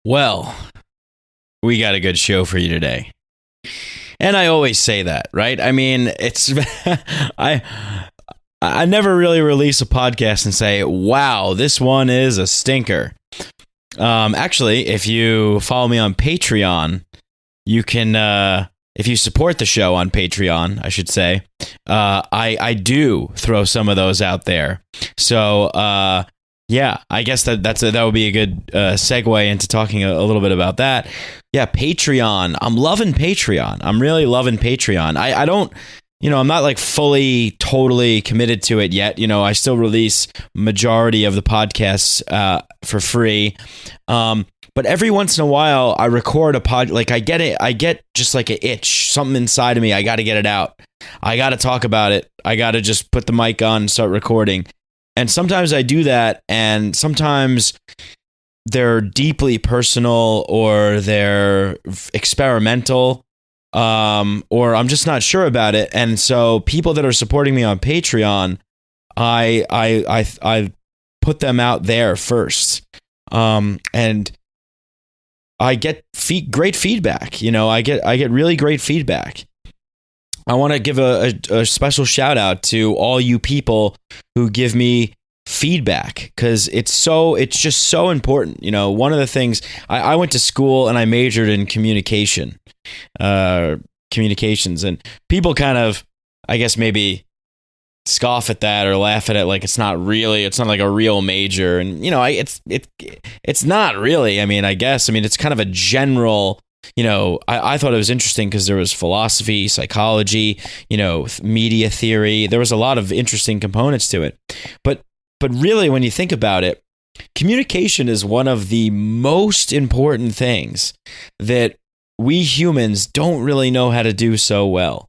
Well, we got a good show for you today. And I always say that, right? I mean, it's I never really release a podcast and say, wow, this one is a stinker. Actually, if you follow me on Patreon, you can, if you support the show on Patreon, I should say, I do throw some of those out there. So, yeah, I guess that would be a good segue into talking a little bit about that. Yeah, Patreon. I'm loving Patreon. I'm really loving Patreon. I don't, I'm not like fully, totally committed to it yet. I still release majority of the podcasts for free. But every once in a while, I record a pod. Like I get just like an itch, something inside of me. I got to get it out. I got to talk about it. I got to just put the mic on and start recording. And sometimes I do that, and sometimes they're deeply personal or they're experimental, or I'm just not sure about it. And so people that are supporting me on Patreon, I put them out there first, and I get great feedback. I get really great feedback. I want to give a special shout out to all you people who give me feedback, because it's just so important. One of the things, I went to school and I majored in communications, and people kind of, I guess, maybe scoff at that or laugh at it like it's not like a real major. And it's not really. It's kind of a general. I thought it was interesting because there was philosophy, psychology, media theory. There was a lot of interesting components to it. But really, when you think about it, communication is one of the most important things that we humans don't really know how to do so well.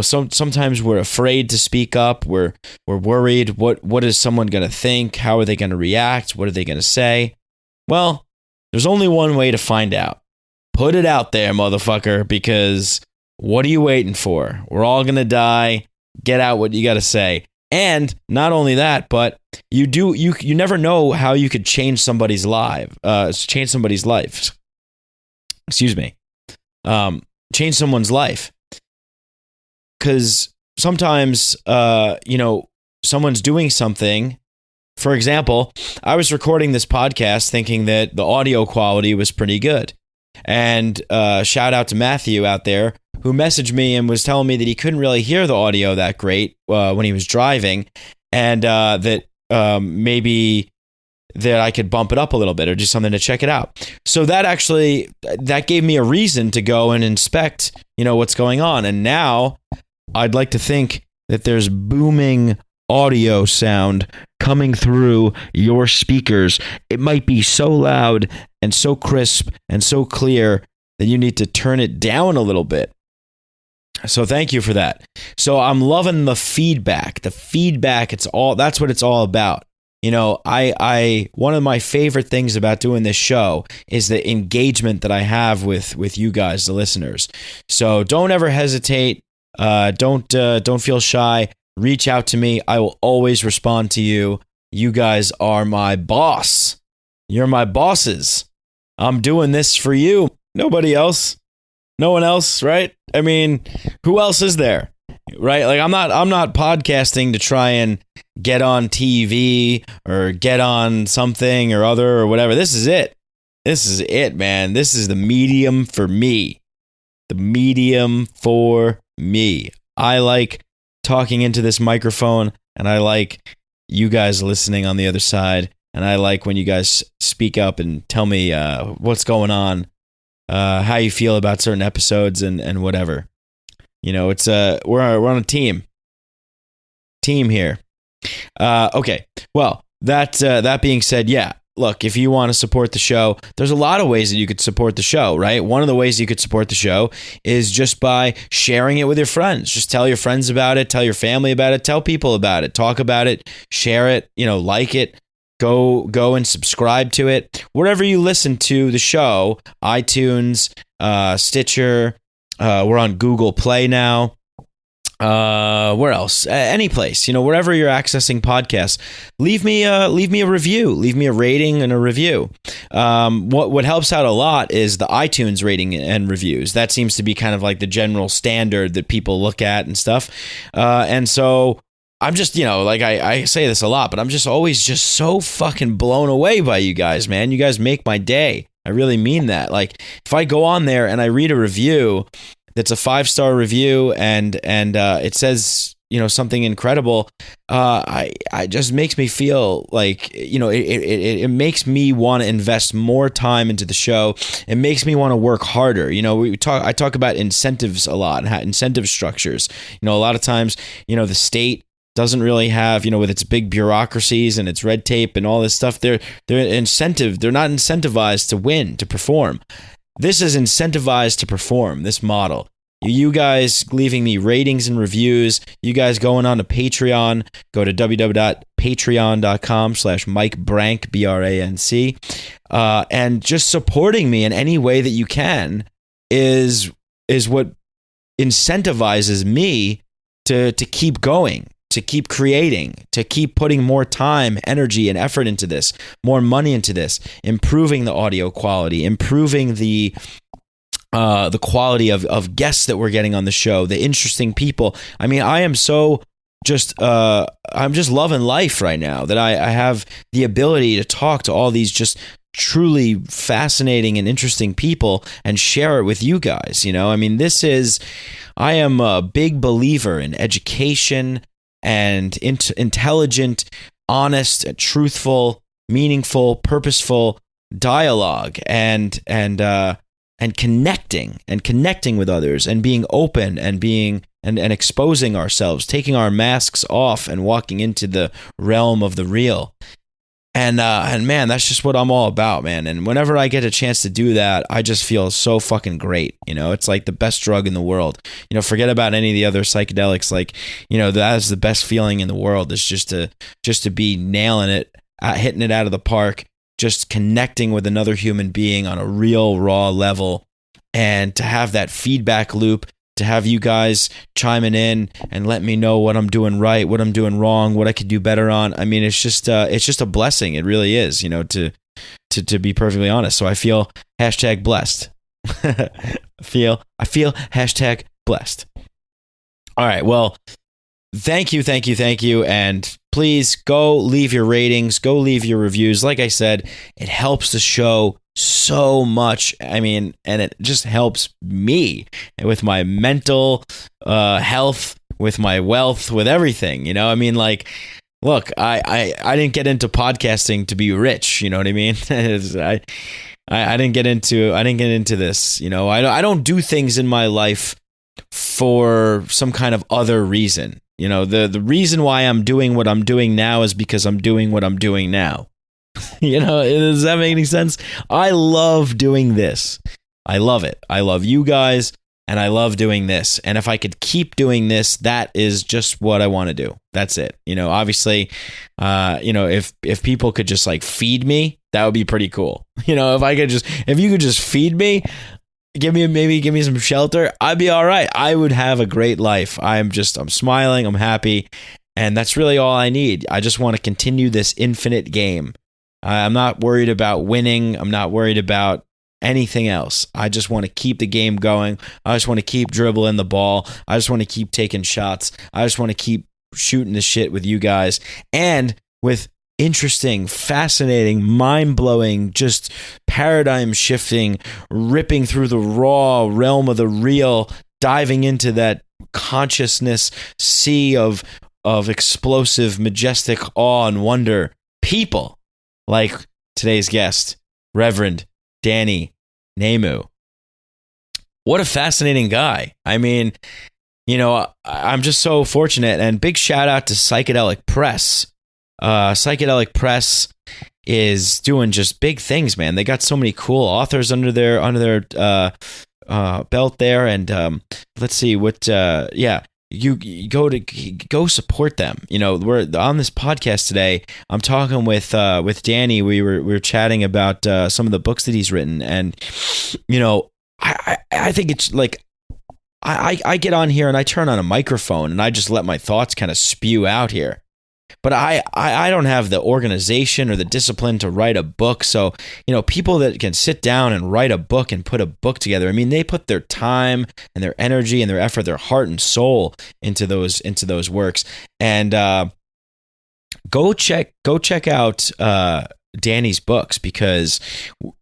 Sometimes we're afraid to speak up. We're worried. What is someone going to think? How are they going to react? What are they going to say? Well, there's only one way to find out. Put it out there, motherfucker, because what are you waiting for? We're all going to die. Get out what you got to say. And not only that, but you never know how you could change somebody's life. Excuse me. Change someone's life. Because sometimes, someone's doing something. For example, I was recording this podcast thinking that the audio quality was pretty good. And shout out to Matthew out there, who messaged me and was telling me that he couldn't really hear the audio that great when he was driving, and that maybe that I could bump it up a little bit or do something to check it out. So that gave me a reason to go and inspect, what's going on. And now I'd like to think that there's booming audio sound coming through your speakers. It might be so loud and so crisp and so clear that you need to turn it down a little bit. So thank you for that. So I'm loving the feedback. The feedback, that's what it's all about. I one of my favorite things about doing this show is the engagement that I have with you guys, the listeners. So don't ever hesitate. Don't feel shy. Reach out to me. I will always respond to you. You guys are my boss. You're my bosses. I'm doing this for you. Nobody else. No one else, right? I mean, who else is there? Right? Like I'm not podcasting to try and get on TV or get on something or other or whatever. This is it. This is it, man. This is the medium for me. The medium for me. I like talking into this microphone, and I like you guys listening on the other side, and I like when you guys speak up and tell me what's going on, how you feel about certain episodes and whatever. It's we're on a team here. Okay, well, that being said, yeah. Look, if you want to support the show, there's a lot of ways that you could support the show, right? One of the ways you could support the show is just by sharing it with your friends. Just tell your friends about it, tell your family about it, tell people about it, talk about it, share it, like it. Go and subscribe to it. Wherever you listen to the show, iTunes, Stitcher, we're on Google Play now. Where else? Any place, wherever you're accessing podcasts, leave me a review, leave me a rating and a review. What helps out a lot is the iTunes rating and reviews. That seems to be kind of like the general standard that people look at and stuff. And so I'm just, like I say this a lot, but I'm just always just so fucking blown away by you guys, man. You guys make my day. I really mean that. Like, if I go on there and I read a review that's a 5-star review and it says, something incredible, I just makes me feel like, it makes me want to invest more time into the show. It makes me want to work harder. I talk about incentives a lot, incentive structures. A lot of times, the state doesn't really have, with its big bureaucracies and its red tape and all this stuff, they're not incentivized to win, to perform. This is incentivized to perform, this model. You guys leaving me ratings and reviews, you guys going on to Patreon, go to www.patreon.com/MikeBrank, BRANC, and just supporting me in any way that you can is what incentivizes me to keep going, to keep creating, to keep putting more time, energy, and effort into this, more money into this, improving the audio quality, improving the quality of guests that we're getting on the show, the interesting people. I mean, I am so I'm just loving life right now that I have the ability to talk to all these just truly fascinating and interesting people and share it with you guys. I mean, I am a big believer in education and intelligent, honest, truthful, meaningful, purposeful dialogue and connecting with others and being open and being and exposing ourselves, taking our masks off and walking into the realm of the real. And man, that's just what I'm all about, man. And whenever I get a chance to do that, I just feel so fucking great. It's like the best drug in the world. Forget about any of the other psychedelics. Like, that is the best feeling in the world, is just to be nailing it, hitting it out of the park, just connecting with another human being on a real raw level, and to have that feedback loop, to have you guys chiming in and let me know what I'm doing right, what I'm doing wrong, what I could do better on. I mean, it's just a blessing. It really is, to be perfectly honest. So I feel #blessed. I feel #blessed. All right. Well, thank you. And please go leave your ratings, go leave your reviews. Like I said, it helps the show so much. I mean, and it just helps me with my mental health, with my wealth, with everything. I mean, like, look, I didn't get into podcasting to be rich. You know what I mean? I didn't get into this. I don't do things in my life for some kind of other reason. The reason why I'm doing what I'm doing now is because I'm doing what I'm doing now. Does that make any sense? I love doing this. I love it. I love you guys, and I love doing this. And if I could keep doing this, that is just what I want to do. That's it. Obviously, if people could just like feed me, that would be pretty cool. If you could just feed me, give me some shelter, I'd be all right. I would have a great life. I'm smiling, I'm happy, and that's really all I need. I just want to continue this infinite game. I'm not worried about winning. I'm not worried about anything else. I just want to keep the game going. I just want to keep dribbling the ball. I just want to keep taking shots. I just want to keep shooting the shit with you guys and with interesting, fascinating, mind-blowing, just paradigm-shifting, ripping through the raw realm of the real, diving into that consciousness sea of explosive, majestic awe and wonder people like today's guest, Reverend Nemu. What a fascinating guy. I mean, I'm just so fortunate, and big shout out to Psychedelic Press. Psychedelic Press is doing just big things, man. They got so many cool authors under their belt there, and let's see what. You go support them. We're on this podcast today. I'm talking with Danny. We were chatting about some of the books that he's written, and I think it's like I get on here and I turn on a microphone and I just let my thoughts kind of spew out here. But I don't have the organization or the discipline to write a book. So, people that can sit down and write a book and put a book together, I mean, they put their time and their energy and their effort, their heart and soul into those works. And go check out Danny's books, because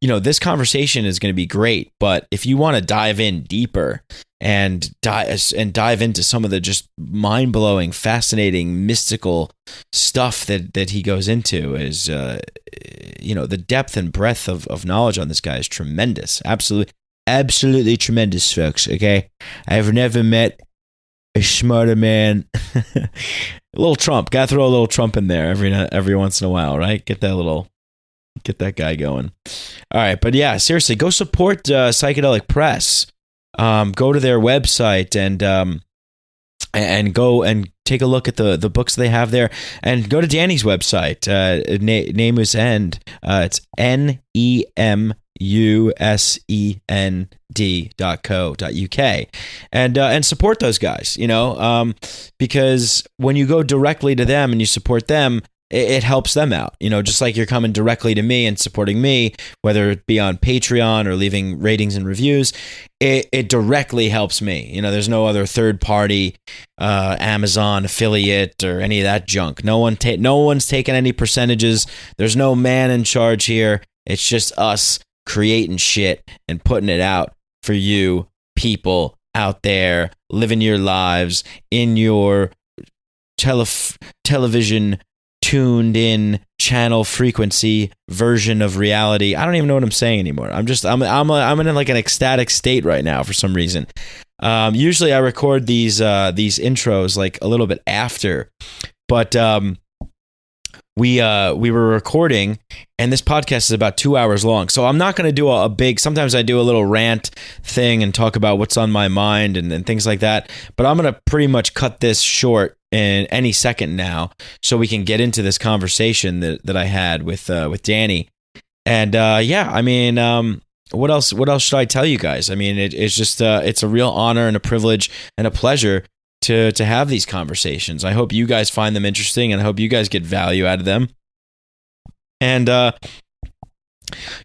this conversation is going to be great. But if you want to dive in deeper and dive into some of the just mind-blowing, fascinating, mystical stuff that he goes into, is the depth and breadth of knowledge on this guy is tremendous. Absolutely tremendous, folks. Okay, I've never met a smarter man. A little Trump, gotta throw a little Trump in there every once in a while, right? Get that guy going. All right, but yeah, seriously, go support Psychedelic Press. Go to their website and go and take a look at the books they have there, and go to Danny's website, Nemu's End. It's nemusend.co.uk, and support those guys, because when you go directly to them and you support them, it helps them out, just like you're coming directly to me and supporting me, whether it be on Patreon or leaving ratings and reviews. It directly helps me. There's no other third party, Amazon affiliate or any of that junk. No one's taking any percentages. There's no man in charge here. It's just us creating shit and putting it out for you people out there living your lives in your television tuned in channel frequency version of reality. I don't even know what I'm saying anymore. I'm in like an ecstatic state right now for some reason. Usually I record these intros like a little bit after, but we were recording, and this podcast is about 2 hours long. So I'm not going to do a big, sometimes I do a little rant thing and talk about what's on my mind and things like that. But I'm going to pretty much cut this short in any second now, so we can get into this conversation that I had with Danny. And what else should I tell you guys? I mean, it's just it's a real honor and a privilege and a pleasure to have these conversations. I hope you guys find them interesting, and I hope you guys get value out of them. And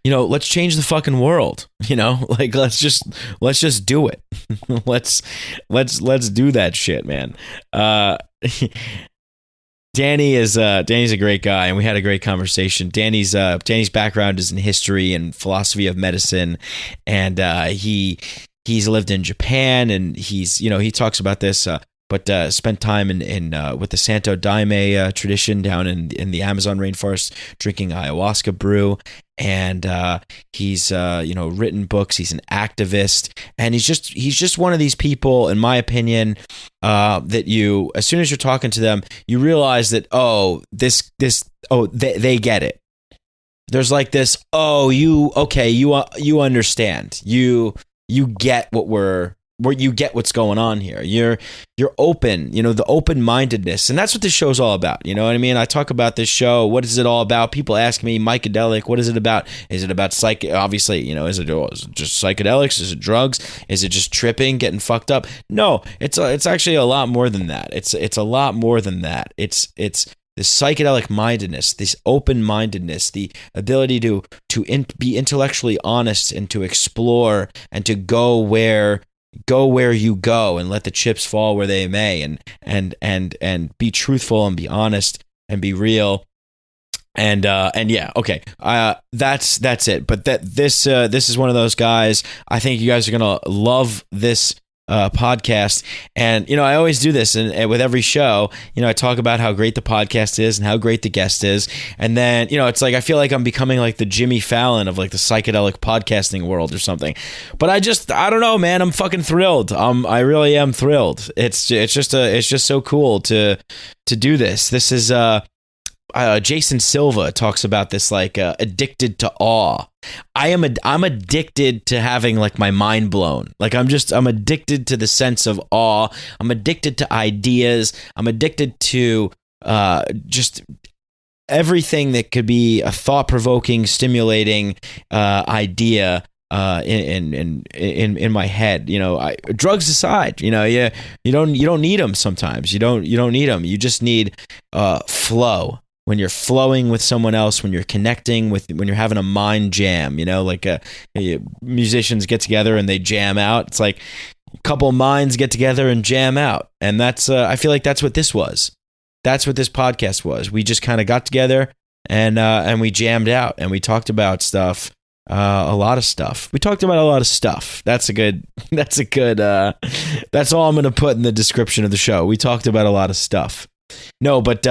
let's change the fucking world. Like let's just do it. let's do that shit, man. Danny's a great guy, and we had a great conversation. Danny's background is in history and philosophy of medicine, and he's lived in Japan, and he talks about this, but spent time in with the Santo Daime tradition down in the Amazon rainforest, drinking ayahuasca brew. And he's written books. He's an activist, and he's just one of these people, in my opinion, that you, as soon as you're talking to them, you realize that they get it. There's like this, you understand, you get you get what's going on here. You're open, the open-mindedness. And that's what this show's all about. You know what I mean? I talk about this show. What is it all about? People ask me, Mycadelic, what is it about? Is it about obviously, is it just psychedelics? Is it drugs? Is it just tripping, getting fucked up? No, it's actually a lot more than that. It's a lot more than that. It's the psychedelic mindedness, this open-mindedness, the ability to be intellectually honest and to explore and to go where you go and let the chips fall where they may, and be truthful and be honest and be real. And yeah, okay. That's it. But this is one of those guys. I think you guys are going to love this podcast. And I always do this, and with every show, I talk about how great the podcast is and how great the guest is, and then it's like I feel like I'm becoming like the Jimmy Fallon of like the psychedelic podcasting world or something. But I don't know, man. I'm fucking thrilled. I really am thrilled. It's just so cool to do this. This is Jason Silva talks about this, like addicted to awe. I'm addicted to having like my mind blown. Like I'm addicted to the sense of awe. I'm addicted to ideas. I'm addicted to just everything that could be a thought-provoking, stimulating idea. in my head. Drugs aside, you don't need them sometimes. You don't need them. You just need flow. When you're flowing with someone else, when you're connecting when you're having a mind jam, like musicians get together and they jam out. It's like a couple of minds get together and jam out. And that's, I feel like that's what this was. That's what this podcast was. We just kind of got together and we jammed out and we talked about stuff. A lot of stuff. We talked about a lot of stuff. That's all I'm going to put in the description of the show. We talked about a lot of stuff. No, but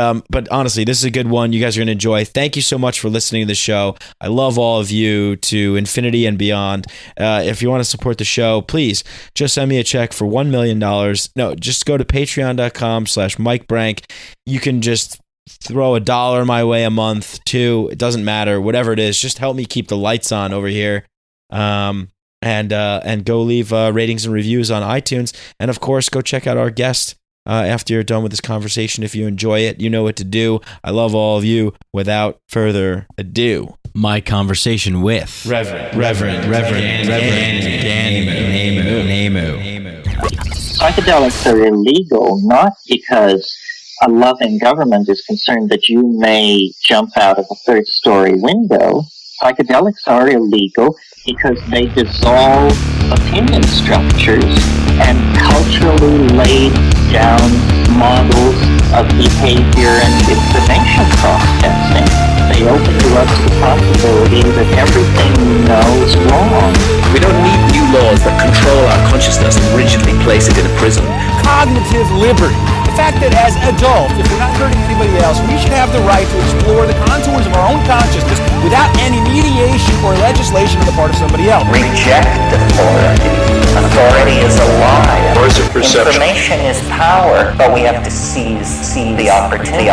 honestly, this is a good one. You guys are going to enjoy. Thank you so much for listening to the show. I love all of you to infinity and beyond. If you want to support the show, please just send me a check for $1 million. No, just go to patreon.com/MikeBrank. You can just throw $1 my way a month, $2. It doesn't matter. Whatever it is, just help me keep the lights on over here. And go leave ratings and reviews on iTunes. And of course, go check out our guest. After you're done with this conversation, if you enjoy it, you know what to do. I love all of you. Without further ado, my conversation with Reverend Nemu. Psychedelics are illegal not because a loving government is concerned that you may jump out of a third-story window. Psychedelics are illegal because they dissolve opinion structures and culturally laid down models of behavior and information processing. They open you up to the possibility that everything you know is wrong. We don't need new laws that control our consciousness and rigidly place it in a prison. Cognitive liberty. The fact that as adults, if we're not hurting anybody else, we should have the right to explore the contours of our own consciousness without any mediation or legislation on the part of somebody else. Reject authority. Authority is a lie. Or is it perception? Information is power, but we have to seize the opportunity.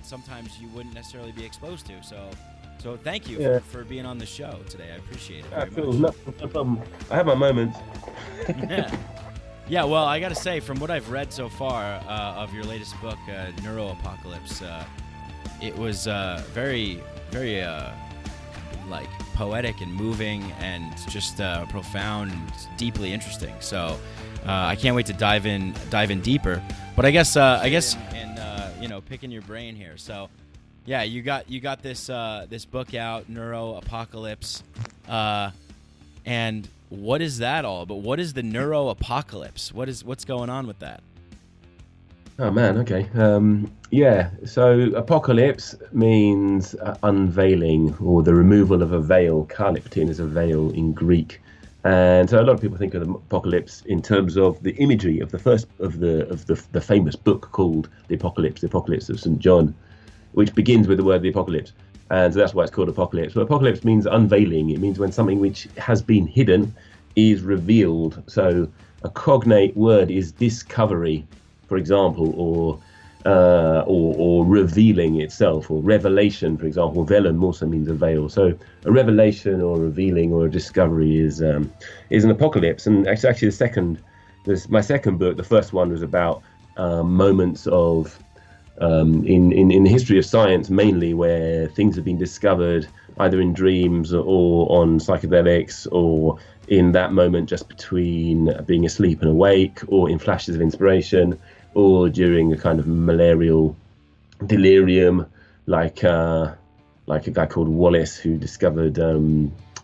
Sometimes you wouldn't necessarily be exposed to. So thank you for being on the show today. I appreciate it very much. No problem. I have my moments. Yeah, well, I got to say, from what I've read so far of your latest book, Neuro-Apocalypse, it was very, very like poetic and moving and just profound and deeply interesting. So I can't wait to dive in deeper. But I guess picking your brain here. So yeah, you got this book out, Neuro-Apocalypse, and what is that all? But what is the Neuro-Apocalypse? What's going on with that? Oh man, okay. So apocalypse means unveiling, or the removal of a veil. Kalyptin is a veil in Greek. And so a lot of people think of the apocalypse in terms of the imagery of the first of the famous book called The Apocalypse of St. John, which begins with the word the apocalypse. And so that's why it's called apocalypse. But apocalypse means unveiling. It means when something which has been hidden is revealed. So a cognate word is discovery, for example, or revealing itself, or revelation, for example. Velum also means a veil. So a revelation or revealing or a discovery is an apocalypse. And actually my second book, the first one, was about moments of in the history of science, mainly, where things have been discovered either in dreams or on psychedelics, or in that moment just between being asleep and awake, or in flashes of inspiration, or during a kind of malarial delirium, like a guy called Wallace, who discovered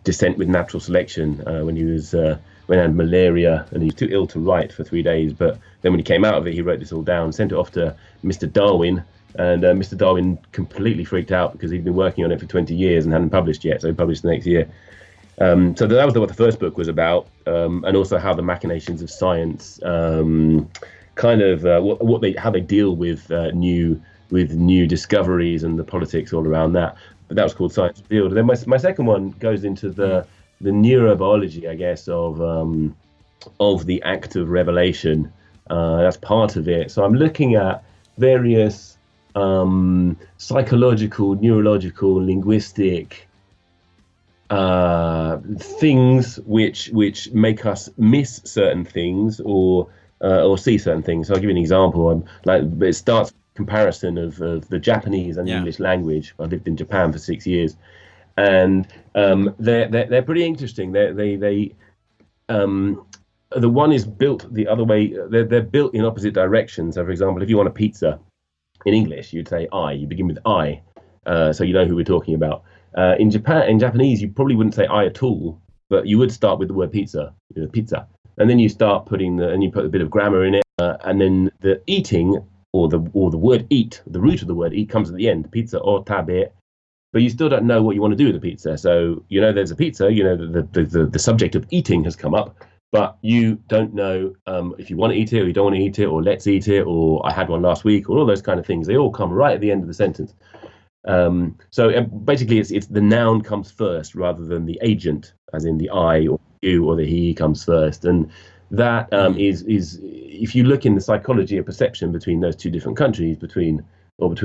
descent with natural selection when he had malaria, and he was too ill to write for 3 days. But then when he came out of it, he wrote this all down, sent it off to Mr. Darwin, and Mr. Darwin completely freaked out because he'd been working on it for 20 years and hadn't published yet, so he published the next year. So that was what the first book was about, and also how the machinations of science, how they deal with new discoveries and the politics all around that. but that was called Science Revealed. And then my second one goes into the neurobiology, I guess, of the act of revelation. That's part of it. So I'm looking at various psychological, neurological, linguistic things which make us miss certain things or see certain things. So I'll give you an example. It starts with comparison of the Japanese and English language. I lived in Japan for 6 years, and they're pretty interesting. The one is built the other way. They're built in opposite directions. So, for example, if you want a pizza in English, you'd say I. You begin with I, so you know who we're talking about. In Japanese, you probably wouldn't say I at all, but you would start with the word pizza, pizza, and then you start you put a bit of grammar in it, and then the eating or the word eat, the root of the word eat comes at the end, pizza or tabe. But you still don't know what you want to do with the pizza. So there's a pizza. The subject of eating has come up, but you don't know if you want to eat it or you don't want to eat it, or let's eat it, or I had one last week, or all those kind of things. They all come right at the end of the sentence. So basically, it's the noun comes first rather than the agent, as in the I or you or the he comes first. And that is if you look in the psychology of perception between those two different countries, between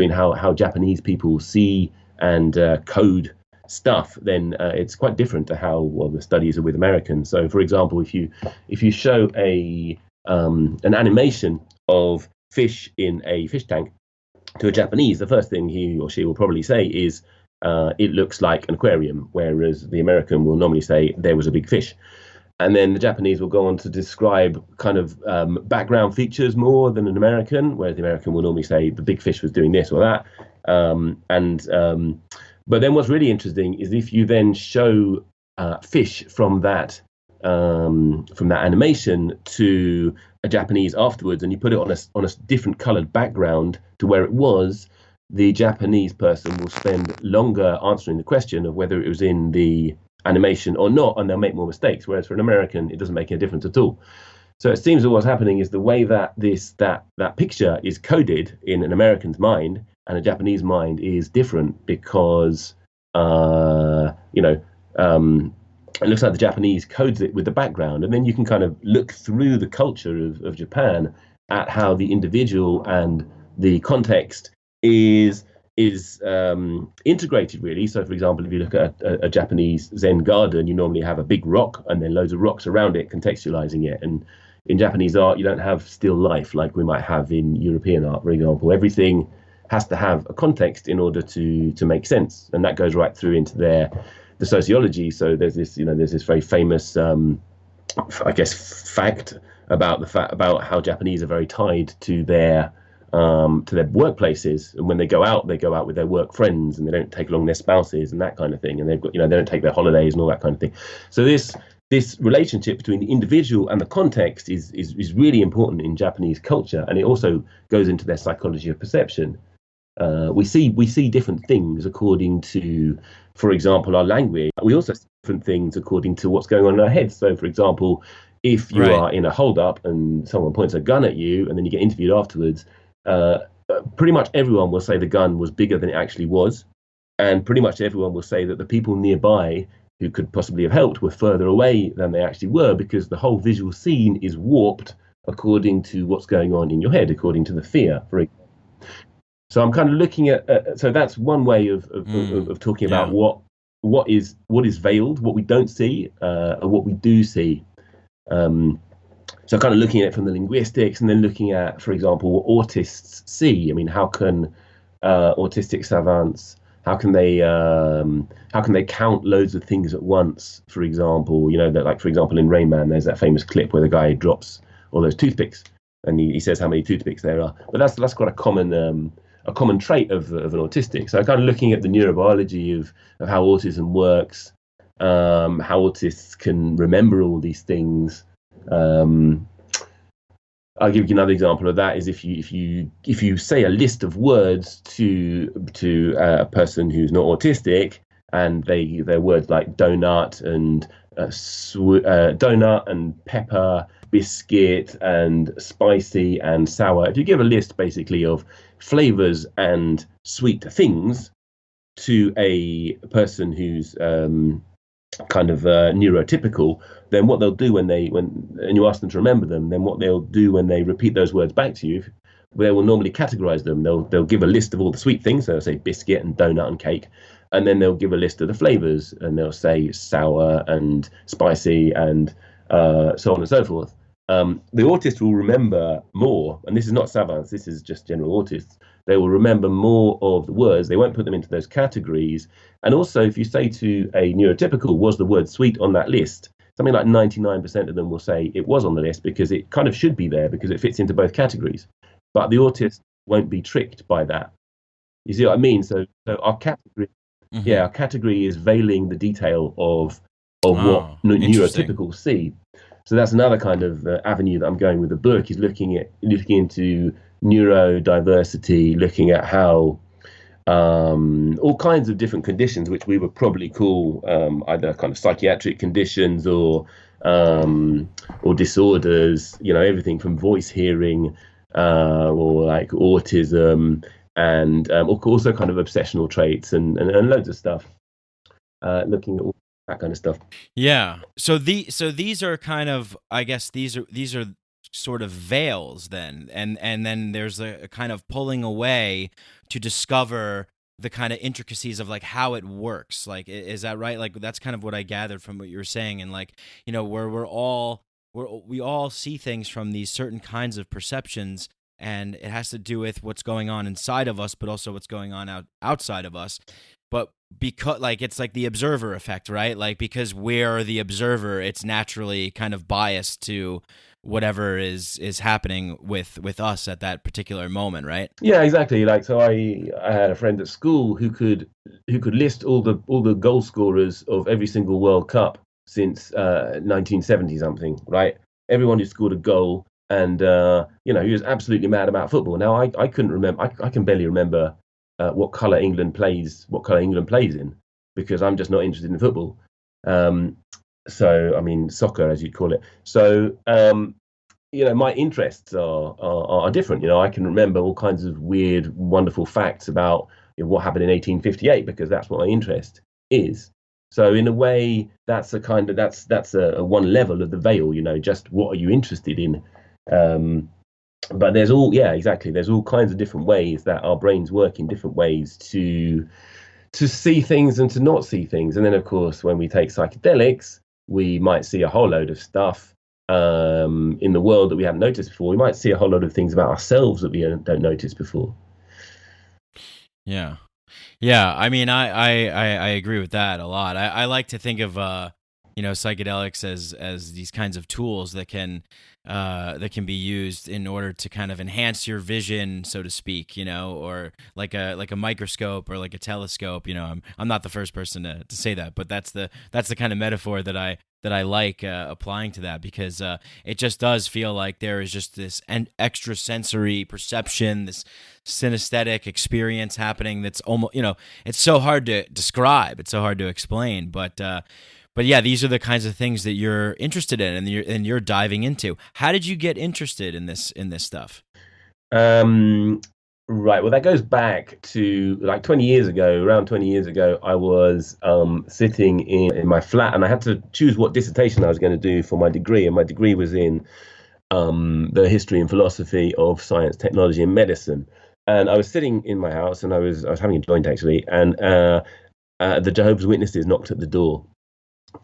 how Japanese people see and code stuff, then it's quite different to how the studies are with Americans. So, for example, if you show an animation of fish in a fish tank to a Japanese, the first thing he or she will probably say is it looks like an aquarium, whereas the American will normally say there was a big fish. And then the Japanese will go on to describe kind of background features more than an American, whereas the American will normally say the big fish was doing this or that. But then what's really interesting is if you then show fish from that animation to a Japanese afterwards, and you put it on a different coloured background to where it was, the Japanese person will spend longer answering the question of whether it was in the animation or not, and they'll make more mistakes. Whereas for an American, it doesn't make any difference at all. So it seems that what's happening is the way that that picture is coded in an American's mind and a Japanese mind is different, because it looks like the Japanese codes it with the background, and then you can kind of look through the culture of Japan at how the individual and the context is integrated, really. So, for example, if you look at a Japanese Zen garden, you normally have a big rock and then loads of rocks around it, contextualizing it. And in Japanese art, you don't have still life like we might have in European art, for example. Everything has to have a context in order to make sense, and that goes right through into the sociology. So there's this very famous I guess fact about how Japanese are very tied to their workplaces, and when they go out with their work friends, and they don't take along their spouses and that kind of thing, and they've got they don't take their holidays and all that kind of thing. So this relationship between the individual and the context is really important in Japanese culture, and it also goes into their psychology of perception. We see different things according to, for example, our language. We also see different things according to what's going on in our heads. So, for example, if you are in a hold-up and someone points a gun at you, and then you get interviewed afterwards, pretty much everyone will say the gun was bigger than it actually was, and pretty much everyone will say that the people nearby who could possibly have helped were further away than they actually were, because the whole visual scene is warped according to what's going on in your head, according to the fear, for example. So I'm kind of looking at so that's one way of talking about what is veiled, what we don't see, and what we do see. So kind of looking at it from the linguistics, and then looking at, for example, what autists see. I mean, how can autistic savants, how can they count loads of things at once? For example, that, like, for example, in Rain Man, there's that famous clip where the guy drops all those toothpicks, and he says how many toothpicks there are. But that's quite a common trait of an autistic. So kind of looking at the neurobiology of how autism works, how autists can remember all these things. I'll give you another example of that. Is if you say a list of words to a person who's not autistic, and they're words like donut and donut and pepper, biscuit and spicy and sour. If you give a list basically of flavors and sweet things to a person who's kind of neurotypical, then what they'll do and you ask them to remember them, then what they'll do when they repeat those words back to you, they will normally categorize them. They'll give a list of all the sweet things. So they'll say biscuit and donut and cake, and then they'll give a list of the flavors, and they'll say sour and spicy and so on and so forth. The autist will remember more, and this is not savants, this is just general autists. They will remember more of the words. They won't put them into those categories. And also, if you say to a neurotypical, was the word sweet on that list? Something like 99% of them will say it was on the list because it kind of should be there because it fits into both categories. But the autist won't be tricked by that. You see what I mean? So our category, our category is veiling the detail of what neurotypicals see. So that's another kind of avenue that I'm going with the book, is looking into neurodiversity, looking at how all kinds of different conditions, which we would probably call either kind of psychiatric conditions or disorders, everything from voice hearing or like autism and also kind of obsessional traits and loads of stuff, looking at all that kind of stuff. Yeah. So these are kind of, I guess these are sort of veils then, and then there's a kind of pulling away to discover the kind of intricacies of like how it works. Like, is that right? Like, that's kind of what I gathered from what you were saying, and like, where we all see things from these certain kinds of perceptions, and it has to do with what's going on inside of us, but also what's going on outside of us. But because, like, it's like the observer effect, right? Like, because we're the observer, it's naturally kind of biased to whatever is happening with us at that particular moment, right? Yeah, exactly. Like, so I had a friend at school who could list all the goal scorers of every single World Cup since 1970 something, right? Everyone who scored a goal, and he was absolutely mad about football. Now I couldn't remember. I can barely remember what color England plays in, because I'm just not interested in football. So I mean, soccer, as you'd call it. So my interests are different. I can remember all kinds of weird, wonderful facts about what happened in 1858 because that's what my interest is. So in a way, that's a one level of the veil. Just what are you interested in? But there's all kinds of different ways that our brains work in different ways to see things and to not see things. And then, of course, when we take psychedelics, we might see a whole load of stuff in the world that we haven't noticed before. We might see a whole load of things about ourselves that we don't notice before. Yeah. I mean, I agree with that a lot. I like to think of psychedelics as these kinds of tools that can be used in order to kind of enhance your vision, so to speak, or like a microscope or like a telescope. I'm not the first person to say that, but that's the kind of metaphor that I like applying to that, because it just does feel like there is just this extra sensory perception, this synesthetic experience happening that's almost, it's so hard to describe, it's so hard to explain, but yeah, these are the kinds of things that you're interested in and you're diving into. How did you get interested in this stuff? Right. Well, that goes back to like 20 years ago. Around 20 years ago, I was sitting in my flat, and I had to choose what dissertation I was going to do for my degree. And my degree was in the history and philosophy of science, technology, and medicine. And I was sitting in my house, and I was having a joint actually, and the Jehovah's Witnesses knocked at the door.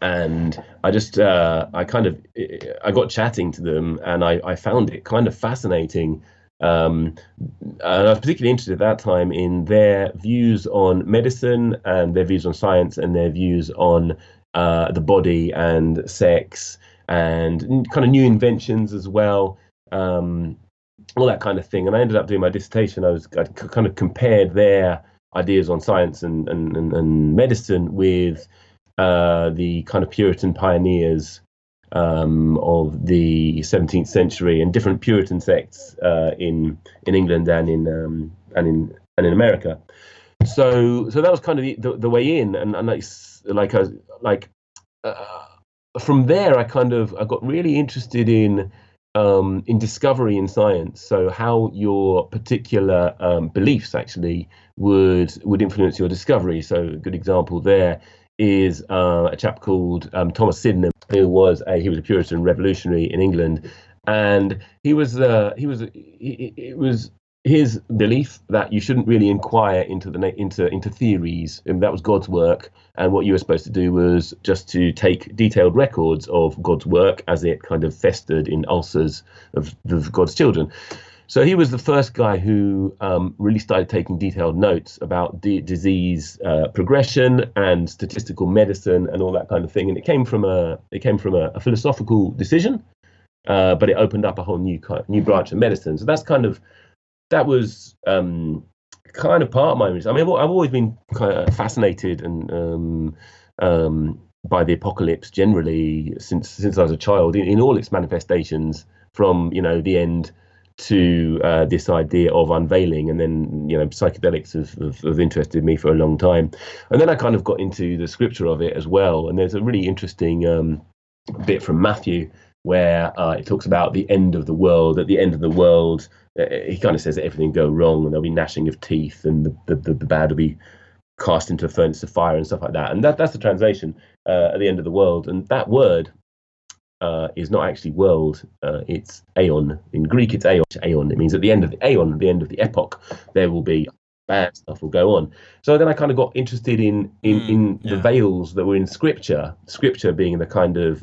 And I just I got chatting to them, and I found it kind of fascinating. And I was particularly interested at that time in their views on medicine and their views on science and their views on the body and sex and kind of new inventions as well, all that kind of thing. And I ended up doing my dissertation. I kind of compared their ideas on science and medicine with the kind of Puritan pioneers of the 17th century and different Puritan sects in England and in America. So that was kind of the way in, and from there I got really interested in in discovery in science. So how your particular beliefs actually would influence your discovery. So a good example there is a chap called Thomas Sydenham, who was he was a Puritan revolutionary in England, and it was his belief that you shouldn't really inquire into theories, and that was God's work, and what you were supposed to do was just to take detailed records of God's work as it kind of festered in ulcers of God's children. So he was the first guy who really started taking detailed notes about disease progression and statistical medicine and all that kind of thing. And it came from a philosophical decision, but it opened up a whole new branch of medicine. So that was kind of part of my reason. I mean, I've always been kind of fascinated and by the apocalypse generally since I was a child in all its manifestations, from the end to this idea of unveiling, and then psychedelics have interested me for a long time, and then I kind of got into the scripture of it as well. And there's a really interesting bit from Matthew where it talks about the end of the world. At the end of the world, he kind of says that everything will go wrong and there'll be gnashing of teeth and the bad will be cast into a furnace of fire and stuff like that. And that's the translation at the end of the world. And that word is not actually world, it's aeon. In Greek, it's aeon. It means at the end of the aeon, at the end of the epoch, there will be bad stuff will go on. So then I kind of got interested in the veils that were in scripture being the kind of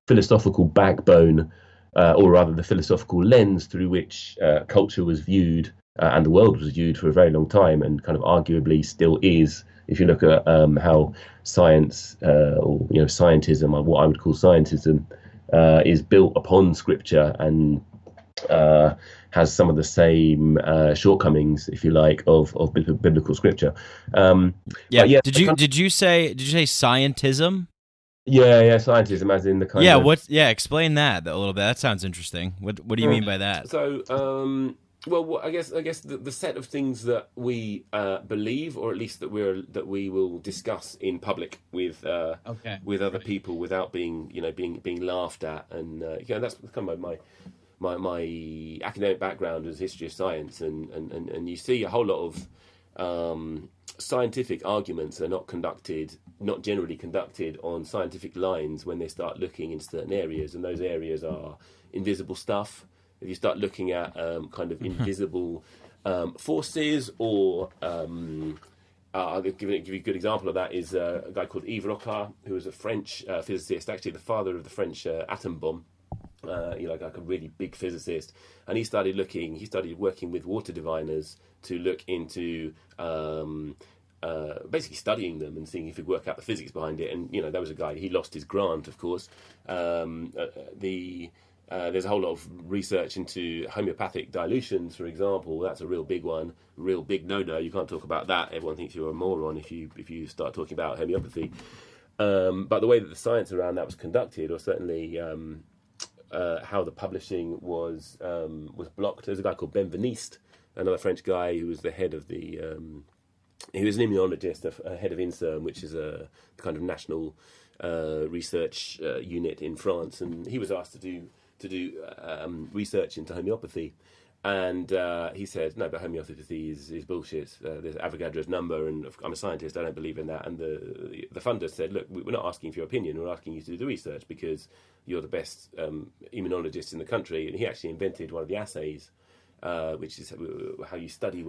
philosophical backbone, or rather the philosophical lens through which culture was viewed and the world was viewed for a very long time, and kind of arguably still is. If you look at how science or scientism, or what I would call scientism, is built upon scripture and has some of the same shortcomings, if you like, of biblical scripture. Did you say scientism? Yeah, scientism, as in the kind of. Explain that a little bit. That sounds interesting. What do you mean by that? So, well, I guess the set of things that we believe, or at least that we will discuss in public with other people without being being laughed at, and that's kind of my academic background is history of science, and you see a whole lot of scientific arguments are not generally conducted on scientific lines when they start looking in certain areas, and those areas are invisible stuff. If you start looking at kind of invisible forces, or I'll give you a good example of that is a guy called Yves Rocard, who was a French physicist, actually the father of the French atom bomb. Like a really big physicist, and he started working with water diviners to look into basically studying them and seeing if he could work out the physics behind it. And there was a guy, he lost his grant, of course. There's a whole lot of research into homeopathic dilutions, for example. That's a real big one, real big no-no. You can't talk about that. Everyone thinks you're a moron if you start talking about homeopathy. But the way that the science around that was conducted, or certainly how the publishing was blocked. There's a guy called Benveniste, another French guy who was the head of the. He was an immunologist, a head of INSERM, which is a kind of national research unit in France, and he was asked to do research into homeopathy, and he said, no, but homeopathy is bullshit. There's Avogadro's number, and I'm a scientist, I don't believe in that. And the funder said, look, we're not asking for your opinion, we're asking you to do the research because you're the best immunologist in the country. And he actually invented one of the assays, which is how you study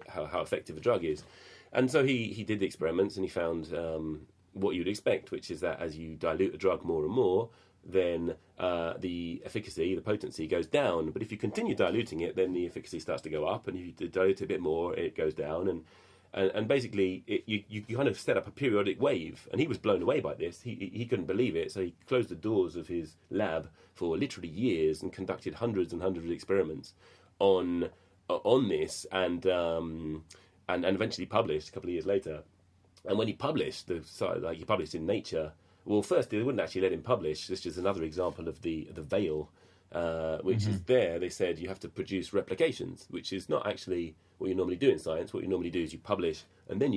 how effective a drug is. And so he did the experiments, and he found what you'd expect, which is that as you dilute a drug more and more, then the efficacy, the potency goes down. But if you continue diluting it, then the efficacy starts to go up, and if you dilute it a bit more, it goes down. And basically, you kind of set up a periodic wave. And he was blown away by this. He couldn't believe it, so he closed the doors of his lab for literally years and conducted hundreds and hundreds of experiments on this, and eventually published a couple of years later. And when he published, he published in Nature. Well, first, they wouldn't actually let him publish. This is another example of the veil, which is there. They said you have to produce replications, which is not actually what you normally do in science. What you normally do is you publish, and then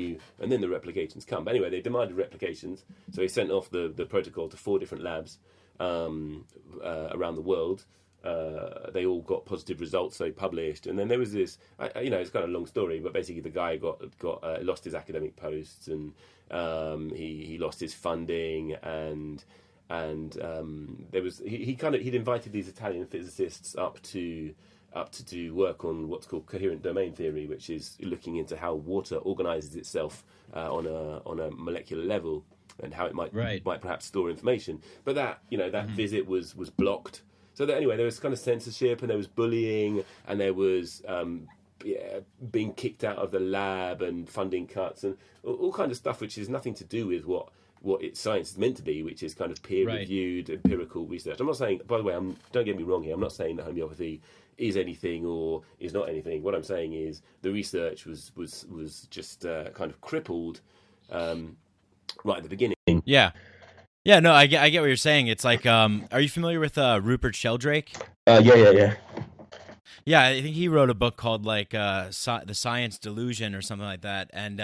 the replications come. But anyway, they demanded replications, so he sent off the protocol to 4 different labs around the world. they all got positive results, so published. And then there was this, it's kind of a long story, but basically the guy got lost his academic posts, and he lost his funding, and there was he'd invited these Italian physicists up to do work on what's called coherent domain theory, which is looking into how water organizes itself on a molecular level, and how it might perhaps store information. But that visit was blocked. So that, anyway, there was kind of censorship, and there was bullying, and there was being kicked out of the lab, and funding cuts, and all kinds of stuff, which has nothing to do with what science is meant to be, which is kind of peer-reviewed empirical research. I'm not saying, by the way, don't get me wrong here, I'm not saying that homeopathy is anything or is not anything. What I'm saying is the research was just kind of crippled right at the beginning. Yeah. Yeah, no, I get what you're saying. It's like, are you familiar with Rupert Sheldrake? Yeah. Yeah, I think he wrote a book called like The Science Delusion or something like that. And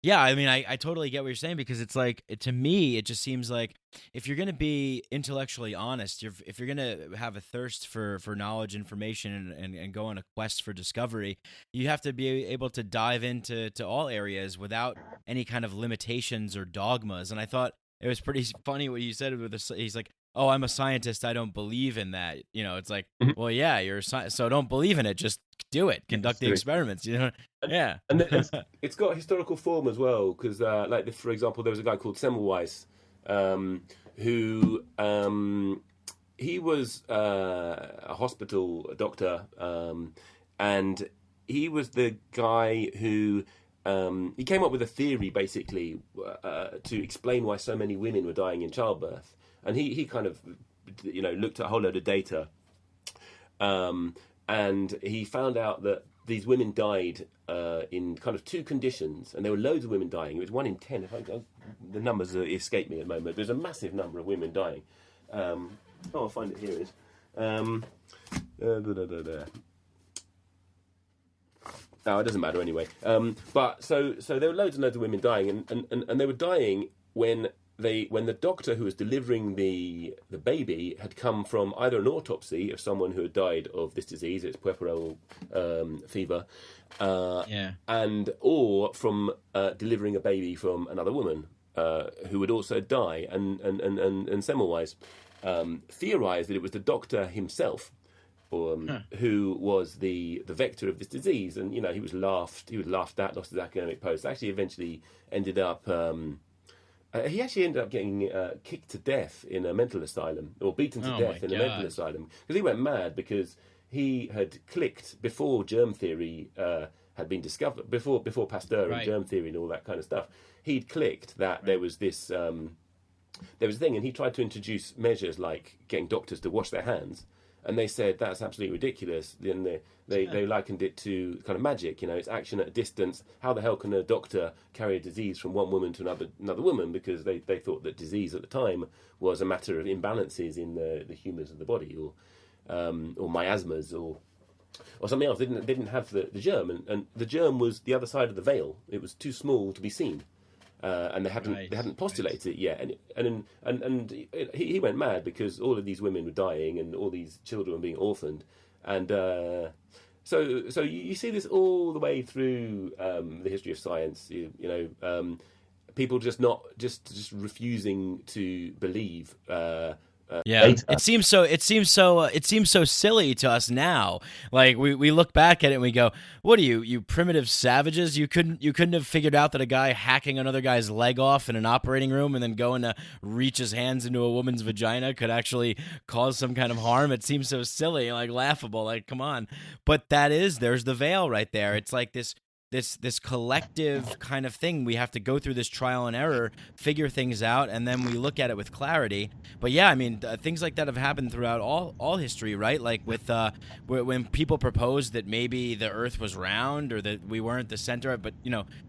yeah, I mean, I totally get what you're saying, because it's like, to me, it just seems like if you're going to be intellectually honest, if you're going to have a thirst for knowledge, information, and go on a quest for discovery, you have to be able to dive into all areas without any kind of limitations or dogmas. And I thought it was pretty funny what you said with this. He's like, "Oh, I'm a scientist. I don't believe in that." It's like, well, yeah, you're a scientist, so don't believe in it. Just do it. Conduct the experiments. Yeah. And it's got historical form as well, because, for example, there was a guy called Semmelweis, who he was a hospital doctor, and he was the guy who. He came up with a theory, basically, to explain why so many women were dying in childbirth. And he kind of, looked at a whole load of data. And he found out that these women died in kind of two conditions. And there were loads of women dying. It was 1 in 10. The numbers escape me at the moment. There's a massive number of women dying. I'll find it. Here it is. No, it doesn't matter anyway. But so there were loads and loads of women dying, and they were dying when the doctor who was delivering the baby had come from either an autopsy of someone who had died of this disease, it's puerperal fever, and or from delivering a baby from another woman who would also die. And Semmelweis theorized that it was the doctor himself who was the vector of this disease, and he was laughed at, lost his academic post. Actually, eventually ended up getting kicked to death in a mental asylum, or beaten to death in a mental asylum, because he went mad because he had clicked before germ theory had been discovered, before Pasteur and germ theory and all that kind of stuff. He'd clicked that there was this there was a thing, and he tried to introduce measures like getting doctors to wash their hands. And they said that's absolutely ridiculous. Then they likened it to kind of magic. It's action at a distance. How the hell can a doctor carry a disease from one woman to another woman? Because they thought that disease at the time was a matter of imbalances in the humours of the body, or miasmas, or something else. They didn't have the germ, and the germ was the other side of the veil. It was too small to be seen. And they hadn't postulated it yet, and he went mad because all of these women were dying and all these children were being orphaned, and so you see this all the way through the history of science. People just refusing to believe. Data. It seems so silly to us now. Like we look back at it and we go, "What are you primitive savages? You couldn't have figured out that a guy hacking another guy's leg off in an operating room and then going to reach his hands into a woman's vagina could actually cause some kind of harm." It seems so silly, like laughable. Like, come on. But there's the veil right there. It's like this collective kind of thing. We have to go through this trial and error, figure things out, and then we look at it with clarity. But yeah, I mean, things like that have happened throughout all history, right? Like with when people proposed that maybe the Earth was round or that we weren't the center, but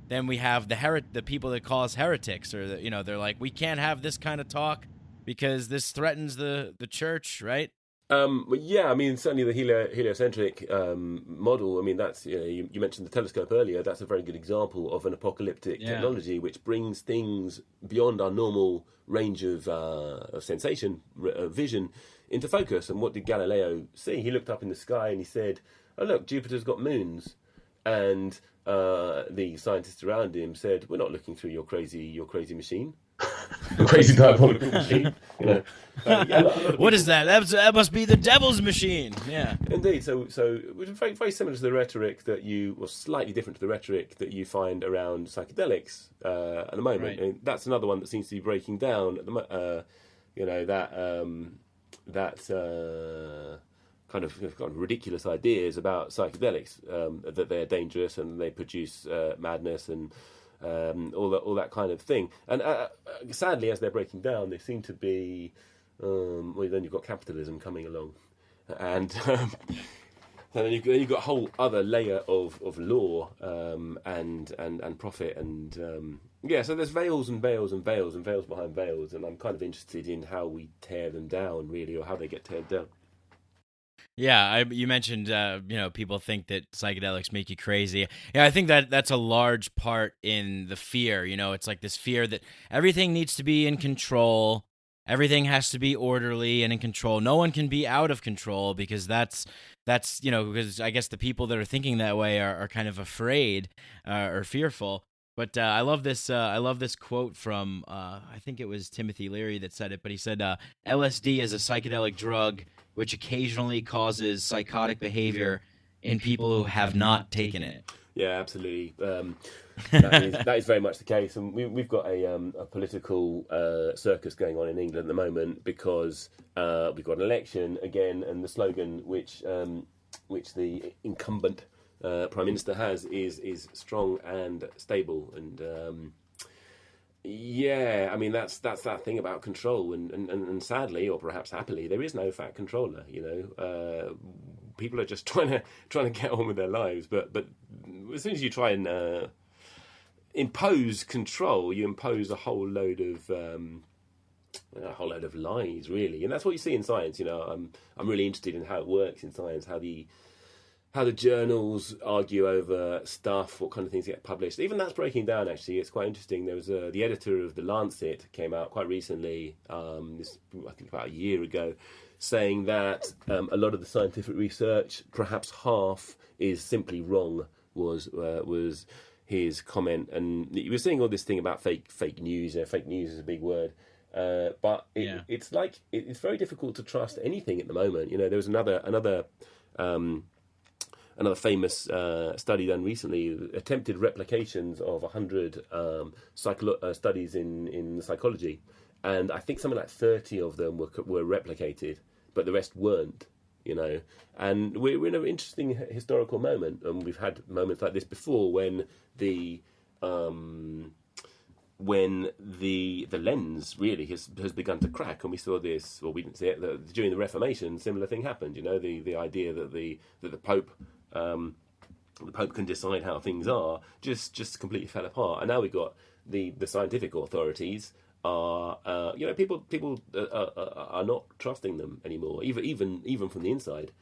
then we have the people that call us heretics, or they're like, we can't have this kind of talk because this threatens the church, right? Well, yeah, I mean, certainly the heliocentric model. I mean, that's you mentioned the telescope earlier. That's a very good example of an apocalyptic Yeah. technology which brings things beyond our normal range of sensation, vision, into focus. And what did Galileo see? He looked up in the sky and he said, "Oh, look, Jupiter's got moons." And the scientists around him said, "We're not looking through your crazy machine." Crazy diabolical machine. You know, yeah, a lot of What people, is that? That must be the devil's machine. Yeah. indeed. So it was very similar to the rhetoric or slightly different to the rhetoric that you find around psychedelics at the moment. Right. And that's another one that seems to be breaking down at the kind of ridiculous ideas about psychedelics, that they're dangerous and they produce madness and all that kind of thing. And sadly, as they're breaking down, they seem to be. Well, then you've got capitalism coming along, and then you've got a whole other layer of law and profit and yeah. So there's veils and veils and veils and veils behind veils, and I'm kind of interested in how we tear them down, really, or how they get teared down. Yeah, you mentioned, people think that psychedelics make you crazy. Yeah, I think that's a large part in the fear. It's like this fear that everything needs to be in control, everything has to be orderly and in control. No one can be out of control because that's because I guess the people that are thinking that way are kind of afraid or fearful. But I love this. I love this quote from I think it was Timothy Leary that said it. But he said, "LSD is a psychedelic drug which occasionally causes psychotic behavior in people who have not taken it." Yeah, absolutely. That is very much the case, and we've got a political circus going on in England at the moment because we've got an election again, and the slogan which the incumbent Prime Minister has is strong and stable, and yeah, I mean that's that thing about control, and sadly, or perhaps happily, there is no fat controller. People are just trying to get on with their lives, but as soon as you try and impose control, you impose a whole load of lies, really, and that's what you see in science. I'm really interested in how it works in science, how the journals argue over stuff, what kind of things get published. Even that's breaking down, actually. It's quite interesting. There was the editor of The Lancet came out quite recently, I think about a year ago, saying that a lot of the scientific research, perhaps half, is simply wrong, was his comment. And he was saying all this thing about fake news. Fake news is a big word. But it's like it's very difficult to trust anything at the moment. There was another famous study done recently, attempted replications of 100 studies in psychology, and I think something like 30 of them were replicated, but the rest weren't. And we're in an interesting historical moment, and we've had moments like this before when the lens really has begun to crack, and we saw this. Well, we didn't see it during the Reformation. Similar thing happened. The idea that the Pope. The Pope can decide how things are, just completely fell apart. And now we've got the scientific authorities are people are not trusting them anymore, even from the inside.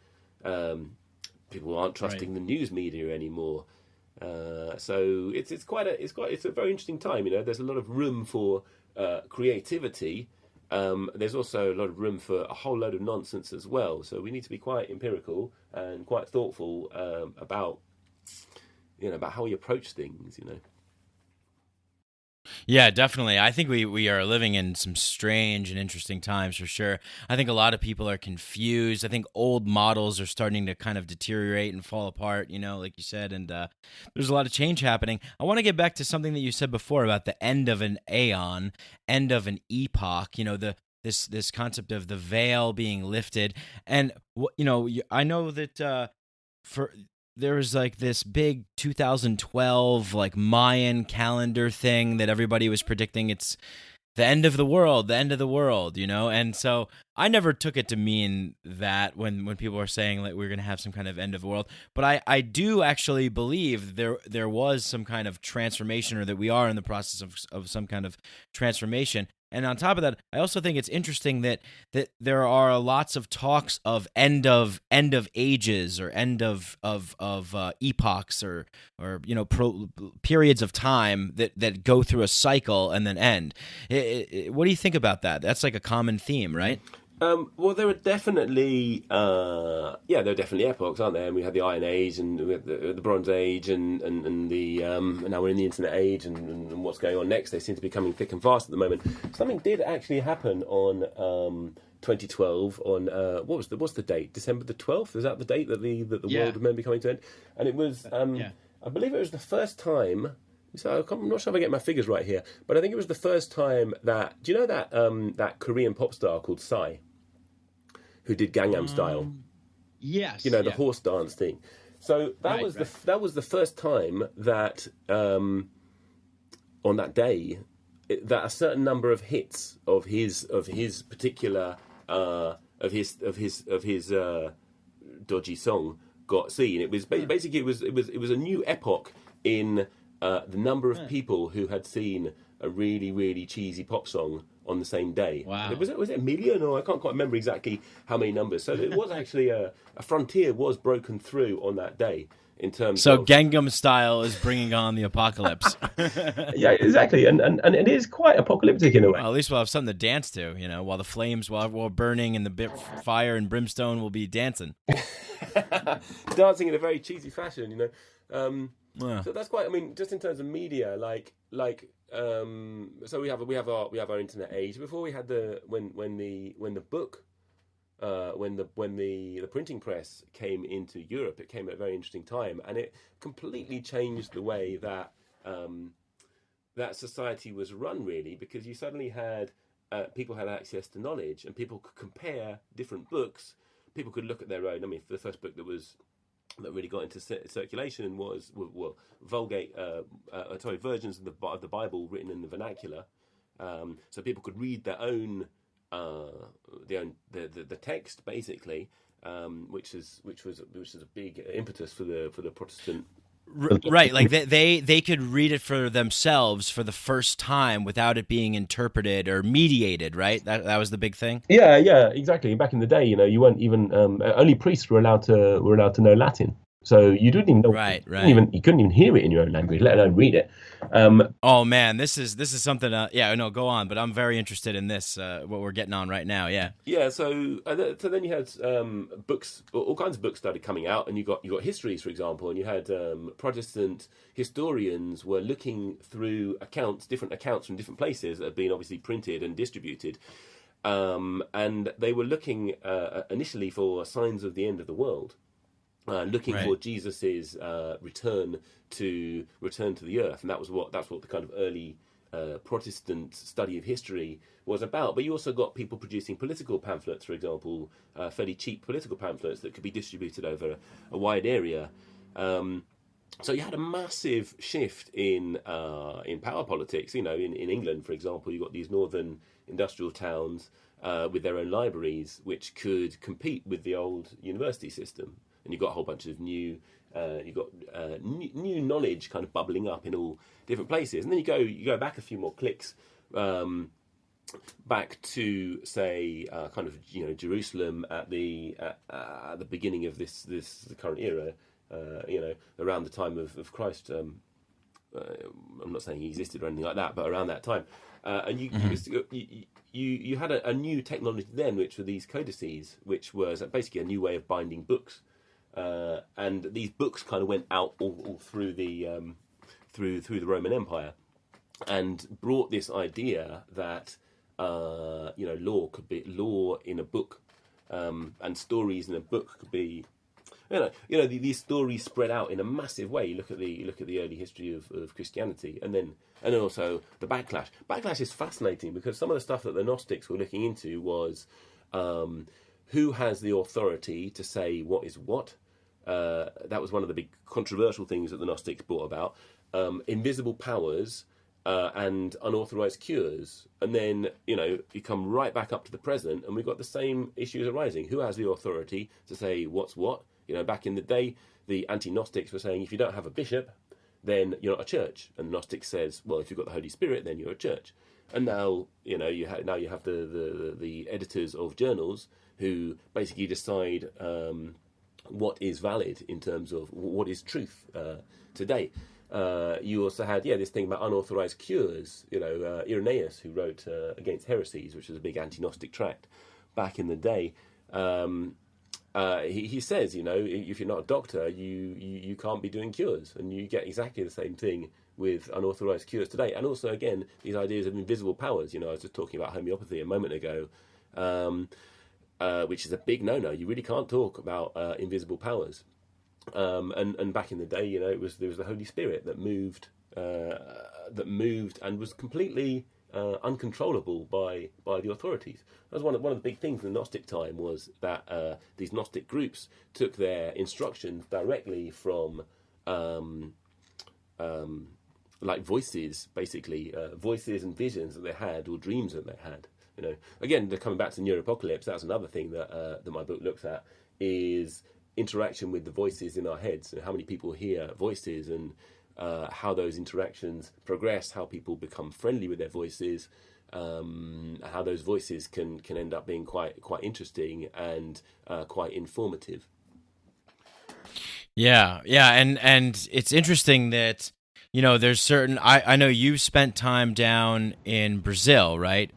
People aren't trusting the news media anymore. So it's a very interesting time. There's a lot of room for creativity. There's also a lot of room for a whole load of nonsense as well. So we need to be quite empirical and quite thoughtful about how we approach things. Yeah, definitely. I think we are living in some strange and interesting times for sure. I think a lot of people are confused. I think old models are starting to kind of deteriorate and fall apart, like you said, and there's a lot of change happening. I want to get back to something that you said before about the end of an aeon, end of an epoch, this concept of the veil being lifted. And, I know that there was like this big 2012 like Mayan calendar thing that everybody was predicting it's the end of the world, and so I never took it to mean that when people were saying like we're going to have some kind of end of the world, but I do actually believe there was some kind of transformation, or that we are in the process of some kind of transformation. And on top of that, I also think it's interesting that there are lots of talks of end of ages or end of epochs or periods of time that go through a cycle and then end. What do you think about that? That's like a common theme, right? Well, there are definitely, there are definitely epochs, aren't there? And we had the Iron Age, and we had the Bronze Age, and now we're in the Internet Age, and what's going on next? They seem to be coming thick and fast at the moment. Something did actually happen on 2012. On what's the date? December the 12th. Is that the date that the world was meant to be coming to an end? And it was, I believe it was the first time. So I'm not sure if I get my figures right here, but I think it was the first time that. Do you know that Korean pop star called Psy, who did Gangnam Style? Yes. The horse dance thing. So that was the first time that on that day that a certain number of hits of his particular of his dodgy song got seen. It was basically it was a new epoch in the number of people who had seen a really, really cheesy pop song on the same day. Wow. Was it a million, or I can't quite remember exactly how many numbers. So it was actually a frontier was broken through on that day in terms of... So Gangnam Style is bringing on the apocalypse. Yeah, exactly. And it is quite apocalyptic in a way. Well, at least we'll have something to dance to, while the flames, while burning and the fire and brimstone will be dancing. Dancing in a very cheesy fashion, So that's quite. I mean, just in terms of media, so we have our internet age. Before we had the printing press came into Europe, it came at a very interesting time, and it completely changed the way that that society was run, really, because you suddenly had people had access to knowledge, and people could compare different books. People could look at their own. I mean, the first book that really got into circulation was Vulgate, versions of the Bible written in the vernacular, so people could read their own the text basically, which was a big impetus for the Protestant. Right, like they could read it for themselves for the first time without it being interpreted or mediated, right? That was the big thing. Yeah, exactly. Back in the day, you weren't even only priests were allowed to know Latin. So you didn't even know. Right. You couldn't even hear it in your own language, let alone read it. Oh man, this is something. Go on. But I'm very interested in this. What we're getting on right now. Yeah. Yeah. So then you had books. All kinds of books started coming out, and you got histories, for example, and you had Protestant historians were looking through different accounts from different places that had been obviously printed and distributed, and they were looking initially for signs of the end of the world. Looking for Jesus's return to the earth, and that's what the kind of early Protestant study of history was about. But you also got people producing political pamphlets, for example, fairly cheap political pamphlets that could be distributed over a wide area. So you had a massive shift in power politics. In England, for example, you got these northern industrial towns with their own libraries, which could compete with the old university system. And you've got a whole bunch of new knowledge kind of bubbling up in all different places. And then you go back a few more clicks, back to say Jerusalem at the beginning of the current era, around the time of Christ. I'm not saying he existed or anything like that, but around that time, and you had a new technology then, which were these codices, which was basically a new way of binding books. And these books kind of went out all through the Roman Empire, and brought this idea that law in a book, and stories in a book could be, these stories spread out in a massive way. You look at the early history of Christianity, and then also the backlash. Backlash is fascinating because some of the stuff that the Gnostics were looking into was who has the authority to say what is what. That was one of the big controversial things that the Gnostics brought about. Invisible powers and unauthorized cures. And then, you come right back up to the present, and we've got the same issues arising. Who has the authority to say what's what? Back in the day, the anti-Gnostics were saying if you don't have a bishop, then you're not a church. And the Gnostic says, well, if you've got the Holy Spirit, then you're a church. And now you have the editors of journals who basically decide what is valid in terms of what is truth today. You also had this thing about unauthorized cures. Irenaeus, who wrote Against Heresies, which was a big anti-Gnostic tract back in the day. He says, if you're not a doctor, you can't be doing cures, and you get exactly the same thing with unauthorized cures today. And also, again, these ideas of invisible powers. I was just talking about homeopathy a moment ago, which is a big no-no. You really can't talk about invisible powers. And back in the day, there was the Holy Spirit that moved and was completely uncontrollable by the authorities. That was one of the big things in the Gnostic time, was that these Gnostic groups took their instructions directly from like voices, basically voices and visions that they had, or dreams that they had. Again, coming back to Neuro-Apocalypse, that's another thing that my book looks at, is interaction with the voices in our heads, and how many people hear voices, and how those interactions progress, how people become friendly with their voices, how those voices can end up being quite interesting and quite informative. Yeah, and it's interesting that there's certain. I know you've spent time down in Brazil, right?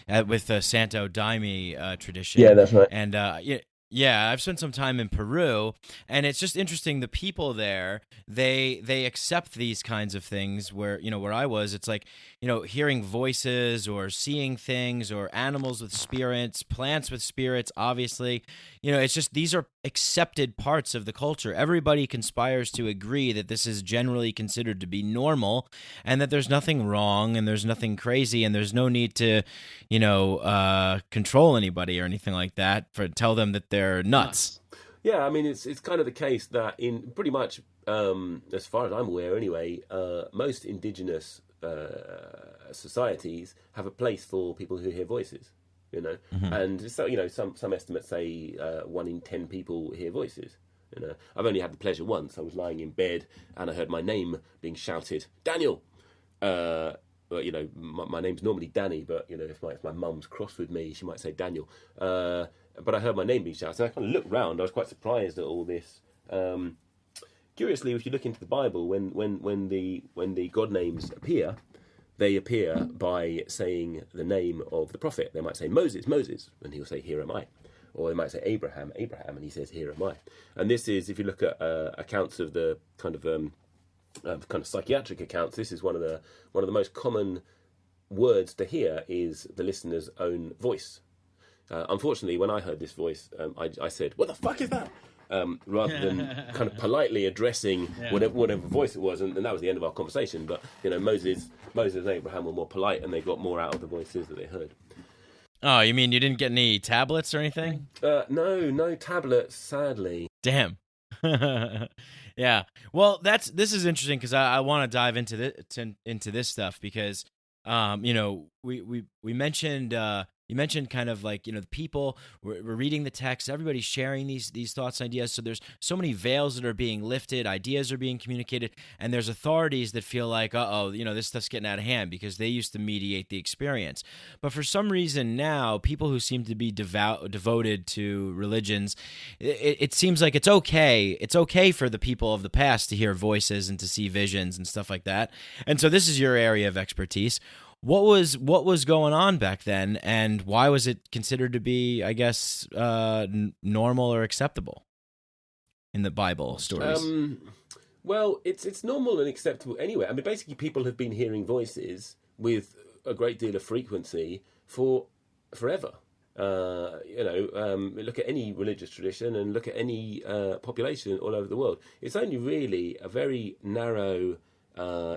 With the Santo Daime tradition. Yeah, that's right. And yeah, I've spent some time in Peru, and it's just interesting. The people there, they accept these kinds of things. Where I was, it's like hearing voices or seeing things, or animals with spirits, plants with spirits. Obviously, it's just these are accepted parts of the culture. Everybody conspires to agree that this is generally considered to be normal, and that there's nothing wrong, and there's nothing crazy, and there's no need to control anybody or anything like that, tell them that they're nuts. Yeah, I mean, it's kind of the case that in pretty much, as far as I'm aware anyway, most indigenous societies have a place for people who hear voices, Mm-hmm. And so, some estimates say 1 in 10 people hear voices. I've only had the pleasure once. I was lying in bed and I heard my name being shouted, Daniel. Well, my name's normally Danny, but if my mum's cross with me, she might say Daniel. But I heard my name being shouted, and I kind of looked round. I was quite surprised at all this. Curiously, if you look into the Bible, when the God names appear, they appear by saying the name of the prophet. They might say Moses, Moses, and he'll say, here am I. Or they might say Abraham, Abraham, and he says, here am I. And this is, if you look at accounts of the kind of psychiatric accounts, this is one of the most common words to hear, is the listener's own voice. Unfortunately, when I heard this voice, I said, "What the fuck is that?" Rather than kind of politely addressing whatever voice it was, and that was the end of our conversation. But Moses and Abraham were more polite, and they got more out of the voices that they heard. Oh, you mean you didn't get any tablets or anything? No tablets, sadly. Damn. Yeah. Well, this is interesting, because I want to dive into this stuff, because we mentioned you mentioned kind of like the people, we're reading the text, everybody's sharing these thoughts and ideas, so there's so many veils that are being lifted, ideas are being communicated, and there's authorities that feel like this stuff's getting out of hand, because they used to mediate the experience. But for some reason now, people who seem to be devoted to religions, it seems like it's okay for the people of the past to hear voices and to see visions and stuff like that. And so this is your area of expertise. What was going on back then, and why was it considered to be, I guess, normal or acceptable in the Bible stories? Well, it's normal and acceptable anyway. I mean, basically, people have been hearing voices with a great deal of frequency for forever. Look at any religious tradition and look at any population all over the world. It's only really a very narrow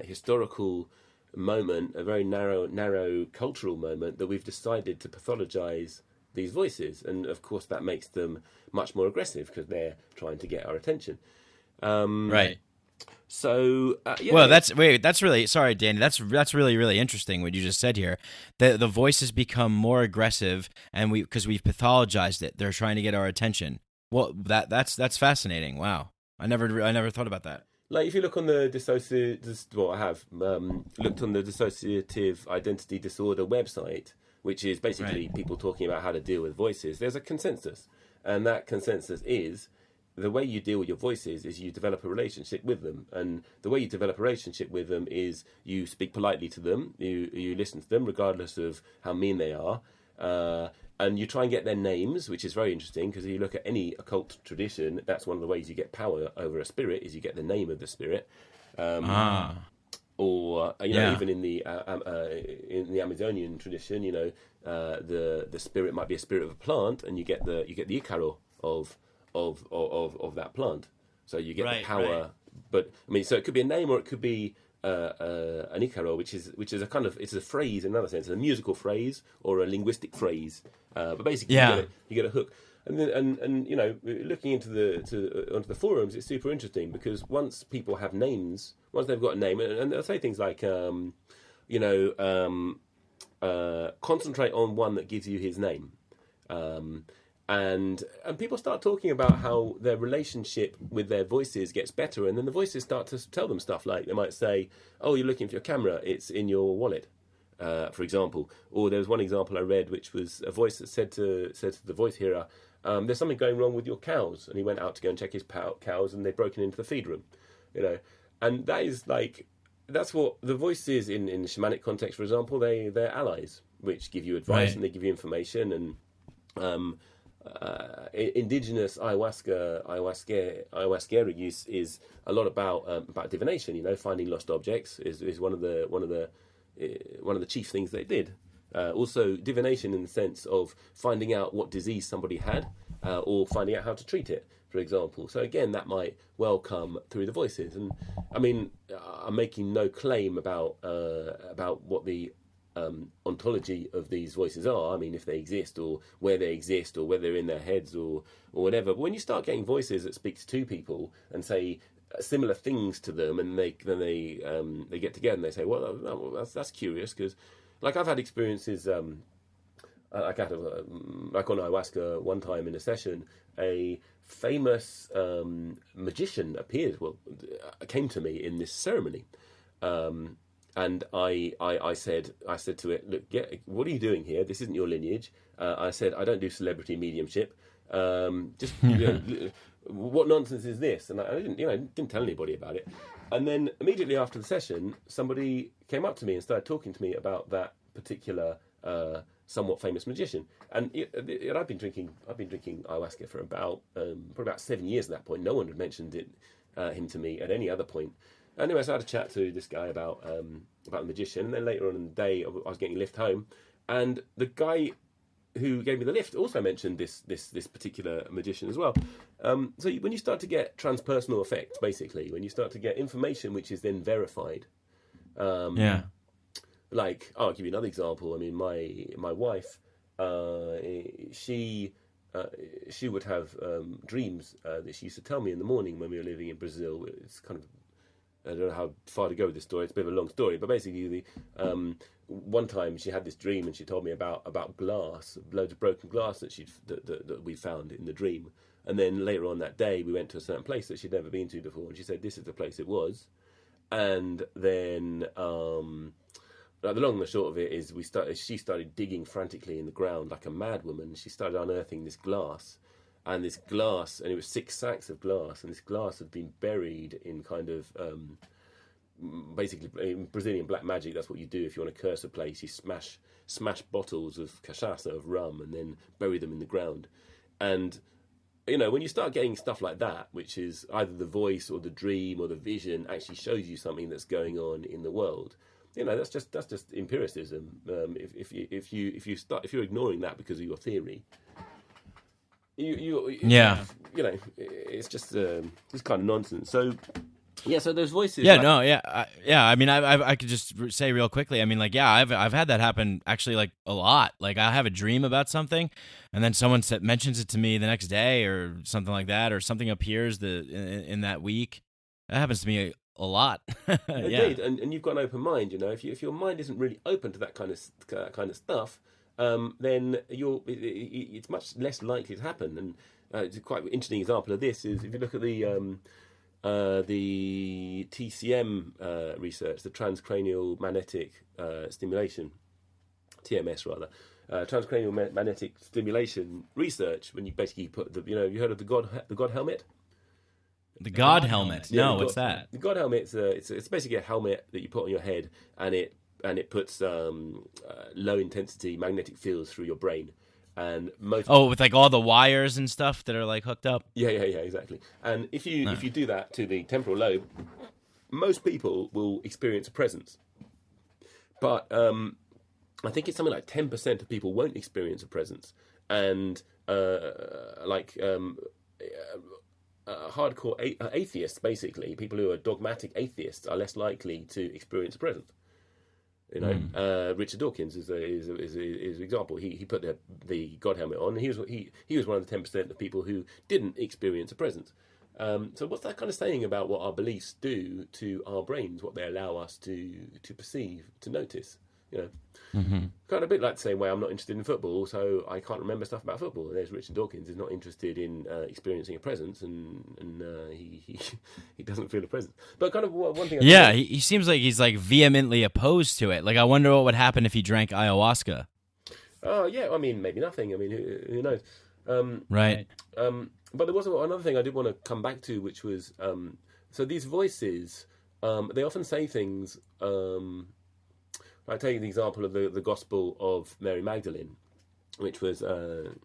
historical moment, a very narrow cultural moment, that we've decided to pathologize these voices, and of course that makes them much more aggressive, because they're trying to get our attention. Right. So well, that's really, sorry, Danny, that's really, really interesting what you just said here. The voices become more aggressive, and because we've pathologized it, they're trying to get our attention. Well, that's fascinating. Wow, I never thought about that. Like if you look on the I have looked on the dissociative identity disorder website, which is basically people talking about how to deal with voices. There's a consensus, and that consensus is the way you deal with your voices is you develop a relationship with them, and the way you develop a relationship with them is you speak politely to them, you listen to them regardless of how mean they are. And you try and get their names, which is very interesting because if you look at any occult tradition, that's one of the ways you get power over a spirit is you get the name of the spirit. Or even in the Amazonian tradition, the spirit might be a spirit of a plant, and you get the Icaro of that plant. So you get the power. Right. But I mean, so it could be a name, or it could be an Icaro, which is a kind of, it's a phrase in another sense, a musical phrase or a linguistic phrase. But basically, you get a hook. And then, and looking into onto the forums, it's super interesting because once people have names, once they've got a name, and they'll say things like, concentrate on one that gives you his name. And people start talking about how their relationship with their voices gets better, and then the voices start to tell them stuff like they might say, "Oh, you're looking for your camera; it's in your wallet," for example. Or there was one example I read, which was a voice that said to the voice hearer, "There's something going wrong with your cows," and he went out to go and check his cows, and they'd broken into the feed room, And that is that's what the voice is in the shamanic context, for example. They're allies, which give you advice and they give you information and. Indigenous ayahuasca use is a lot about divination. Finding lost objects is one of the chief things they did. Also, divination in the sense of finding out what disease somebody had, or finding out how to treat it, for example. So again, that might well come through the voices. And I mean, I'm making no claim about what the ontology of these voices are. I mean, if they exist or where they exist or whether they're in their heads or whatever. But when you start getting voices that speak to two people and say similar things to them, and they get together and they say, well, that's curious, because like I've had experiences like on ayahuasca one time in a session, a famous magician came to me in this ceremony. And I said to it, look, what are you doing here? This isn't your lineage. I said, I don't do celebrity mediumship. What nonsense is this? And I didn't tell anybody about it. And then immediately after the session, somebody came up to me and started talking to me about that particular somewhat famous magician. And I've been drinking ayahuasca for about 7 years at that point. No one had mentioned him to me at any other point. Anyway, so I had a chat to this guy about the magician, and then later on in the day, I was getting a lift home, and the guy who gave me the lift also mentioned this particular magician as well. So when you start to get transpersonal effects, basically, when you start to get information which is then verified, like I'll give you another example. I mean, my wife, she would have dreams that she used to tell me in the morning when we were living in Brazil. It's kind of, I don't know how far to go with this story. It's a bit of a long story, but basically, one time she had this dream and she told me about glass, loads of broken glass that we found in the dream. And then later on that day, we went to a certain place that she'd never been to before, and she said, "This is the place it was." And then, the long and the short of it is, she started digging frantically in the ground like a mad woman. She started unearthing this glass. And this glass, and it was 6 sacks of glass, and this glass had been buried in kind of, basically, in Brazilian black magic, that's what you do if you want to curse a place. You smash bottles of cachaça, of rum, and then bury them in the ground. And, when you start getting stuff like that, which is either the voice or the dream or the vision actually shows you something that's going on in the world, that's just empiricism. If you're ignoring that because of your theory, it's just this kind of nonsense. So so those voices. I mean, I could just say real quickly. I mean, I've had that happen actually, a lot. I have a dream about something, and then someone mentions it to me the next day or something like that, or something appears in that week. That happens to me a lot. Indeed, and you've got an open mind. If your mind isn't really open to that kind of stuff. Then it's much less likely to happen. And it's a quite interesting example of this is if you look at the the TCM research, the transcranial magnetic stimulation, TMS rather, transcranial magnetic stimulation research. When you basically put you heard of the God helmet? The God helmet. Yeah, No, what's that? The God helmet. It's basically a helmet that you put on your head, and it puts low intensity magnetic fields through your brain. And with like all the wires and stuff that are like hooked up. Yeah, exactly. And if you do that to the temporal lobe, most people will experience a presence. But I think it's something like 10% of people won't experience a presence, and hardcore atheists, basically people who are dogmatic atheists, are less likely to experience a presence. Richard Dawkins is an example. He put the God helmet on. And he was one of the 10% of people who didn't experience a presence. So what's that kind of saying about what our beliefs do to our brains? What they allow us to perceive, to notice? Kind of a bit like the same way I'm not interested in football, so I can't remember stuff about football. And there's Richard Dawkins is not interested in experiencing a presence, and he doesn't feel a presence. But kind of one thing. He seems like he's like vehemently opposed to it. Like I wonder what would happen if he drank ayahuasca. Oh yeah, I mean maybe nothing. I mean who knows? Right. But there was another thing I did want to come back to, which was so these voices. They often say things. I take the example of the Gospel of Mary Magdalene, which was a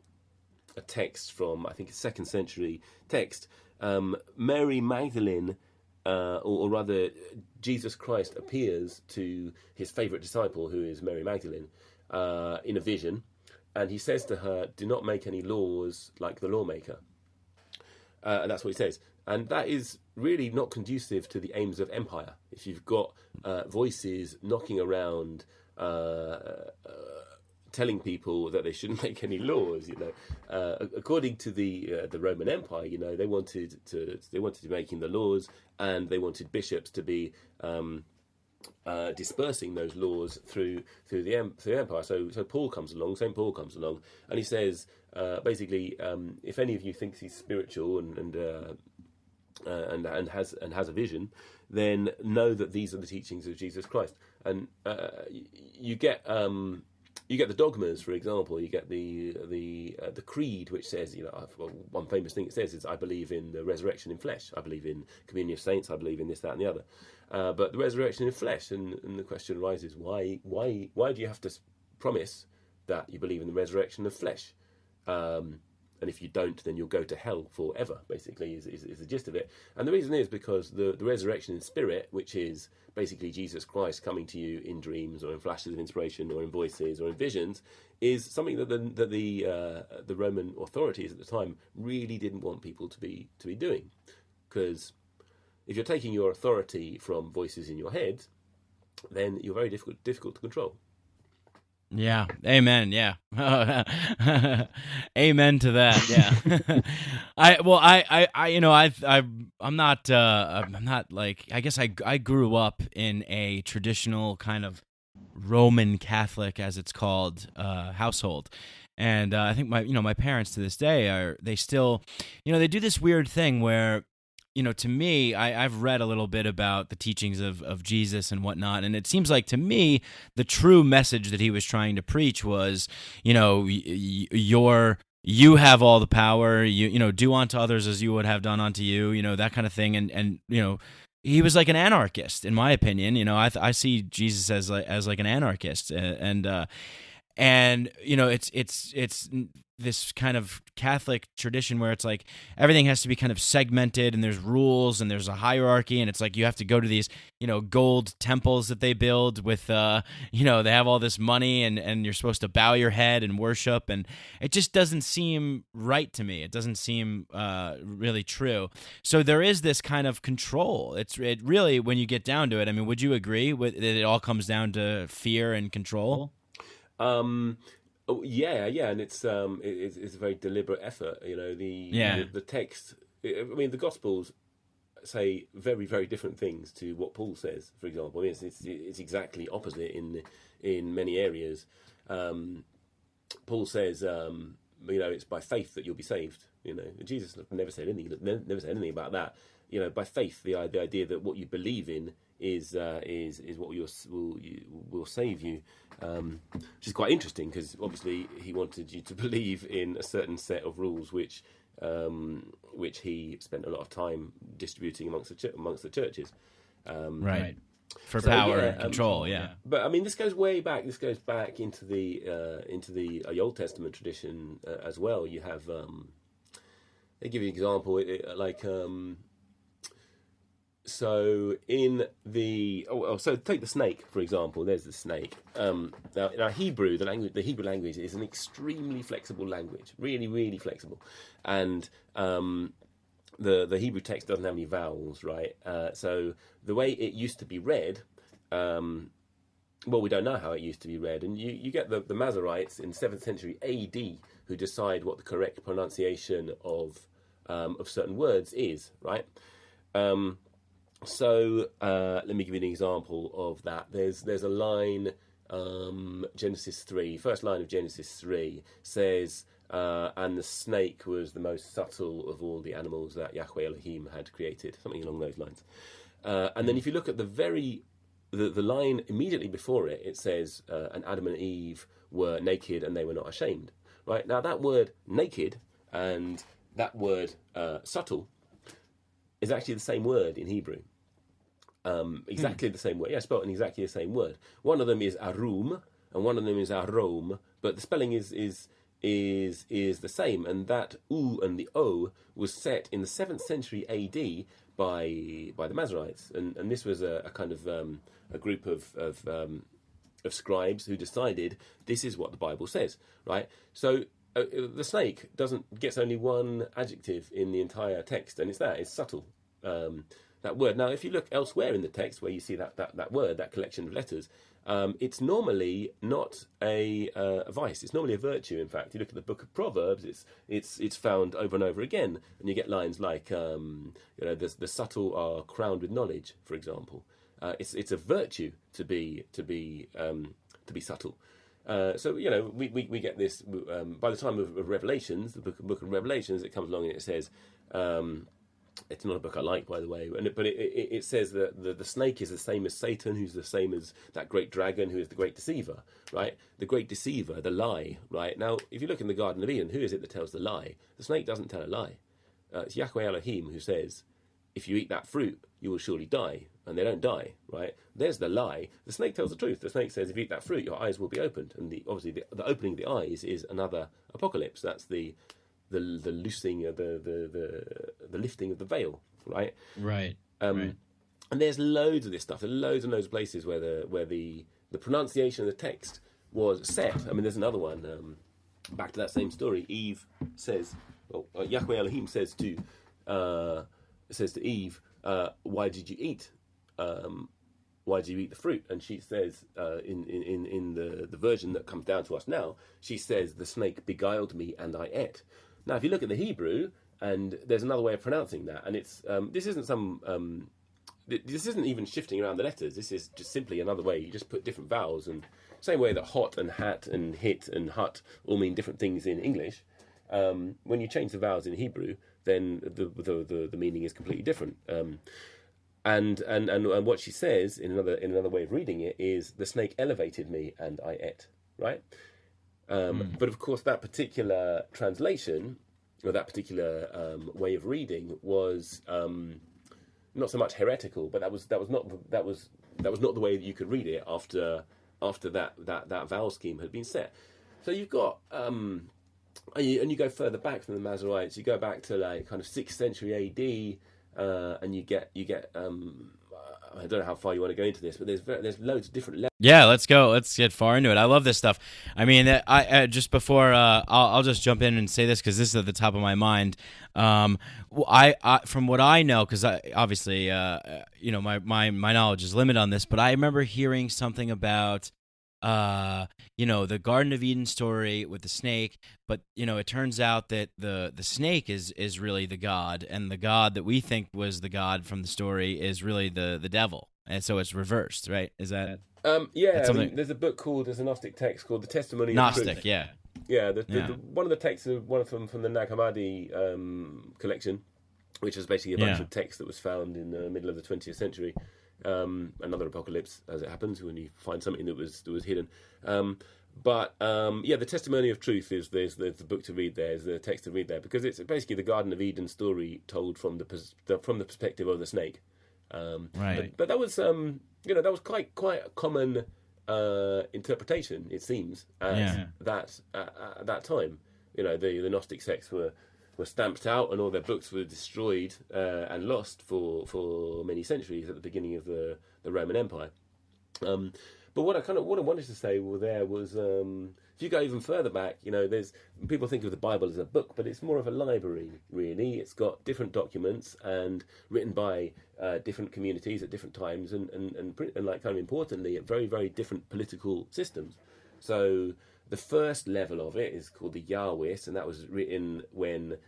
text from, I think, a 2nd century text. Mary Magdalene, or rather, Jesus Christ appears to his favourite disciple, who is Mary Magdalene, in a vision, and he says to her, "Do not make any laws like the lawmaker." And that's what he says. And that is really not conducive to the aims of empire. If you've got voices knocking around, telling people that they shouldn't make any laws, according to the Roman Empire, they wanted to be making the laws, and they wanted bishops to be dispersing those laws through the empire. So Saint Paul comes along, and he says basically, if any of you thinks he's spiritual and has a vision, then know that these are the teachings of Jesus Christ. And you get the dogmas, for example. You get the creed, which says, one famous thing it says is, I believe in the resurrection in flesh. I believe in communion of saints. I believe in this, that, and the other. But the resurrection in flesh, and the question arises, why do you have to promise that you believe in the resurrection of flesh? And if you don't, then you'll go to hell forever, basically, is the gist of it. And the reason is because the resurrection in spirit, which is basically Jesus Christ coming to you in dreams or in flashes of inspiration or in voices or in visions, is something that the Roman authorities at the time really didn't want people to be doing. Because if you're taking your authority from voices in your head, then you're very difficult to control. Yeah. Amen. Yeah. Amen to that. Yeah. I'm not like, I guess I grew up in a traditional kind of Roman Catholic, as it's called, household. And I think my parents to this day they still, they do this weird thing where, to me, I've read a little bit about the teachings of Jesus and whatnot, and it seems like to me the true message that he was trying to preach was, you have all the power, do unto others as you would have done unto you, that kind of thing, and he was like an anarchist, in my opinion. I see Jesus as like an anarchist, and it's this kind of Catholic tradition where it's like everything has to be kind of segmented, and there's rules and there's a hierarchy, and it's like you have to go to these gold temples that they build with they have all this money, and you're supposed to bow your head and worship, and it just doesn't seem right to me. It doesn't seem really true. So there is this kind of control. It really, when you get down to it, I mean, would you agree with that it all comes down to fear and control? And it's a very deliberate effort. The text. I mean, the Gospels say very, very different things to what Paul says. For example, I mean, it's exactly opposite in many areas. Paul says, it's by faith that you'll be saved. Jesus never said anything about that. By faith, the idea that what you believe in is what will save you, which is quite interesting, because obviously he wanted you to believe in a certain set of rules, which he spent a lot of time distributing amongst the churches. Right. For power and control, But I mean, this goes way back. This goes back into the Old Testament tradition as well. You have, they give you an example, so in the so take the snake, for example. There's the snake. Now Hebrew, the Hebrew language is an extremely flexible language, really, really flexible, and the Hebrew text doesn't have any vowels, right? So the way it used to be read, we don't know how it used to be read, and you get the Masoretes in 7th century AD who decide what the correct pronunciation of certain words is, right? So let me give you an example of that. There's a line, Genesis 3, first line of Genesis 3 says, and the snake was the most subtle of all the animals that Yahweh Elohim had created, something along those lines. And then if you look at the line immediately before it, it says, and Adam and Eve were naked and they were not ashamed. Right? Now that word naked and that word subtle is actually the same word in Hebrew. Exactly the same word. Yeah, spelled in exactly the same word. One of them is arum and one of them is arom, but the spelling is the same. And that u and the o was set in the 7th century AD by the Masoretes, and this was a kind of a group of scribes who decided this is what the Bible says, right? So the snake gets only one adjective in the entire text, and it's subtle. That word. Now, if you look elsewhere in the text where you see that word, that collection of letters, it's normally not a vice. It's normally a virtue. In fact, you look at the Book of Proverbs, it's found over and over again, and you get lines like, the subtle are crowned with knowledge, for example. It's a virtue to be subtle. So we get this by the time of Revelations, the book of Revelations. It comes along and it says. It's not a book I like, by the way, but it says that the snake is the same as Satan, who's the same as that great dragon, who is the great deceiver, right? The great deceiver, the lie, right? Now, if you look in the Garden of Eden, who is it that tells the lie? The snake doesn't tell a lie. It's Yahweh Elohim who says, if you eat that fruit, you will surely die, and they don't die, right? There's the lie. The snake tells the truth. The snake says, if you eat that fruit, your eyes will be opened, and obviously the opening of the eyes is another apocalypse. That's the loosing, the lifting of the veil, right? Right. And there's loads of this stuff. There's loads and loads of places where the pronunciation of the text was set. I mean, there's another one. Back to that same story. Eve says, Yahweh Elohim says to Eve, "Why did you eat? Why did you eat the fruit?" And she says, in the version that comes down to us now, she says, "The snake beguiled me, and I ate." Now, if you look at the Hebrew, and there's another way of pronouncing that, and it's this isn't even shifting around the letters. This is just simply another way. You just put different vowels, and same way that hot and hat and hit and hut all mean different things in English. When you change the vowels in Hebrew, then the meaning is completely different. And what she says in another way of reading it is, the snake elevated me and I ate, right? But of course, that particular translation or that particular way of reading was not so much heretical, but that was not the way that you could read it after that vowel scheme had been set. So you've got and you go further back from the Masoretes, you go back to like kind of 6th century AD, and you get I don't know how far you want to go into this, but there's loads of different levels. Yeah, let's go. Let's get far into it. I love this stuff. I mean, I just before I'll just jump in and say this because this is at the top of my mind. I from what I know, because I obviously my knowledge is limited on this, but I remember hearing something about the Garden of Eden story with the snake, but it turns out that the snake is really the god, and the god that we think was the god from the story is really the devil, and so it's reversed, right? Is that there's a book called, there's a Gnostic text called The Testimony of Gnostic, Truth. yeah. Yeah, one of the texts, one of them from the Nag Hammadi collection, which was basically a bunch of text that was found in the middle of the 20th century. Another apocalypse, as it happens, when you find something that was hidden. The testimony of truth is there's the book to read there, is the text to read there, because it's basically the Garden of Eden story told from the perspective of the snake. Right. But that was that was quite a common interpretation, it seems, at that time. The Gnostic sects were stamped out, and all their books were destroyed and lost for many centuries at the beginning of the Roman Empire. But what I wanted to say was if you go even further back, there's people think of the Bible as a book, but it's more of a library, really. It's got different documents and written by different communities at different times, and like, kind of importantly, at very, very different political systems. So the first level of it is called the Yahwist, and that was written when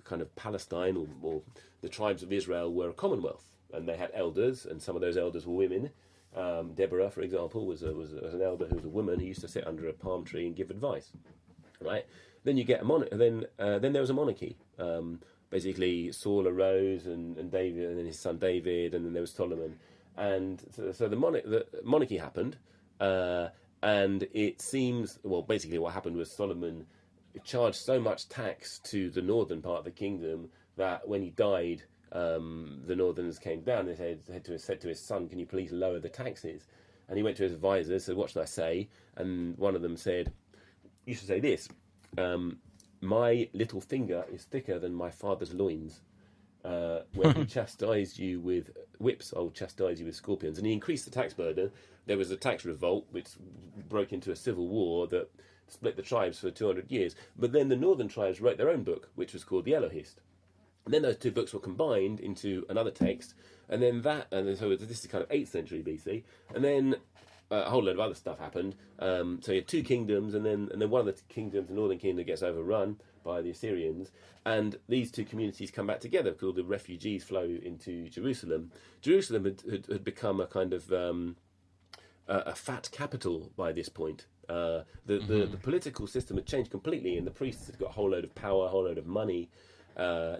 kind of Palestine or the tribes of Israel were a commonwealth. And they had elders, and some of those elders were women. Deborah, for example, was an elder who was a woman who used to sit under a palm tree and give advice. Right? Then you get then there was a monarchy. Basically, Saul arose, and David, and then his son David, and then there was Solomon, and so the monarchy happened. And it seems, basically what happened was Solomon charged so much tax to the northern part of the kingdom that when he died, the Northerners came down and said to his son, "Can you please lower the taxes?" And he went to his advisors, said, "What should I say?" And one of them said, "You should say this: my little finger is thicker than my father's loins. When he chastised you with whips, I'll chastise you with scorpions." And he increased the tax burden. There was a tax revolt which broke into a civil war that split the tribes for 200 years. But then the northern tribes wrote their own book, which was called the Elohist. And then those two books were combined into another text, and so this is kind of 8th century BC, and then a whole load of other stuff happened. So you had two kingdoms, and then one of the kingdoms, the northern kingdom, gets overrun by the Assyrians, and these two communities come back together because all the refugees flow into Jerusalem. Jerusalem had become a kind of a fat capital by this point. The political system had changed completely, and the priests had got a whole load of power, a whole load of money.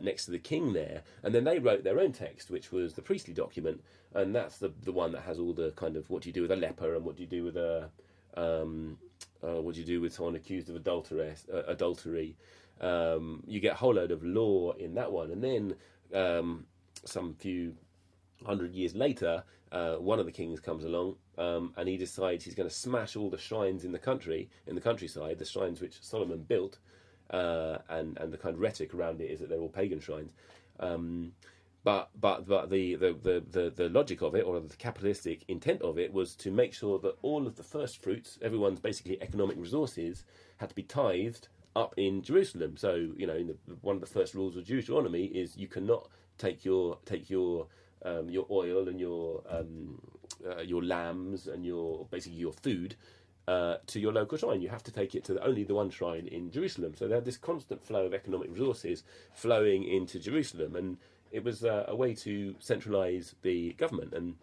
Next to the king there, and then they wrote their own text, which was the priestly document, and that's the one that has all the kind of what do you do with a leper, and what do you do with what do you do with someone accused of adultery. You get a whole load of law in that one, and then some few hundred years later, one of the kings comes along, and he decides he's going to smash all the shrines in the countryside, the shrines which Solomon built. And the kind of rhetoric around it is that they're all pagan shrines, but the logic of it, or the capitalistic intent of it, was to make sure that all of the first fruits, everyone's basically economic resources, had to be tithed up in Jerusalem. So one of the first rules of Deuteronomy is you cannot take your oil and your lambs and your food to your local shrine. You have to take it to only the one shrine in Jerusalem. So they had this constant flow of economic resources flowing into Jerusalem, and it was a way to centralise the government and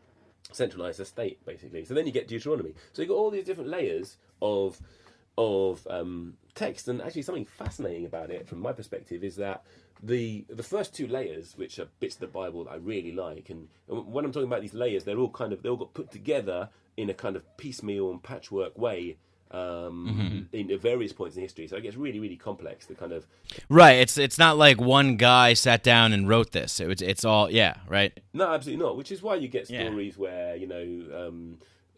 centralise the state, basically. So then you get Deuteronomy. So you've got all these different layers of text, and actually something fascinating about it from my perspective is that the first two layers, which are bits of the Bible that I really like, and when I'm talking about these layers, they all got put together in a kind of piecemeal and patchwork way in various points in history. So it gets really, really complex. The kind of it's not like one guy sat down and wrote this. It's all right. No, absolutely not. Which is why you get stories where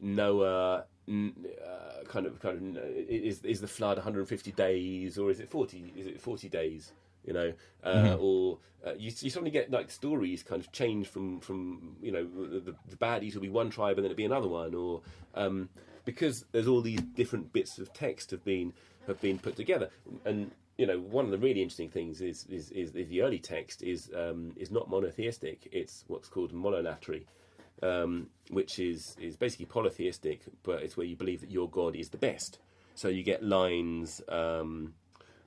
Noah is the flood 150 days, or is it 40? Is it 40 days? Or you suddenly get like stories kind of change from the baddies will be one tribe and then it'll be another one, or because there's all these different bits of text have been put together. And one of the really interesting things is the early text is not monotheistic. It's what's called monolatry, which is basically polytheistic, but it's where you believe that your God is the best. So you get lines.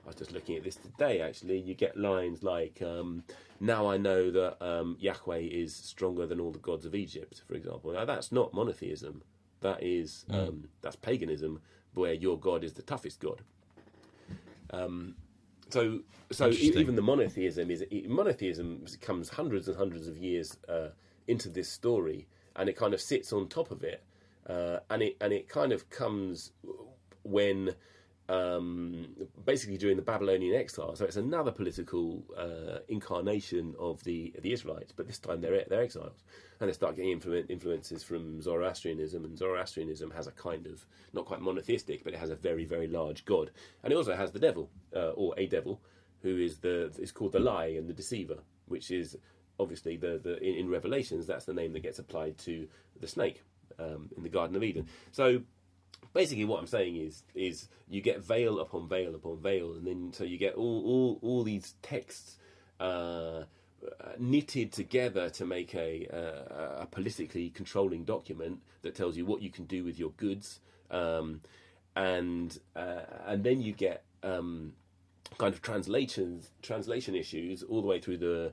I was just looking at this today, actually. You get lines like, now I know that Yahweh is stronger than all the gods of Egypt, for example. Now, that's not monotheism. That is that's paganism, where your God is the toughest God. So even the monotheism comes hundreds and hundreds of years into this story, and it kind of sits on top of it, and it kind of comes when basically during the Babylonian exile. So it's another political incarnation of the Israelites, but this time they're exiles, and they start getting influences from Zoroastrianism, and Zoroastrianism has a kind of, not quite monotheistic, but it has a very, very large god, and it also has the devil, or a devil, who is called the lie and the deceiver, which is obviously in Revelations, that's the name that gets applied to the snake in the Garden of Eden. So basically what I'm saying is you get veil upon veil upon veil, and then so you get all these texts knitted together to make a politically controlling document that tells you what you can do with your goods, and then you get kind of translation issues all the way through the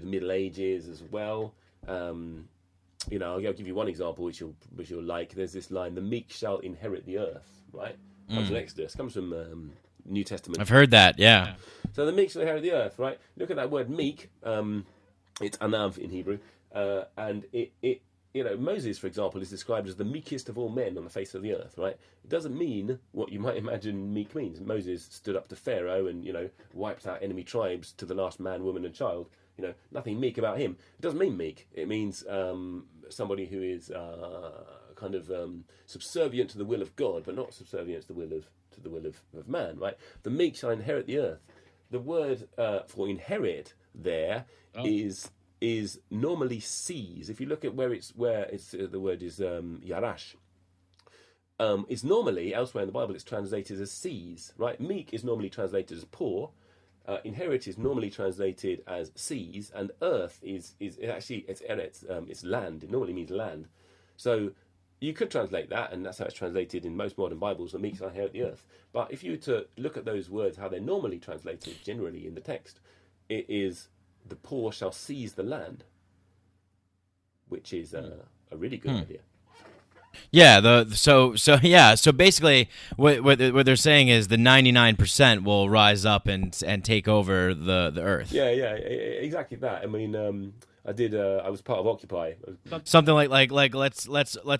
Middle Ages as well. I'll give you one example which you'll like. There's this line: "The meek shall inherit the earth." Right? Comes from Exodus. Comes from New Testament. I've heard that. Yeah. So the meek shall inherit the earth. Right? Look at that word meek. It's anav in Hebrew, and it Moses, for example, is described as the meekest of all men on the face of the earth. Right? It doesn't mean what you might imagine meek means. Moses stood up to Pharaoh and wiped out enemy tribes to the last man, woman, and child. Nothing meek about him. It doesn't mean meek. It means somebody who is kind of subservient to the will of God, but not subservient to the will of man. Right? The meek shall inherit the earth. The word for inherit there is normally seize. If you look at where it's the word is yarash. It's normally elsewhere in the Bible it's translated as seize. Right? Meek is normally translated as poor. Inherit is normally translated as seas, and earth is actually it's eretz, it's land. It normally means land. So you could translate that, and that's how it's translated in most modern Bibles. The meek shall inherit the earth. But if you were to look at those words, how they're normally translated generally in the text, it is the poor shall seize the land, which is a really good idea. Yeah, so basically what they're saying is the 99% will rise up and take over the earth. Yeah, exactly that. I mean, I was part of Occupy. Something like let's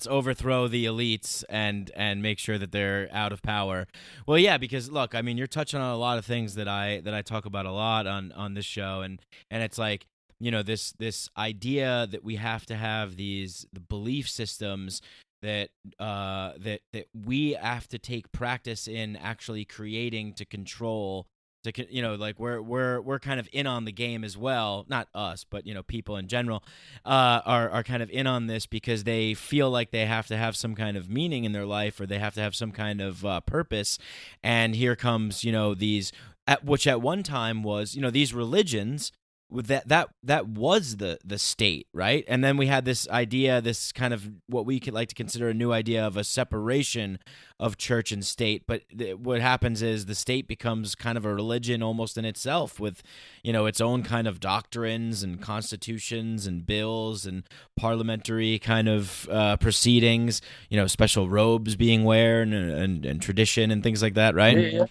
overthrow the elites and make sure that they're out of power. Well, yeah, because look, I mean, you're touching on a lot of things that I talk about a lot on this show, and it's like, this idea that we have to have the belief systems that we have to take practice in actually creating to control, like we're kind of in on the game as well. Not us, but people in general are kind of in on this because they feel like they have to have some kind of meaning in their life, or they have to have some kind of purpose. And here comes these, which at one time was these religions. That was the state, right? And then we had this idea, this kind of what we could like to consider a new idea of a separation of church and state. But what happens is the state becomes kind of a religion almost in itself, with its own kind of doctrines and constitutions and bills and parliamentary kind of proceedings. Special robes being worn and tradition and things like that, right? Yeah.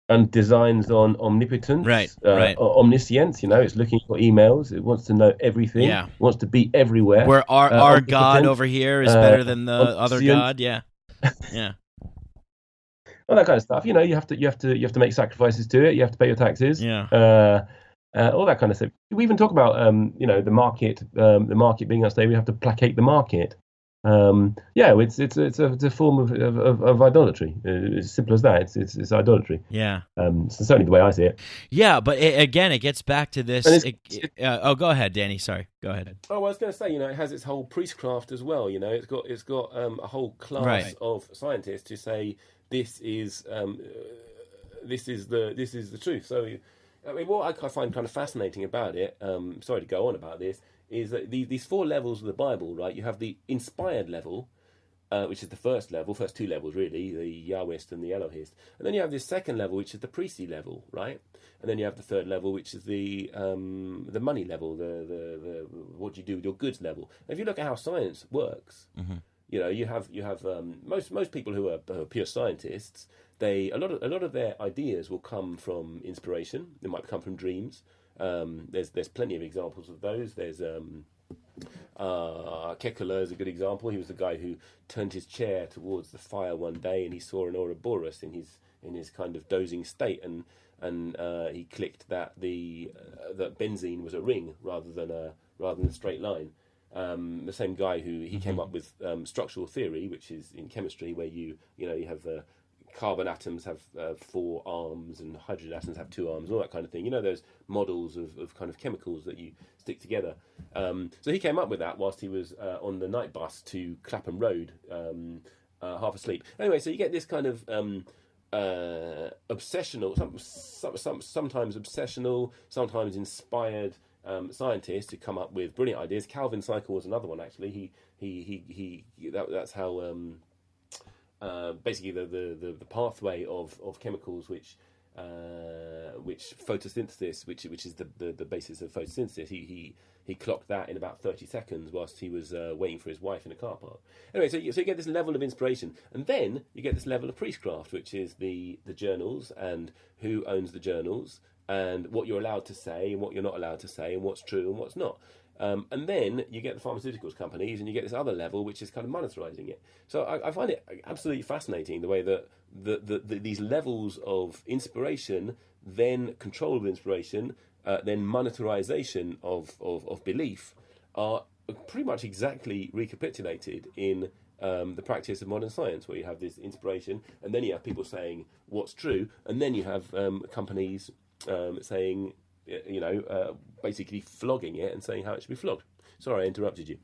And designs on omnipotence, right. Omniscience. It's looking for emails. It wants to know everything. Yeah. It wants to be everywhere. Where our God over here is better than the other God. Yeah, yeah. All that kind of stuff. You have to make sacrifices to it. You have to pay your taxes. Yeah. All that kind of stuff. We even talk about the market. The market being unstable. We have to placate the market. It's a form of idolatry. As simple as that. It's idolatry. Yeah. It's certainly the way I see it. Yeah, but it gets back to this. Go ahead, Danny. Sorry, go ahead. Oh, well, I was going to say, it has its whole priestcraft as well. It's got a whole class of scientists who say this is the truth. So, I mean, what I find kind of fascinating about it. Sorry to go on about this. Is that these four levels of the Bible, right? You have the inspired level, which is the first two levels, really, the Yahwist and the Elohist. And then you have this second level, which is the priestly level, right? And then you have the third level, which is the money level, the what you do with your goods level. And if you look at how science works, you have most people who are pure scientists. A lot of their ideas will come from inspiration. They might come from dreams. There's plenty of examples of those. There's Kekule is a good example. He was the guy who turned his chair towards the fire one day, and he saw an Ouroboros in his kind of dozing state, and he clicked that that benzene was a ring rather than a straight line. The same guy who came up with structural theory, which is in chemistry, where you have carbon atoms have 4 arms and hydrogen atoms have 2 arms, and all that kind of thing. Those models of kind of chemicals that you stick together. So he came up with that whilst he was on the night bus to Clapham Road, half asleep. Anyway, so you get this kind of obsessional, sometimes obsessional, sometimes inspired scientists who come up with brilliant ideas. Calvin cycle was another one, actually. That's how basically the pathway of chemicals which photosynthesis, which is the basis of photosynthesis. He clocked that in about 30 seconds whilst he was waiting for his wife in a car park. Anyway, so you get this level of inspiration, and then you get this level of priestcraft, which is the journals and who owns the journals and what you're allowed to say and what you're not allowed to say and what's true and what's not. And then you get the pharmaceuticals companies, and you get this other level, which is kind of monetizing it. So I find it absolutely fascinating the way that these levels of inspiration, then control of inspiration, then monetization of belief, are pretty much exactly recapitulated in the practice of modern science, where you have this inspiration, and then you have people saying what's true, and then you have companies saying, basically flogging it and saying how it should be flogged. Sorry, I interrupted you.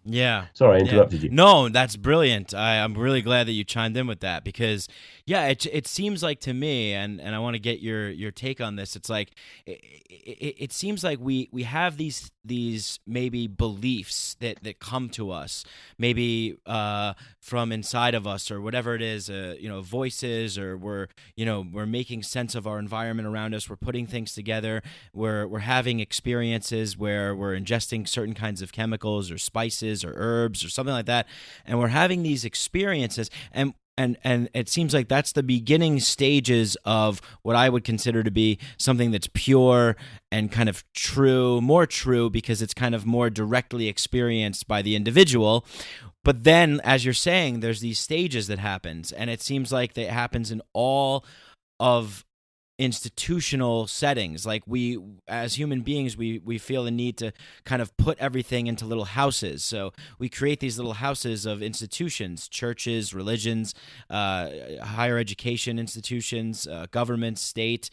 Yeah. Sorry, I interrupted you. No, that's brilliant. I'm really glad that you chimed in with that, because, it seems like to me, and I want to get your take on this. It's like it seems like we have these maybe beliefs that come to us, maybe from inside of us or whatever it is, voices, or we're making sense of our environment around us. We're putting things together. We're having experiences where we're ingesting certain kinds of chemicals or spices or herbs or something like that, and we're having these experiences, and it seems like that's the beginning stages of what I would consider to be something that's pure and kind of true, more true, because it's kind of more directly experienced by the individual. But then, as you're saying, there's these stages that happens, and it seems like that happens in all of institutional settings. Like, we as human beings, we feel the need to kind of put everything into little houses. So we create these little houses of institutions, churches, religions, higher education institutions, government, state,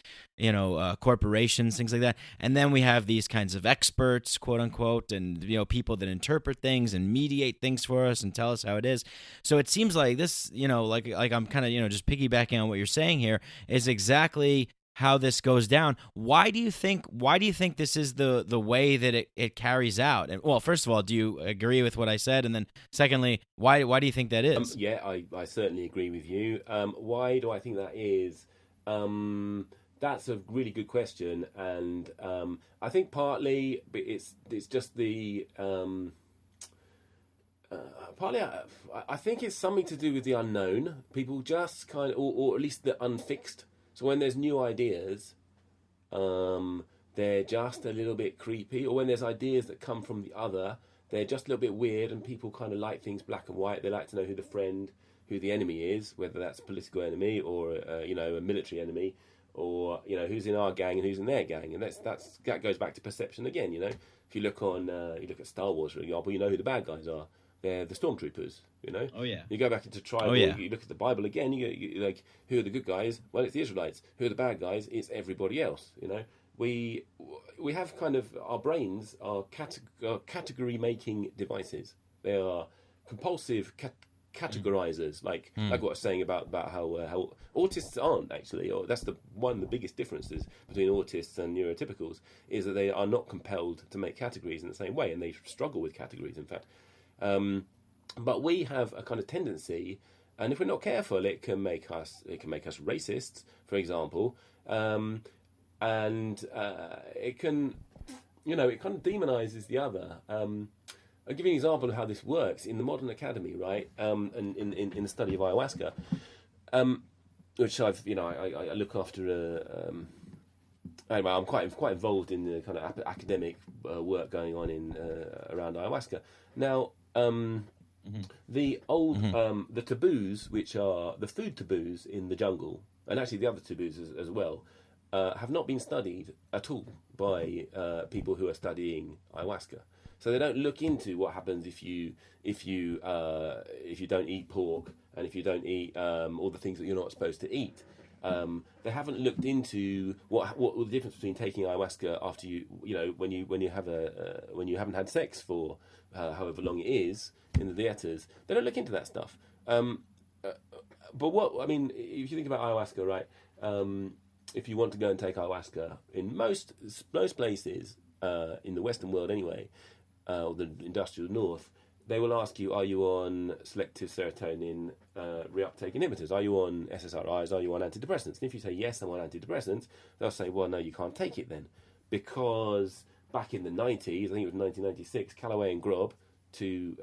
corporations, things like that. And then we have these kinds of experts, quote unquote, and people that interpret things and mediate things for us and tell us how it is. So it seems like this, like I'm kind of just piggybacking on what you're saying here, is exactly how this goes down. Why do you think this is the way that it carries out? And, well, first of all, do you agree with what I said? And then secondly, why do you think that is? I certainly agree with you. Why do I think that is? That's a really good question, and I think partly it's just the partly I think it's something to do with the unknown. People just kind of, or at least the unfixed. So when there's new ideas, they're just a little bit creepy, or when there's ideas that come from the other, they're just a little bit weird, and people kind of like things black and white. They like to know who the friend, who the enemy is, whether that's a political enemy or a military enemy, or who's in our gang and who's in their gang, and that goes back to perception again. If you look at Star Wars, for example, you know who the bad guys are. They're the stormtroopers. Oh yeah. You go back into tribal. You look at the Bible again. You like, who are the good guys? Well, it's the Israelites. Who are the bad guys? It's everybody else. We have kind of, our brains are category making devices. They are compulsive categorizers, like what I was saying about how autists aren't actually, or that's one of the biggest differences between autists and neurotypicals, is that they are not compelled to make categories in the same way, and they struggle with categories, in fact. But we have a kind of tendency, and if we're not careful, it can make us racists, for example, and it can, it kind of demonizes the other. I'll give you an example of how this works in the modern academy, right? And in the study of ayahuasca, which I look after. Anyway, I'm quite involved in the kind of academic work going on in around ayahuasca. Now, the old the taboos, which are the food taboos in the jungle, and actually the other taboos as well, have not been studied at all by people who are studying ayahuasca. So they don't look into what happens if you don't eat pork and if you don't eat all the things that you're not supposed to eat. They haven't looked into what the difference between taking ayahuasca after when you haven't had sex for however long it is in the dietas. They don't look into that stuff. But if you think about ayahuasca, right? If you want to go and take ayahuasca in most places in the Western world anyway, or the industrial north, they will ask you, are you on selective serotonin reuptake inhibitors? Are you on SSRIs? Are you on antidepressants? And if you say, yes, I'm on antidepressants, they'll say, well, no, you can't take it then. Because back in the 90s, I think it was 1996, Callaway and Grob, two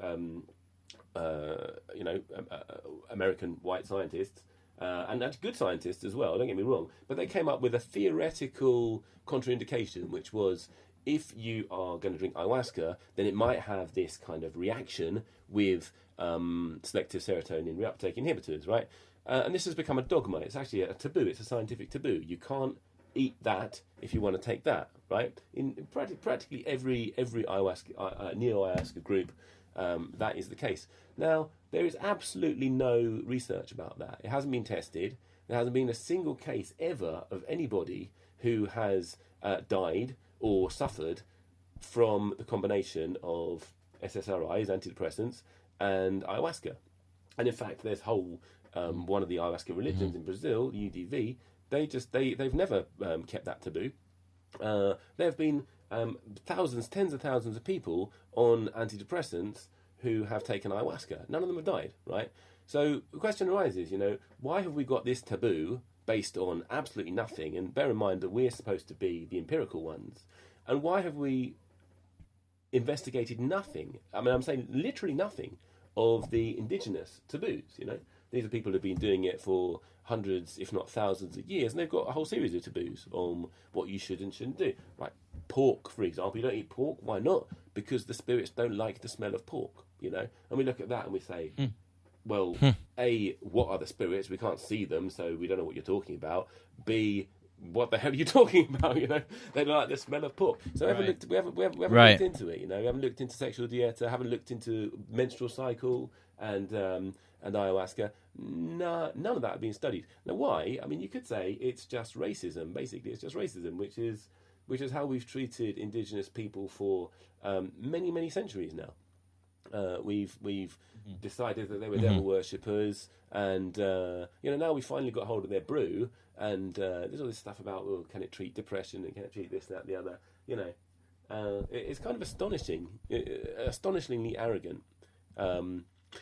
American white scientists, and that's good scientists as well, don't get me wrong, but they came up with a theoretical contraindication, which was, if you are going to drink ayahuasca, then it might have this kind of reaction with selective serotonin reuptake inhibitors, right? And this has become a dogma. It's actually a taboo. It's a scientific taboo. You can't eat that if you want to take that, right? In practically every ayahuasca, neo-ayahuasca group, that is the case. Now, there is absolutely no research about that. It hasn't been tested. There hasn't been a single case ever of anybody who has died or suffered from the combination of SSRIs, antidepressants, and ayahuasca. And in fact, there's whole one of the ayahuasca religions in Brazil, UDV. They've never kept that taboo. There have been thousands, tens of thousands of people on antidepressants who have taken ayahuasca. None of them have died, right? So the question arises, why have we got this taboo based on absolutely nothing? And bear in mind that we're supposed to be the empirical ones. And why have we investigated nothing? I mean, I'm saying literally nothing of the indigenous taboos, These are people who have been doing it for hundreds, if not thousands of years, and they've got a whole series of taboos on what you should and shouldn't do. Right, pork, for example. You don't eat pork. Why not? Because the spirits don't like the smell of pork, And we look at that and we say, well, A, what are the spirits? We can't see them, so we don't know what you're talking about. B, what the hell are you talking about? They don't like the smell of pork. So we haven't looked into it. We haven't looked into sexual dieta, haven't looked into menstrual cycle and ayahuasca. No, none of that have been studied. Now, why? I mean, you could say it's just racism. Basically, it's just racism, which is how we've treated indigenous people for many, many centuries now. We've decided that they were devil worshippers, and now we finally got hold of their brew, and there's all this stuff about, well, can it treat depression and can it treat this, that, the other? It's kind of astonishingly arrogant.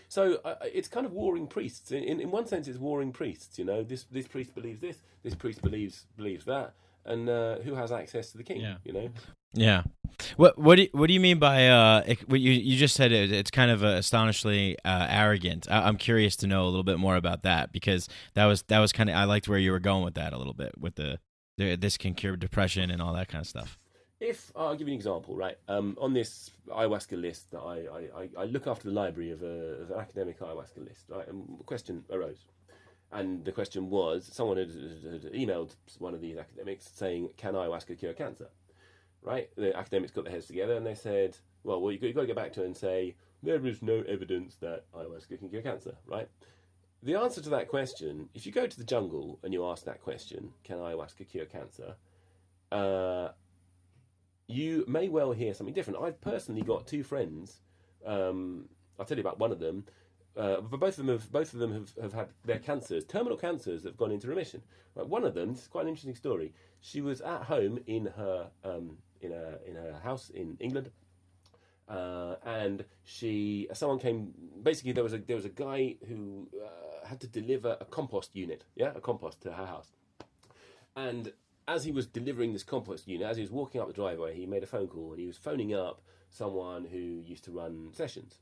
So it's kind of warring priests. In one sense, it's warring priests. This priest believes this priest believes that, and who has access to the king? Yeah. Yeah. What do you mean by what you just said? It's kind of astonishingly arrogant. I'm curious to know a little bit more about that, because that was kind of, I liked where you were going with that a little bit, with this can cure depression and all that kind of stuff. If I'll give you an example, right? On this ayahuasca list that I look after the library of an academic ayahuasca list, right? And a question arose. And the question was, someone had emailed one of these academics saying, can ayahuasca cure cancer? Right? The academics got their heads together and they said, well, you've got to go back to it and say, there is no evidence that ayahuasca can cure cancer, right? The answer to that question, if you go to the jungle and you ask that question, can ayahuasca cure cancer? You may well hear something different. I've personally got two friends. I'll tell you about one of them. But both of them have had their cancers, terminal cancers, that have gone into remission. Right, one of them, this is quite an interesting story. She was at home in her house in England, and someone came. Basically, there was a guy who had to deliver a compost unit, a compost to her house, and as he was delivering this compost unit, as he was walking up the driveway, he made a phone call, and he was phoning up someone who used to run sessions.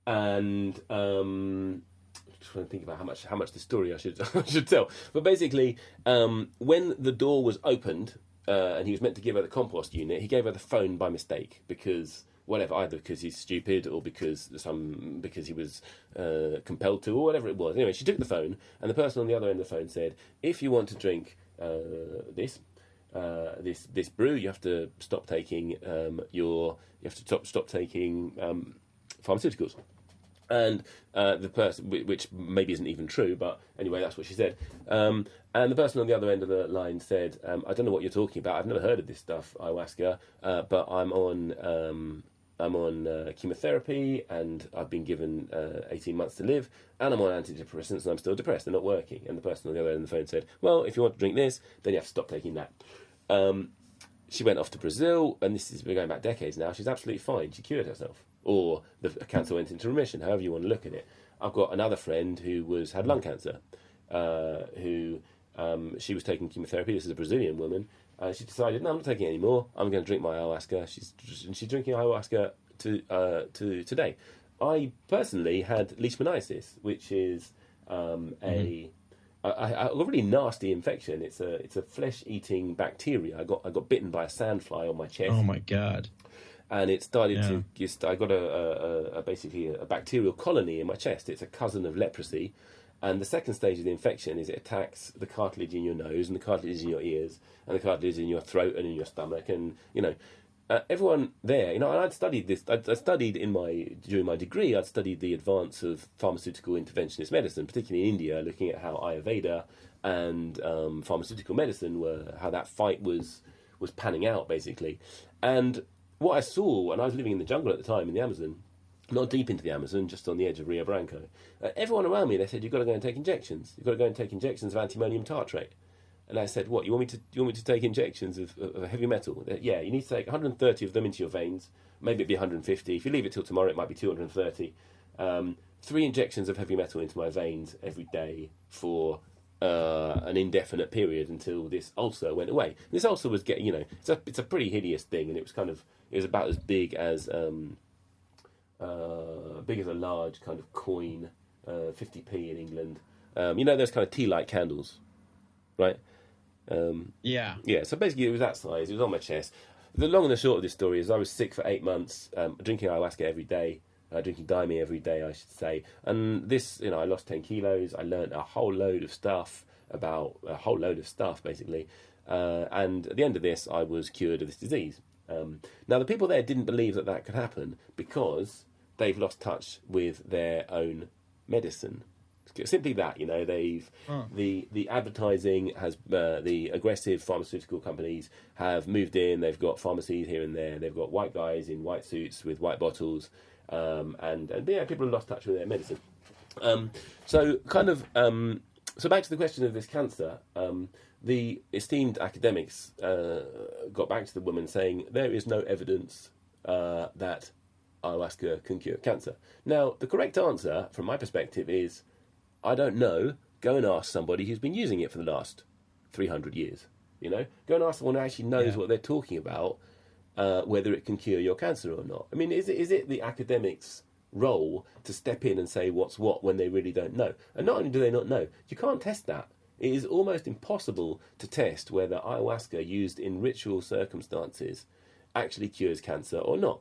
And I'm trying to think about how much the story I should tell. But basically, when the door was opened and he was meant to give her the compost unit, he gave her the phone by mistake because whatever, either because he's stupid or because he was compelled to, or whatever it was. Anyway, she took the phone, and the person on the other end of the phone said, "If you want to drink this brew, you have to stop taking stop taking pharmaceuticals." And the person, which maybe isn't even true, but anyway, that's what she said. And the person on the other end of the line said, "I don't know what you're talking about. I've never heard of this stuff, ayahuasca, but I'm on chemotherapy, and I've been given 18 months to live, and I'm on antidepressants, and I'm still depressed. They're not working." And the person on the other end of the phone said, "Well, if you want to drink this, then you have to stop taking that." She went off to Brazil, and we're going back decades now. She's absolutely fine. She cured herself, or the cancer went into remission. However you want to look at it. I've got another friend who had lung cancer, she was taking chemotherapy. This is a Brazilian woman. She decided, no, I'm not taking it anymore. I'm going to drink my ayahuasca. She's drinking ayahuasca to today. I personally had leishmaniasis, which is I got a really nasty infection. It's a flesh-eating bacteria. I got bitten by a sandfly on my chest. Oh my God! And it started I got basically a bacterial colony in my chest. It's a cousin of leprosy. And the second stage of the infection is it attacks the cartilage in your nose and the cartilage in your ears and the cartilage in your throat and in your stomach. And, everyone there, and I'd studied this. I studied during my degree, I'd studied the advance of pharmaceutical interventionist medicine, particularly in India, looking at how Ayurveda and pharmaceutical medicine how that fight was panning out, basically. And what I saw, and I was living in the jungle at the time in the Amazon, not deep into the Amazon, just on the edge of Rio Branco. Everyone around me, they said, "You've got to go and take injections. You've got to go and take injections of antimonium tartrate." And I said, "What? You want me to take injections of heavy metal?" Yeah, you need to take 130 of them into your veins. Maybe it'd be 150. If you leave it till tomorrow, it might be 230. 3 injections of heavy metal into my veins every day for an indefinite period until this ulcer went away. And this ulcer was getting, it's a pretty hideous thing, and it was about as big as a large kind of coin, 50p in England. Those kind of tea-light candles, right? Yeah. So basically it was that size. It was on my chest. The long and the short of this story is I was sick for 8 months, drinking ayahuasca every day, drinking daime every day, I should say. And this, I lost 10 kilos. I learned a whole load of stuff, basically. And at the end of this, I was cured of this disease. Now, the people there didn't believe that could happen because they've lost touch with their own medicine. Simply that, the advertising has, the aggressive pharmaceutical companies have moved in. They've got pharmacies here and there. They've got white guys in white suits with white bottles, and people have lost touch with their medicine. So back to the question of this cancer. The esteemed academics got back to the woman saying there is no evidence that ayahuasca can cure cancer. Now, the correct answer, from my perspective, is I don't know. Go and ask somebody who's been using it for the last 300 years. Go and ask someone who actually knows what they're talking about, whether it can cure your cancer or not. I mean, is it the academics' role to step in and say what's what when they really don't know? And not only do they not know, you can't test that. It is almost impossible to test whether ayahuasca used in ritual circumstances actually cures cancer or not.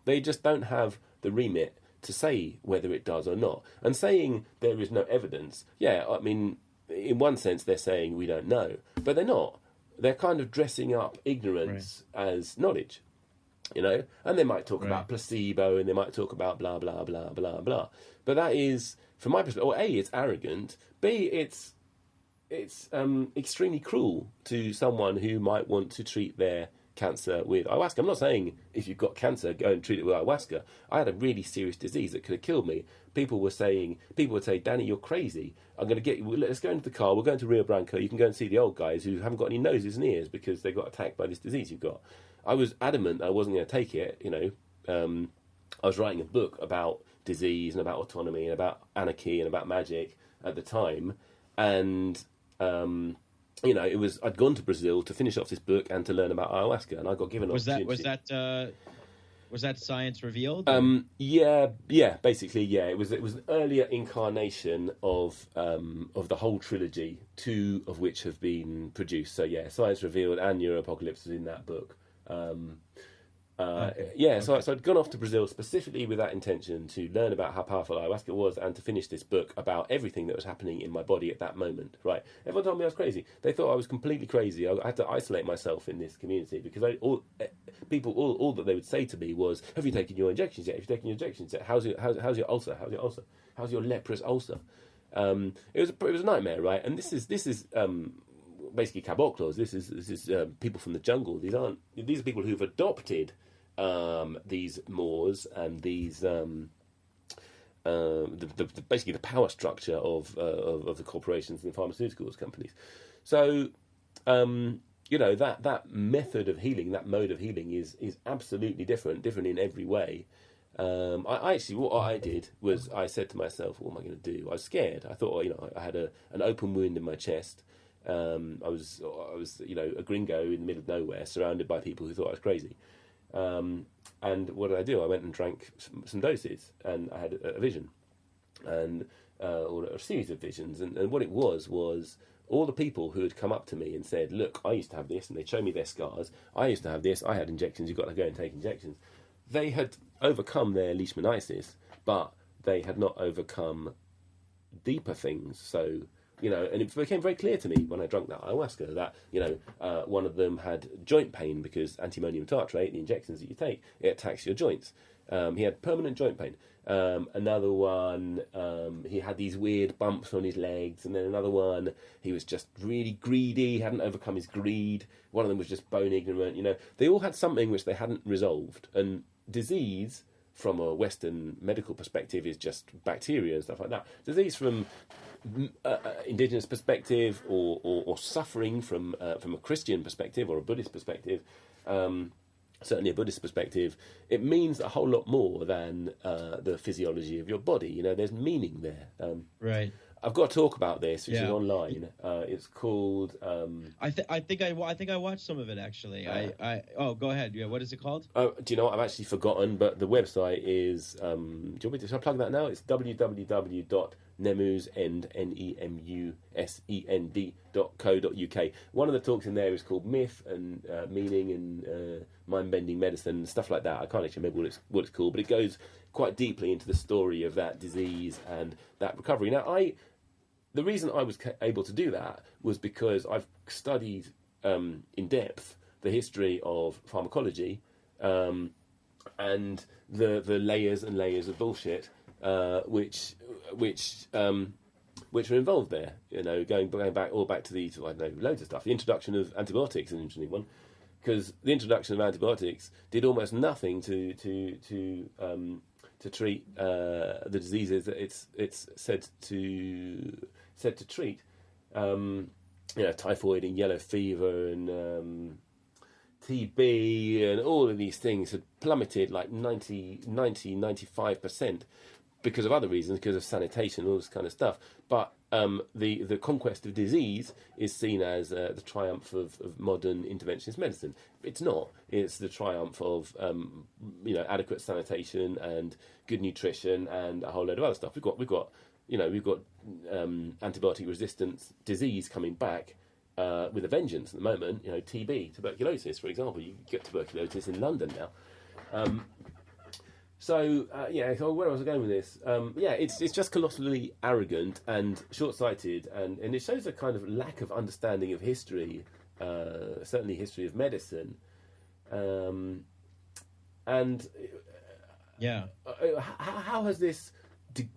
They just don't have the remit to say whether it does or not. And saying there is no evidence, I mean, in one sense they're saying we don't know, but they're not. They're kind of dressing up ignorance as knowledge, and they might talk about placebo, and they might talk about blah, blah, blah, blah, blah. But that is, from my perspective, A, it's arrogant, B, it's extremely cruel to someone who might want to treat their cancer with ayahuasca. I'm not saying if you've got cancer, go and treat it with ayahuasca. I had a really serious disease that could have killed me. People would say, "Danny, you're crazy. I'm going to get you. Let's go into the car. We're going to Rio Branco. You can go and see the old guys who haven't got any noses and ears because they got attacked by this disease you've got." I was adamant I wasn't going to take it. I was writing a book about disease and about autonomy and about anarchy and about magic at the time, and I'd gone to Brazil to finish off this book and to learn about ayahuasca, and I got given an opportunity. Was that science revealed? Basically, yeah. It was an earlier incarnation of the whole trilogy, 2 of which have been produced. So yeah, Science Revealed and Neuro-Apocalypse was in that book. So I'd gone off to Brazil specifically with that intention to learn about how powerful ayahuasca was and to finish this book about everything that was happening in my body at that moment. Right? Everyone told me I was crazy. They thought I was completely crazy. I had to isolate myself in this community because all that they would say to me was, "Have you taken your injections yet? Have you taken your injections yet? How's your ulcer? How's your ulcer? How's your leprous ulcer?" It was a nightmare, right? And this is basically caboclos. This is people from the jungle. These are people who've adopted these Moors and these basically the power structure of the corporations and the pharmaceuticals companies. So that method of healing, that mode of healing is absolutely different in every way. What I did was I said to myself, "What am I going to do?" I was scared. I thought, I had an open wound in my chest. I was a gringo in the middle of nowhere, surrounded by people who thought I was crazy. And what did I do? I went and drank some doses, and I had a vision, or a series of visions. And what it was all the people who had come up to me and said, "Look, I used to have this," and they'd show me their scars. "I used to have this. I had injections. You've got to go and take injections." They had overcome their leishmaniasis, but they had not overcome deeper things. So, and it became very clear to me when I drank that ayahuasca that, one of them had joint pain because antimonium tartrate, the injections that you take, it attacks your joints. He had permanent joint pain. Another one, he had these weird bumps on his legs. And then another one, he was just really greedy, hadn't overcome his greed. One of them was just bone ignorant. They all had something which they hadn't resolved. And disease, from a Western medical perspective, is just bacteria and stuff like that. Disease from indigenous perspective, or suffering from a Christian perspective or a Buddhist perspective, certainly a Buddhist perspective, it means a whole lot more than the physiology of your body. There's meaning there. Right. I've got a talk about this, which is online. It's called. I think I watched some of it actually. Go ahead. Yeah, what is it called? Do you know what? I've actually forgotten, but the website is. Do you want me to? Shall I plug that now? It's www.nemusend.co.uk. One of the talks in there is called Myth and Meaning and Mind-Bending Medicine, stuff like that. I can't actually remember what it's called, but it goes quite deeply into the story of that disease and that recovery. Now, the reason I was able to do that was because I've studied in depth the history of pharmacology and the layers and layers of bullshit which are involved there. Going back to loads of stuff. The introduction of antibiotics is an interesting one, because the introduction of antibiotics did almost nothing to treat the diseases that it's said to treat. Typhoid and yellow fever and TB and all of these things had plummeted like 95% because of other reasons, because of sanitation, all this kind of stuff. But the conquest of disease is seen as the triumph of modern interventionist medicine. It's not. It's the triumph of adequate sanitation and good nutrition and a whole load of other stuff. We've got antibiotic resistance disease coming back with a vengeance at the moment. TB, tuberculosis, for example. You get tuberculosis in London now. So where was I going with this? It's just colossally arrogant and short-sighted, and it shows a kind of lack of understanding of history, certainly history of medicine. How has this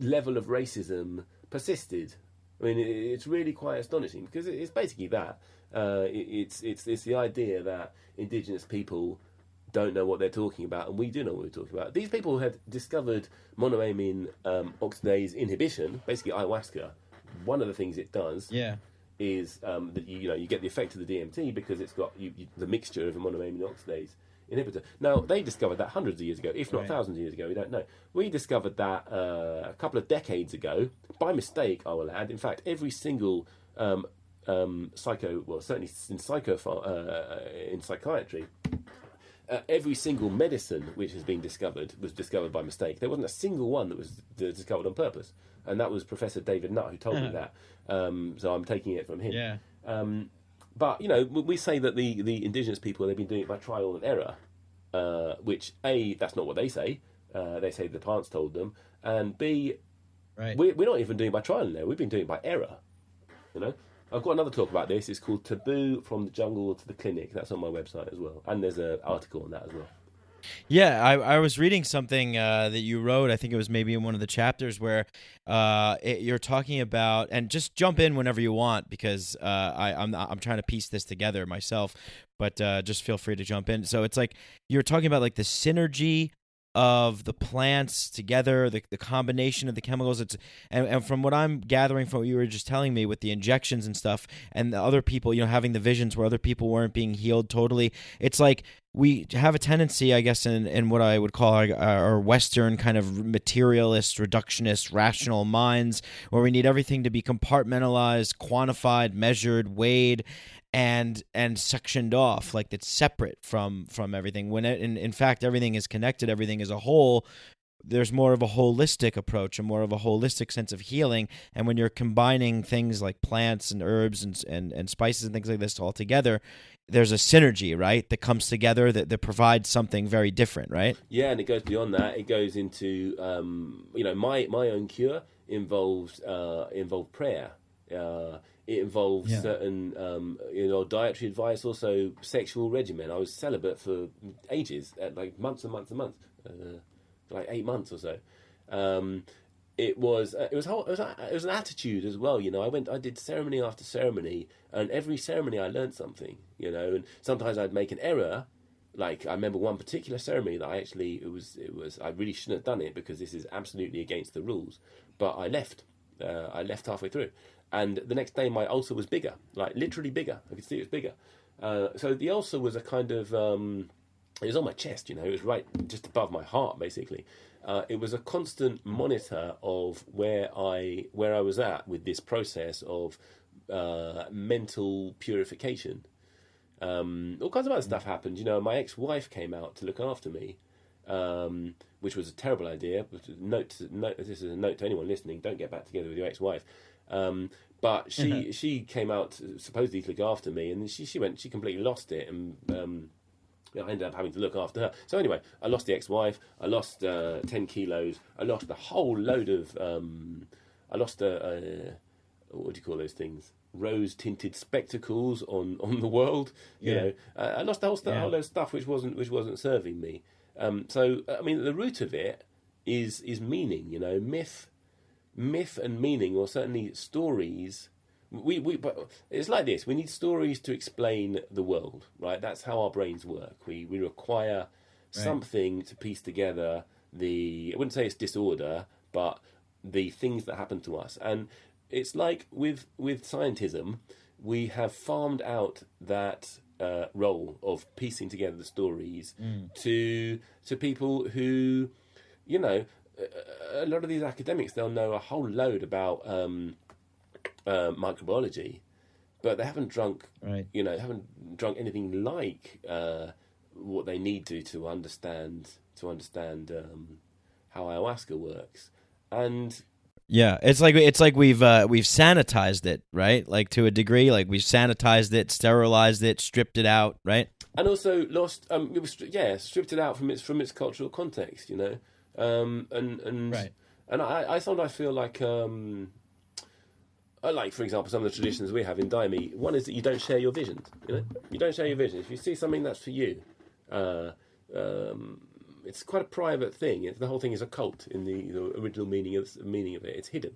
level of racism persisted? I mean, it's really quite astonishing, because it's basically that. It's the idea that indigenous people don't know what they're talking about, and we do know what we're talking about. These people had discovered monoamine oxidase inhibition, basically ayahuasca. One of the things it does is that you get the effect of the DMT because it's got the mixture of a monoamine oxidase inhibitor. Now, they discovered that hundreds of years ago, if not thousands of years ago, we don't know. We discovered that a couple of decades ago, by mistake, I will add. In fact, every single certainly in psychiatry, every single medicine which has been discovered was discovered by mistake. There wasn't a single one that was discovered on purpose, and that was Professor David Nutt who told me that. So I'm taking it from him. Yeah. But we say that the indigenous people, they've been doing it by trial and error, which A, that's not what they say. They say the plants told them, and B, right. we're not even doing it by trial and error. We've been doing it by error. I've got another talk about this. It's called Taboo from the Jungle to the Clinic. That's on my website as well, and there's an article on that as well. Yeah, I was reading something that you wrote. I think it was maybe in one of the chapters where you're talking about, and just jump in whenever you want, because I'm trying to piece this together myself. But just feel free to jump in. So it's like you're talking about like the synergy of the plants together, the combination of the chemicals. And from what I'm gathering from what you were just telling me with the injections and stuff, and the other people, having the visions where other people weren't being healed totally, it's like we have a tendency, I guess, in what I would call our Western kind of materialist, reductionist, rational minds, where we need everything to be compartmentalized, quantified, measured, weighed, and sectioned off, like it's separate from everything, when in fact everything is connected, everything is a whole. There's more of a holistic approach and more of a holistic sense of healing. And when you're combining things like plants and herbs and spices and things like this all together, there's a synergy, right, that comes together that provides something very different, right? Yeah, and it goes beyond that. It goes into my own cure involved prayer. It involves certain, dietary advice, also sexual regimen. I was celibate for ages, like months and months and months, like 8 months or so. It was an attitude as well. I did ceremony after ceremony, and every ceremony I learned something. And sometimes I'd make an error. Like I remember one particular ceremony that I really shouldn't have done it because this is absolutely against the rules. But I left. I left halfway through. And the next day, my ulcer was bigger, like literally bigger. I could see it was bigger. So the ulcer was a kind of, it was on my chest, it was right just above my heart, basically. It was a constant monitor of where I was at with this process of mental purification. All kinds of other stuff happened. My ex-wife came out to look after me, which was a terrible idea. This is a note to anyone listening: don't get back together with your ex-wife. But she came out supposedly to look after me, and she completely lost it, and I ended up having to look after her. So anyway, I lost the ex-wife, I lost 10 kilos, I lost a whole load of, what do you call those things? Rose-tinted spectacles on the world. I lost a whole load of stuff which wasn't serving me. So I mean, the root of it is meaning. Myth and meaning, or certainly stories. But it's like this: we need stories to explain the world, right? That's how our brains work. We require something to piece together I wouldn't say it's disorder, but the things that happen to us. And it's like with scientism, we have farmed out that role of piecing together the stories to people who, a lot of these academics, they'll know a whole load about microbiology, but they haven't drunk anything like what they need to understand how ayahuasca works. And yeah, it's like we've sanitized it, right? Like to a degree, like we've sanitized it, sterilized it, stripped it out, right? And also stripped it out from its cultural context, And I sometimes feel like, for example, some of the traditions we have in Daime. One is that you don't share your visions. You don't share your visions. If you see something that's for you, it's quite a private thing. The whole thing is a cult in the original meaning of it. It's hidden.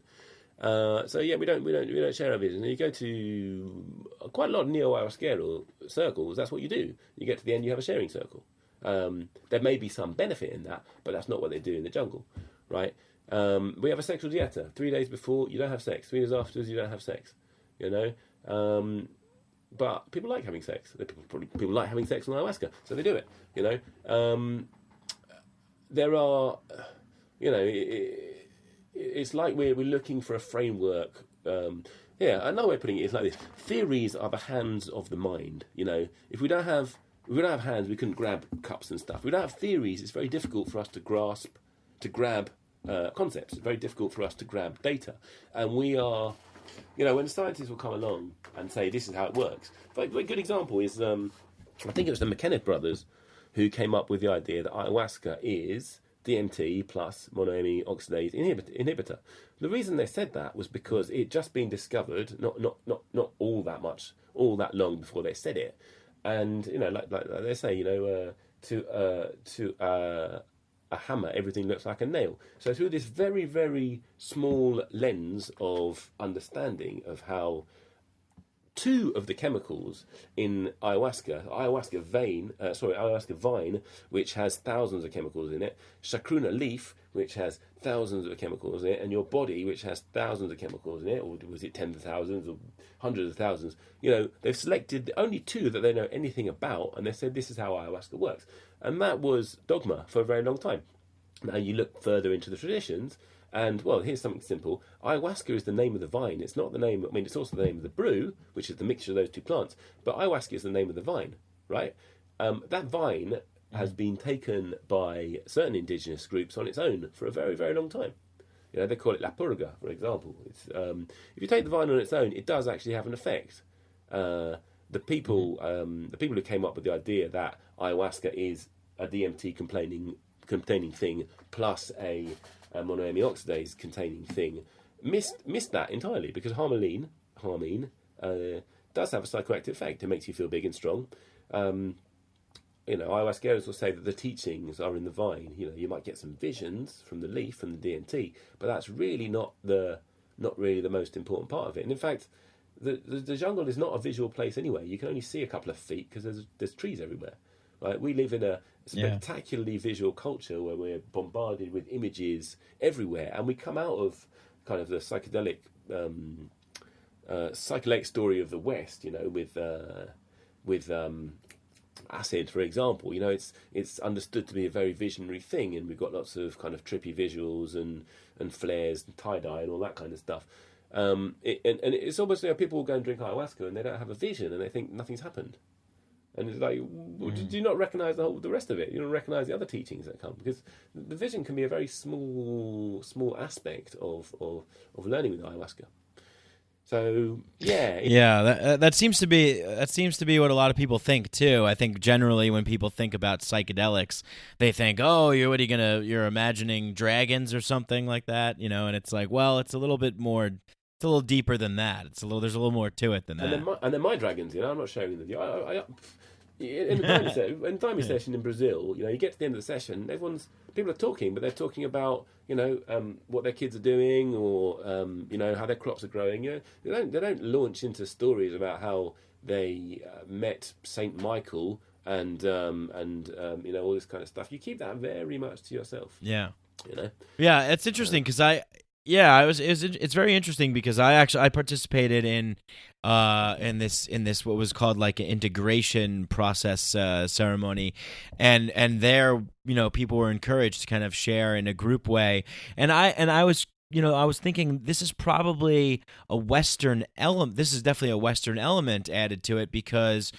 We don't share our visions. And you go to quite a lot of neo-ayahuasca circles. That's what you do. You get to the end, you have a sharing circle. There may be some benefit in that, but that's not what they do in the jungle, right? We have a sexual dieta. 3 days before, you don't have sex. 3 days afterwards, you don't have sex. But people like having sex. People like having sex on ayahuasca, so they do it. There are, it's like we're looking for a framework. Another way of putting it is like this: theories are the hands of the mind. If we don't have we don't have hands, we couldn't grab cups and stuff. We don't have theories. It's very difficult for us to grab concepts. It's very difficult for us to grab data. And we are, when scientists will come along and say, this is how it works. A very good example is, I think it was the McKenna brothers who came up with the idea that ayahuasca is DMT plus monoamine oxidase inhibitor. The reason they said that was because it had just been discovered, not all that long before they said it. And like they say, to a hammer, everything looks like a nail. So through this very, very small lens of understanding of how two of the chemicals in ayahuasca vine, which has thousands of chemicals in it, chacruna leaf, which has thousands of chemicals in it, and your body, which has thousands of chemicals in it, or was it tens of thousands or hundreds of thousands? They've selected only two that they know anything about, and they said this is how ayahuasca works. And that was dogma for a very long time. Now you look further into the traditions, and, well, here's something simple. Ayahuasca is the name of the vine. It's not the name, it's also the name of the brew, which is the mixture of those two plants. But ayahuasca is the name of the vine, right? That vine has been taken by certain indigenous groups on its own for a very, very long time. They call it la purga, for example. It's, if you take the vine on its own, it does actually have an effect. The people who came up with the idea that ayahuasca is a DMT containing thing plus a monoamine oxidase containing thing missed that entirely, because harmine does have a psychoactive effect. It makes you feel big and strong. Ayahuasqueros will say that the teachings are in the vine. You might get some visions from the leaf, from the DMT, but that's really not really the most important part of it. And in fact, the jungle is not a visual place anyway. You can only see a couple of feet because there's trees everywhere. Right? We live in a spectacularly visual culture where we're bombarded with images everywhere, and we come out of kind of the psychedelic story of the West, with acid, for example. It's understood to be a very visionary thing, and we've got lots of kind of trippy visuals and flares and tie-dye and all that kind of stuff. And it's almost people will go and drink ayahuasca and they don't have a vision and they think nothing's happened. And it's like, do you not recognise the rest of it? You don't recognise the other teachings that come, because the vision can be a very small aspect of learning with ayahuasca. So that seems to be what a lot of people think too. I think generally when people think about psychedelics, they think, oh, you're imagining dragons or something like that, and it's like, well, it's a little bit more. It's a little deeper than that. There's a little more to it than that. And then my dragons, I'm not sharing them with you. In the Daime session in Brazil, you get to the end of the session, people are talking, but they're talking about, what their kids are doing, or how their crops are growing. They don't launch into stories about how they met Saint Michael and all this kind of stuff. You keep that very much to yourself. Yeah. Yeah, it's interesting because it's very interesting because I participated in this what was called like an integration process ceremony, and there people were encouraged to kind of share in a group way, and I was thinking this is probably a Western element. This is definitely a Western element added to it, because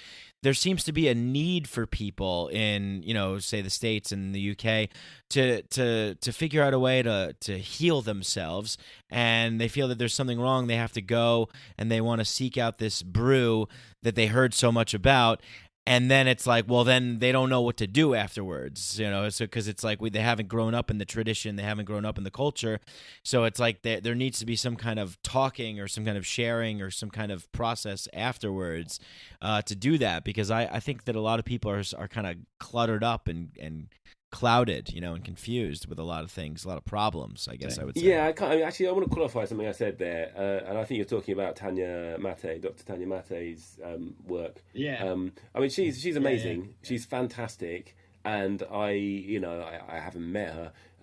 there seems to be a need for people in, say the States and the UK to figure out a way to heal themselves, and they feel that there's something wrong. They have to go and they want to seek out this brew that they heard so much about. And then it's like, well, then they don't know what to do afterwards, so because it's like they haven't grown up in the tradition, they haven't grown up in the culture, so it's like there needs to be some kind of talking or some kind of sharing or some kind of process afterwards to do that, because I think that a lot of people are kind of cluttered up and clouded, and confused with a lot of things, a lot of problems, I guess I would say. Yeah, I want to qualify something I said there, and I think you're talking about Dr. Tanya Mate's work. Yeah. She's amazing. Yeah. She's fantastic, and I haven't met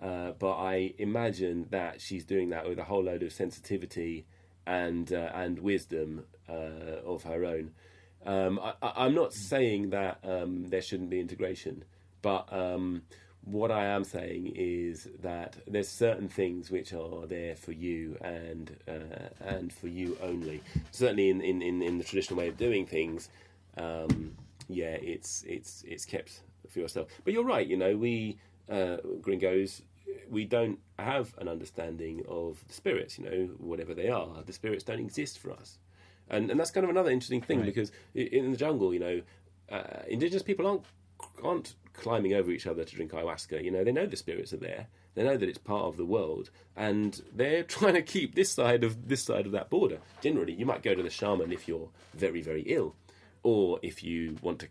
her, but I imagine that she's doing that with a whole load of sensitivity and wisdom of her own. I'm not saying that there shouldn't be integration, but what I am saying is that there's certain things which are there for you and for you only. Certainly in the traditional way of doing things, it's kept for yourself. But you're right. We gringos, we don't have an understanding of the spirits. Whatever they are, the spirits don't exist for us, and that's kind of another interesting thing, because in the jungle, indigenous people aren't climbing over each other to drink ayahuasca. They know the spirits are there. They know that it's part of the world, and they're trying to keep this side of that border. Generally, you might go to the shaman if you're very, very ill, or if you want to,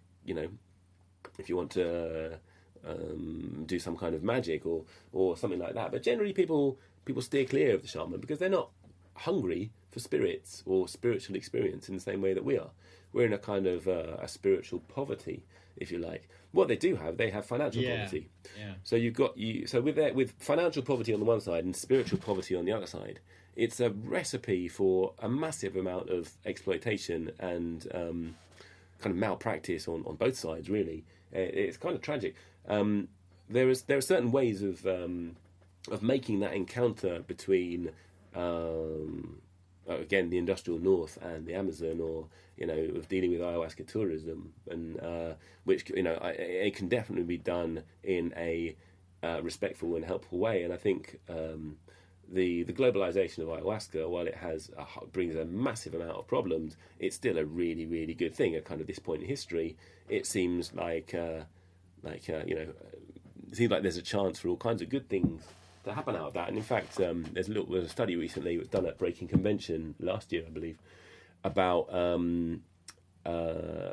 do some kind of magic or something like that. But generally, people steer clear of the shaman because they're not hungry for spirits or spiritual experience in the same way that we are. We're in a kind of a spiritual poverty, if you like. What they do have, they have financial poverty. Yeah. So with financial poverty on the one side and spiritual poverty on the other side, it's a recipe for a massive amount of exploitation and kind of malpractice on both sides. Really, it's kind of tragic. There are certain ways of making that encounter between again the industrial north and the Amazon, or of dealing with ayahuasca tourism, and which it can definitely be done in a respectful and helpful way. And I think the globalization of ayahuasca, while it brings a massive amount of problems, it's still a really, really good thing. At kind of this point in history, it seems like it seems like there's a chance for all kinds of good things to happen out of that. And in fact, there's a study recently was done at Breaking Convention last year, I believe, about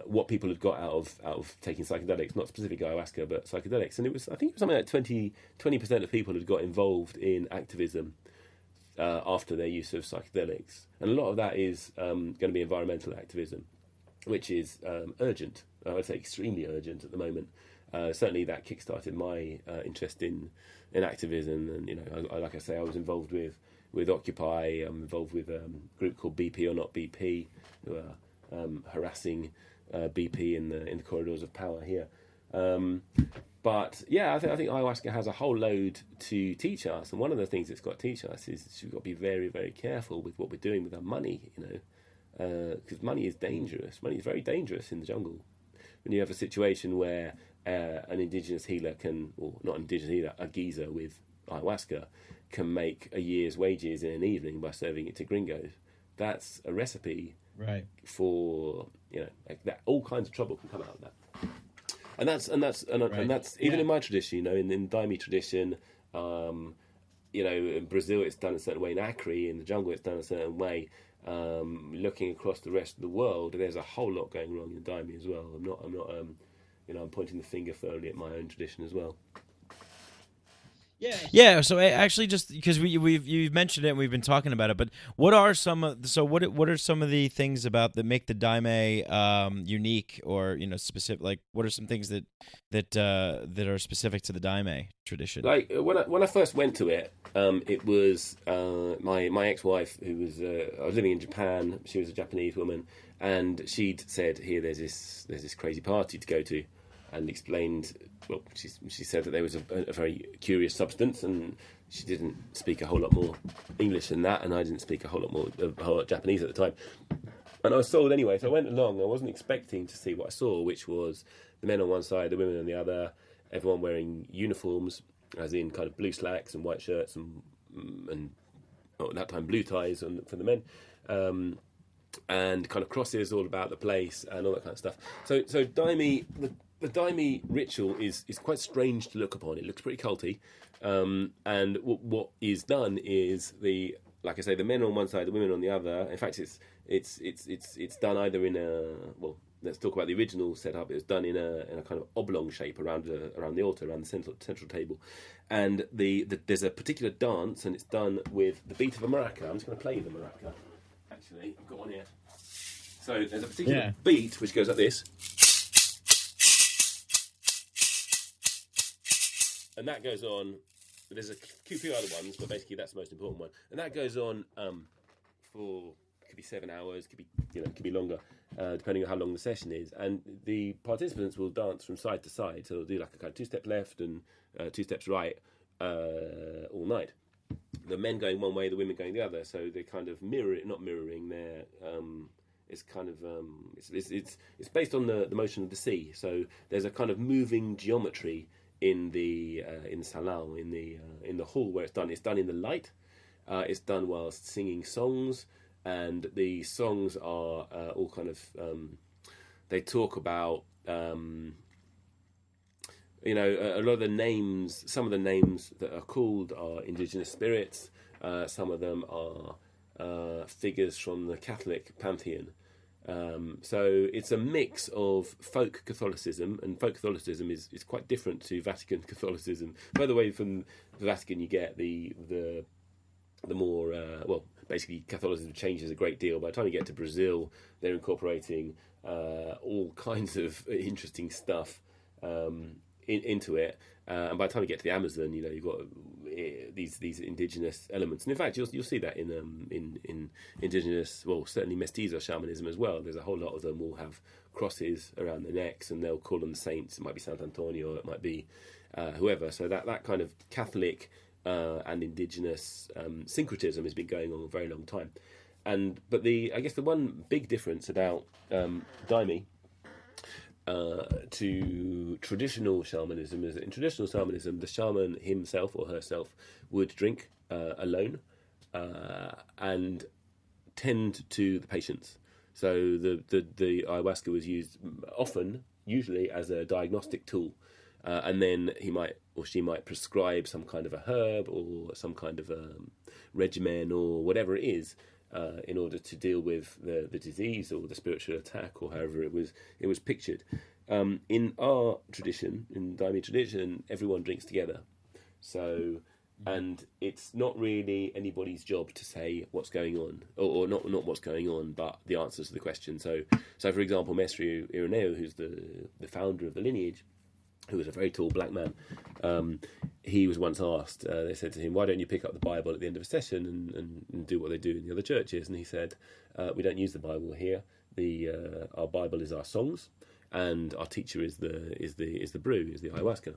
what people had got out of taking psychedelics, not specific ayahuasca, but psychedelics. And I think it was something like 20% of people had got involved in activism after their use of psychedelics. And a lot of that is going to be environmental activism, which is urgent. I would say extremely urgent at the moment. Certainly that kick-started my interest in activism, and like I say, I was involved with Occupy. I'm involved with a group called BP or Not BP, who are harassing BP in the corridors of power here. But yeah, I think ayahuasca has a whole load to teach us, and one of the things it's got to teach us is we've got to be very, very careful with what we're doing with our money, because money is dangerous. Money is very dangerous in the jungle. When you have a situation where an indigenous healer a geezer with ayahuasca can make a year's wages in an evening by serving it to gringos, that's a recipe for that all kinds of trouble can come out of that. And that's even in my tradition, in the Daime tradition, in Brazil it's done a certain way, in Acre, in the jungle it's done a certain way. Looking across the rest of the world, there's a whole lot going wrong in Daime as well. I'm pointing the finger firmly at my own tradition as well. Yeah. So actually, just because you've mentioned it and we've been talking about it, but what are some of the things about that make the Daime unique, or specific? Like, what are some things that are specific to the Daime tradition? Like when I first went to it, it was my ex-wife who was I was living in Japan. She was a Japanese woman, and she'd said, "Here, there's this crazy party to go to." And explained, well, she said that there was a very curious substance, and she didn't speak a whole lot more English than that, and I didn't speak a whole lot Japanese at the time. And I was sold anyway, so I went along. I wasn't expecting to see what I saw, which was the men on one side, the women on the other, everyone wearing uniforms, as in kind of blue slacks and white shirts and at that time blue ties for the men. And kind of crosses all about the place and all that kind of stuff. So Daime, the Daime ritual is quite strange to look upon. It looks pretty culty, and what is done is like I say, the men on one side, the women on the other. In fact, it's done either in let's talk about the original setup. It was done in a kind of oblong shape around the altar, around the central table, and there's a particular dance, and it's done with the beat of a maraca. I'm just going to play you the maraca. Actually, I've got one here. So there's a particular beat which goes like this. And that goes on. There's a few other ones, but basically that's the most important one. And that goes on for could be 7 hours, could be longer, depending on how long the session is. And the participants will dance from side to side, so they'll do like a kind of 2-step left and 2 steps right all night. The men going one way, the women going the other. So they kind of not mirroring. They're It's kind of it's based on the motion of the sea. So there's a kind of moving geometry in the salon, in the hall where it's done. It's done in the light. It's done whilst singing songs, and the songs are all kind of they talk about a lot of the names. Some of the names that are called are indigenous spirits. Some of them are figures from the Catholic pantheon. So it's a mix of folk Catholicism, and folk Catholicism is quite different to Vatican Catholicism. By the way, from the Vatican you get the more basically Catholicism changes a great deal. By the time you get to Brazil, they're incorporating all kinds of interesting stuff into it. And by the time you get to the Amazon, you've got these indigenous elements, and in fact, you'll see that in indigenous, certainly mestizo shamanism as well. There's a whole lot of them will have crosses around their necks, and they'll call them saints. It might be Santo Antonio, it might be whoever. So that kind of Catholic and indigenous syncretism has been going on a very long time. But I guess the one big difference about daime to traditional shamanism is that in traditional shamanism, the shaman himself or herself would drink alone and tend to the patients. So the ayahuasca was used usually as a diagnostic tool, and then he might or she might prescribe some kind of a herb or some kind of regimen or whatever it is in order to deal with the disease or the spiritual attack or however it was pictured. In our tradition, in daime tradition, everyone drinks together. So, and it's not really anybody's job to say what's going on, or not what's going on, but the answers to the question. So for example, Mestre Ireneo, who's the founder of the lineage, who was a very tall black man, he was once asked, they said to him, why don't you pick up the Bible at the end of a session and do what they do in the other churches? And he said, we don't use the Bible here. Our Bible is our songs, and our teacher is the brew, is the ayahuasca.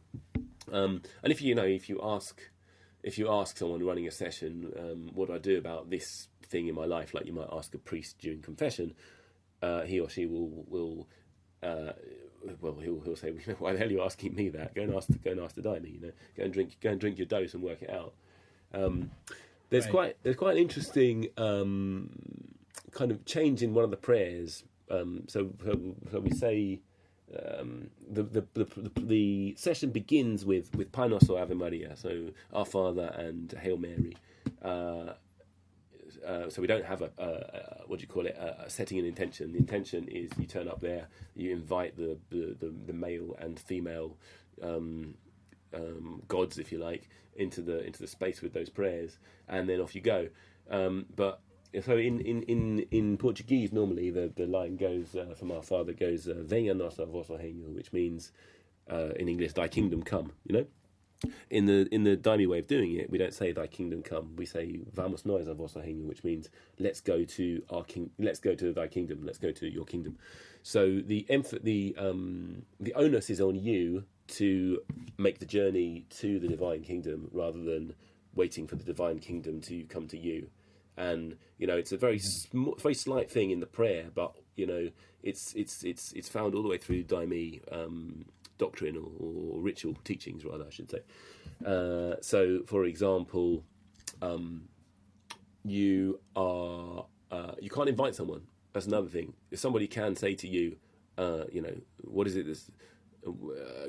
And if you ask someone running a session, what do I do about this thing in my life, like you might ask a priest during confession, he or she will he'll say, why the hell are you asking me that? Go and ask the daime, go and drink your dose and work it out. There's quite an interesting kind of change in one of the prayers. So we say the session begins with Pai Nosso, Ave Maria, so Our Father and Hail Mary. So we don't have a setting an intention. The intention is you turn up there, you invite the male and female gods, if you like, into the space with those prayers, and then off you go. But so in Portuguese, normally the line goes from Our Father goes Venha nosso vosso reino, which means in English, Thy kingdom come. In the daime way of doing it, we don't say Thy kingdom come. We say Vamos nós a vosso reino, which means let's go to Thy kingdom. Let's go to your kingdom. So the onus is on you to make the journey to the divine kingdom rather than waiting for the divine kingdom to come to you. And it's a very slight thing in the prayer, but it's found all the way through daime doctrine or ritual teachings, rather, I should say. So, for example, you can't invite someone. That's another thing. If somebody can say to you, what is it?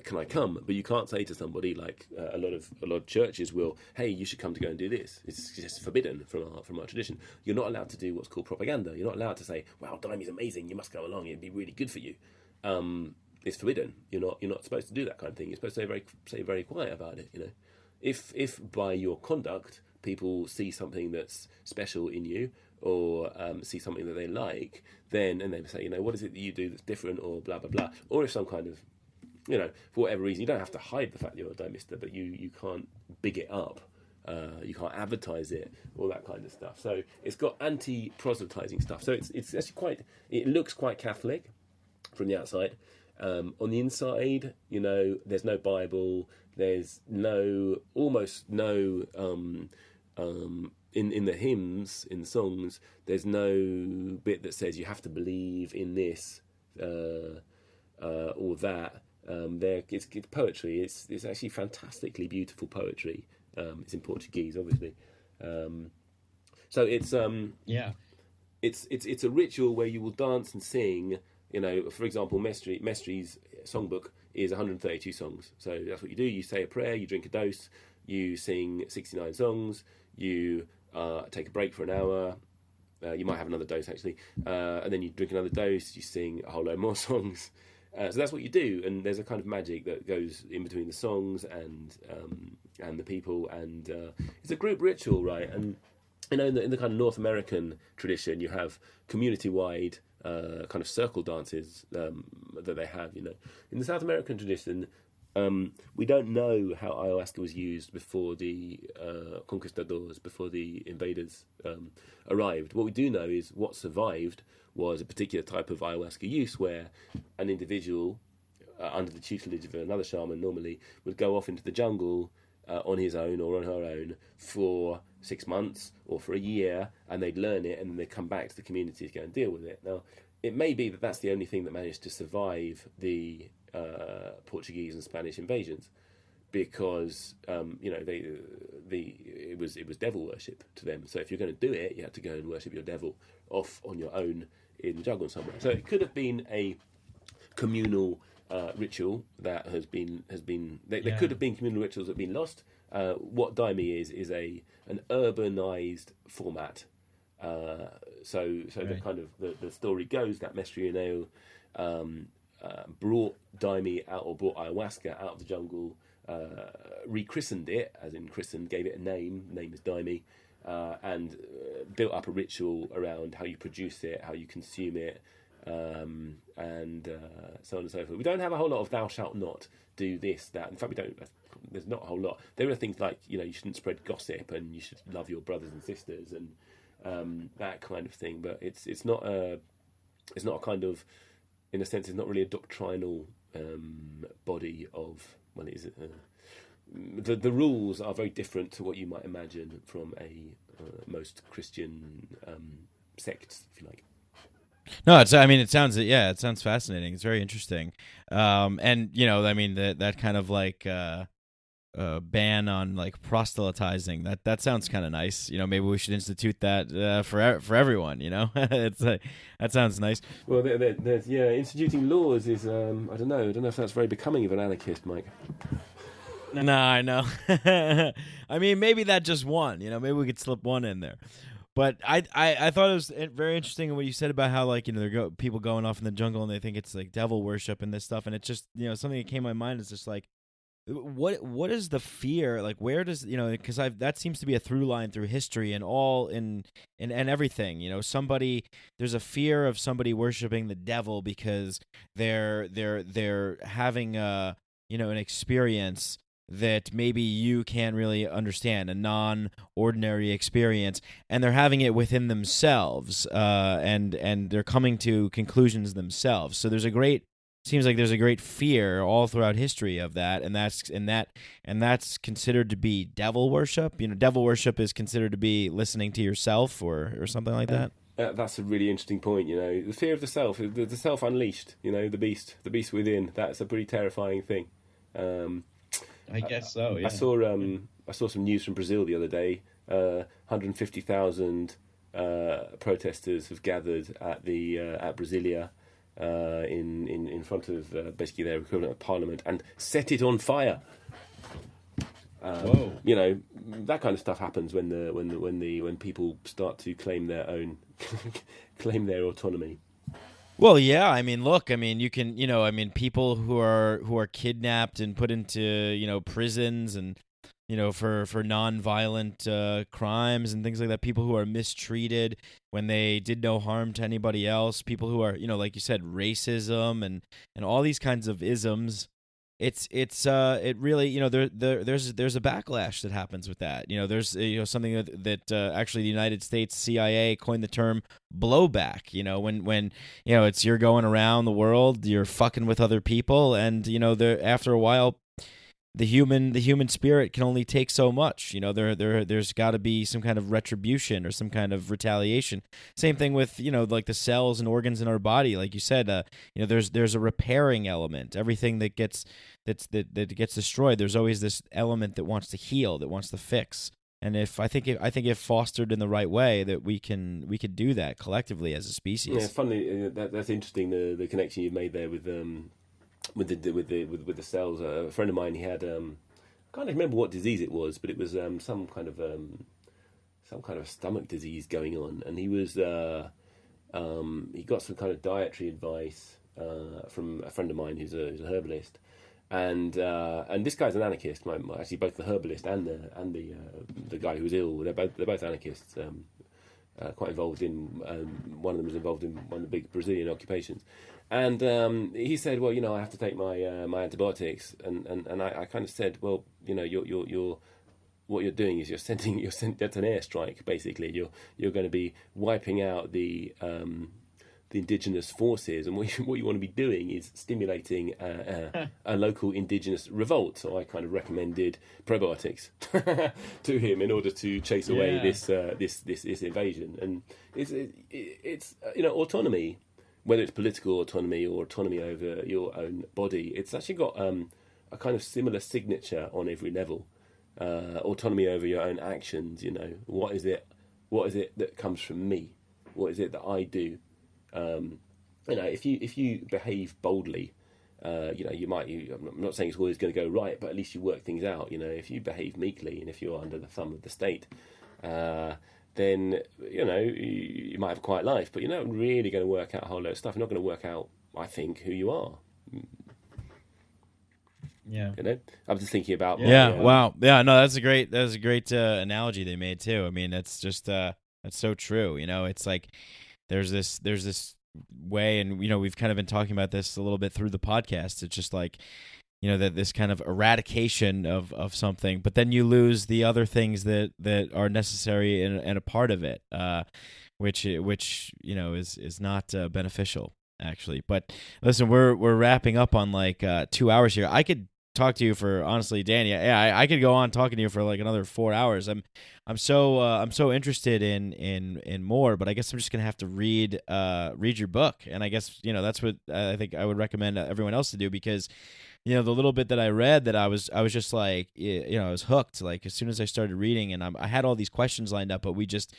Can I come? But you can't say to somebody like a lot of churches will. Hey, you should come to go and do this. It's just forbidden from our tradition. You're not allowed to do what's called propaganda. You're not allowed to say, "Wow, daime is amazing. You must go along. It'd be really good for you." It's forbidden. You're not supposed to do that kind of thing. You're supposed to stay very quiet about it. If by your conduct people see something that's special in you or see something that they like, then they say, what is it that you do that's different, or blah blah blah. Or if some kind of for whatever reason, you don't have to hide the fact that you're a daimista, but you can't big it up. You can't advertise it, all that kind of stuff. So it's got anti-proselytizing stuff. So it's actually it looks quite Catholic from the outside. On the inside, there's no Bible. There's almost no in the hymns, in the songs, there's no bit that says you have to believe in this or that. It's poetry. It's actually fantastically beautiful poetry. It's in Portuguese, obviously. So it's it's a ritual where you will dance and sing. For example, Mestri's songbook is 132 songs. So that's what you do. You say a prayer, you drink a dose, you sing 69 songs, you take a break for an hour. You might have another dose actually, and then you drink another dose. You sing a whole load more songs. So that's what you do, and there's a kind of magic that goes in between the songs and the people, and it's a group ritual, right? And in the kind of North American tradition, you have community-wide kind of circle dances that they have. In the South American tradition, we don't know how ayahuasca was used before the conquistadors, before the invaders arrived. What we do know is what survived was a particular type of ayahuasca use where an individual, under the tutelage of another shaman normally, would go off into the jungle on his own or on her own for 6 months or for a year, and they'd learn it, and then they'd come back to the community to go and deal with it. Now, it may be that that's the only thing that managed to survive the Portuguese and Spanish invasions, because it was devil worship to them. So if you're going to do it, you have to go and worship your devil off on your own in the jungle somewhere. So it could have been a communal ritual that has been. There could have been communal rituals that have been lost. What Daime is an urbanized format. So the kind of the story goes that Mestre Ineo brought Daime out, or brought ayahuasca out of the jungle, rechristened it, as in christened, gave it a name. The name is Daime, and built up a ritual around how you produce it, how you consume it, and so on and so forth. We don't have a whole lot of "thou shalt not do this, that." In fact, we don't. There's not a whole lot. There are things like you shouldn't spread gossip, and you should love your brothers and sisters, and that kind of thing. But it's not a kind of, in a sense, it's not really a doctrinal body of. Well, it is. The rules are very different to what you might imagine from a most Christian sects, if you like. No, it sounds fascinating. It's very interesting. And that kind of like ban on like proselytizing, that sounds kind of nice. Maybe we should institute that for everyone. It's like, that sounds nice. Well, there's instituting laws is I don't know if that's very becoming of an anarchist, Mike. No, I know. I mean, maybe that just one. Maybe we could slip one in there. But I thought it was very interesting what you said about how, like, people going off in the jungle and they think it's like devil worship and this stuff, and it's just something that came to my mind is just like, what is the fear, like, where does because that seems to be a through line through history and all in everything. There's a fear of somebody worshiping the devil because they're having an experience that maybe you can't really understand, a non-ordinary experience, and they're having it within themselves, and they're coming to conclusions themselves. So seems like there's a great fear all throughout history of that, and that's considered to be devil worship. Devil worship is considered to be listening to yourself or something like that. That's a really interesting point. The fear of the self, the self unleashed. The beast within. That's a pretty terrifying thing. I guess so. Yeah. I saw some news from Brazil the other day. 150,000 protesters have gathered at Brasilia in front of basically their equivalent of Parliament and set it on fire. Whoa! That kind of stuff happens when people start to claim their own claim their autonomy. Well, yeah. I mean, look. I mean, you can. People who are kidnapped and put into prisons and for non-violent crimes and things like that. People who are mistreated when they did no harm to anybody else. People who are like you said, racism and all these kinds of isms. It really there's a backlash that happens with that. There's something that actually the United States CIA coined the term blowback. When it's you're going around the world, you're fucking with other people, and after a while the human spirit can only take so much. There's got to be some kind of retribution or some kind of retaliation. Same thing with like the cells and organs in our body, like you said. There's a repairing element. Everything that gets destroyed, there's always this element that wants to heal, that wants to fix. And I think if fostered in the right way, that we could do that collectively as a species. Yeah, funny. That's interesting. The connection you've made there with the cells. A friend of mine, he had I can't remember what disease it was, but it was some kind of stomach disease going on, and he was he got some kind of dietary advice from a friend of mine who's a herbalist. And this guy's an anarchist. Actually, both the herbalist and the guy who was ill, they're both anarchists. Quite involved in one of them was involved in one of the big Brazilian occupations, and he said, well, I have to take my my antibiotics, and I kind of said, well, you're what you're doing is that's an airstrike basically. You're going to be wiping out the indigenous forces, and what you want to be doing is stimulating a local indigenous revolt. So I kind of recommended probiotics to him in order to chase away this invasion. And it's autonomy, whether it's political autonomy or autonomy over your own body. It's actually got a kind of similar signature on every level. Autonomy over your own actions. What is it that comes from me? What is it that I do? If you behave boldly, you might. I'm not saying it's always going to go right, but at least you work things out. If you behave meekly and if you're under the thumb of the state, then you might have a quiet life, but you're not really going to work out a whole load of stuff. You're not going to work out, I think, who you are. Yeah. I'm just thinking about. Wow. Yeah. No, that's a great analogy they made too. I mean, it's just that's so true. It's like. There's this way, and we've kind of been talking about this a little bit through the podcast. It's just like that this kind of eradication of something, but then you lose the other things that are necessary and a part of it, which is not beneficial actually. But listen, we're wrapping up on like 2 hours here. I could talk to you for, honestly, Danny. I could go on talking to you for like another 4 hours. I'm so interested in more, but I guess I'm just gonna have to read your book, and I guess that's what I think I would recommend everyone else to do, because the little bit that I read, that I was just like I was hooked. Like as soon as I started reading, and I had all these questions lined up, but we just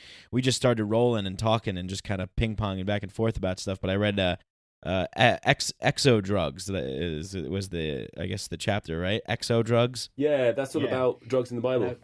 started rolling and talking and just kind of ping ponging back and forth about stuff. But I read exo drugs was the chapter, right? Exo drugs. Yeah, that's all about drugs in the Bible.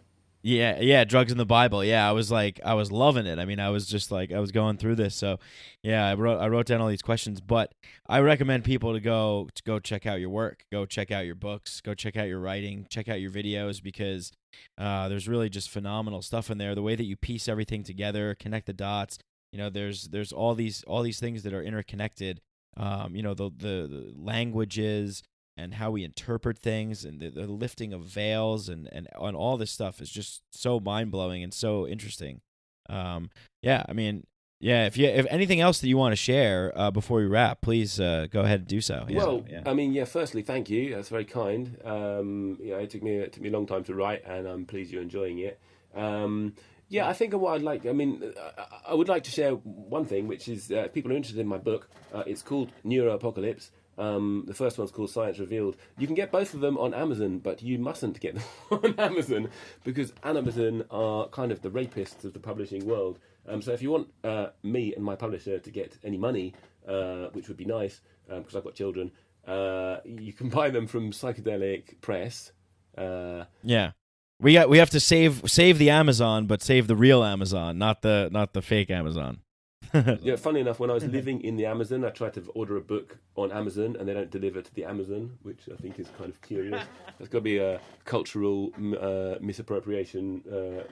Yeah, drugs in the Bible. Yeah, I was loving it. I mean, I was just like, I was going through this. So, yeah, I wrote down all these questions. But I recommend people to go check out your work, go check out your books, go check out your writing, check out your videos, because there's really just phenomenal stuff in there. The way that you piece everything together, connect the dots. There's all these things that are interconnected. The languages and how we interpret things, and the lifting of veils and all this stuff is just so mind-blowing and so interesting. If anything else that you want to share before we wrap, please go ahead and do so. Firstly, thank you. That's very kind. It took me a long time to write, and I'm pleased you're enjoying it. I think what I'd like, I would like to share one thing, which is if people are interested in my book. It's called Neuro-Apocalypse. The first one's called Science Revealed. You can get both of them on Amazon, but you mustn't get them on Amazon, because Amazon are kind of the rapists of the publishing world. So if you want me and my publisher to get any money, which would be nice, because I've got children, you can buy them from Psychedelic Press. We have to save the Amazon, but save the real Amazon, not the fake Amazon. Yeah, funny enough, when I was living in the Amazon, I tried to order a book on Amazon, and they don't deliver to the Amazon, which I think is kind of curious. There's got to be a cultural misappropriation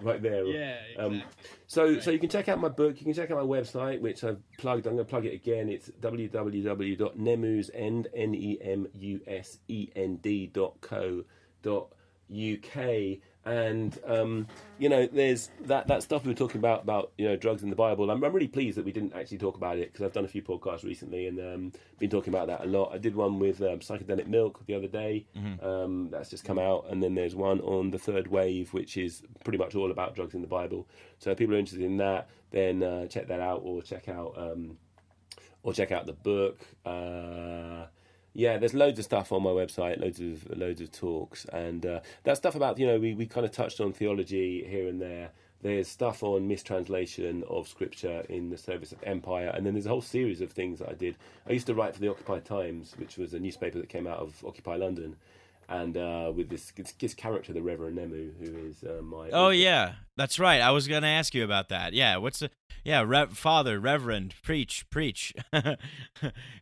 right there. Yeah, exactly. So you can check out my book. You can check out my website, which I've plugged. I'm going to plug it again. It's www.nemusend.co.uk. And there's that stuff we were talking about drugs in the Bible. I'm really pleased that we didn't actually talk about it, because I've done a few podcasts recently and been talking about that a lot. I did one with psychedelic milk the other day. That's just come out, and then there's one on the third wave, which is pretty much all about drugs in the Bible. So if people are interested in that, then check that out, or check out the book. There's loads of stuff on my website, loads of talks, and that stuff about we kind of touched on theology here and there. There's stuff on mistranslation of scripture in the service of empire, and then there's a whole series of things that I did. I used to write for the Occupy Times, which was a newspaper that came out of Occupy London, and with this character, the Reverend Nemu, who is my yeah, that's right. I was going to ask you about that. Yeah, Father, Reverend, preach. Reverend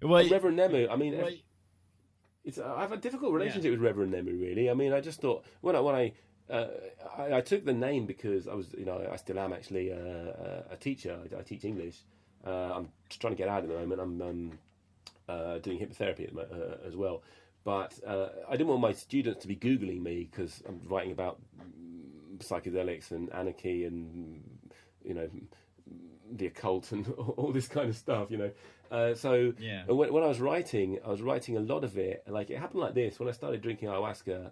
Nemu. I mean. I have a difficult relationship with Reverend Nemu, really. I mean, I just thought when I took the name because I was, I still am actually a teacher. I teach English. I'm just trying to get out at the moment. I'm doing hypnotherapy as well. But I didn't want my students to be Googling me, because I'm writing about psychedelics and anarchy and, the occult and all this kind of stuff, when I was writing a lot of it. Like, it happened like this when I started drinking ayahuasca.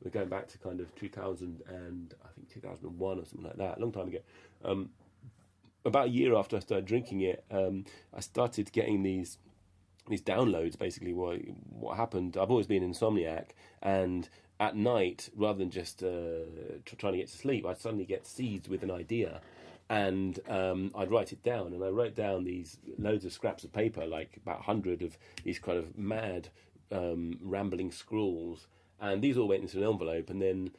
We're going back to kind of 2000 and I think 2001 or something like that, a long time ago. About a year after I started drinking it, I started getting these downloads. Basically, what happened? I've always been an insomniac, and at night, rather than just trying to get to sleep, I'd suddenly get seized with an idea. And I'd write it down, and I wrote down these loads of scraps of paper, like about 100 of these kind of mad, rambling scrawls, and these all went into an envelope, and then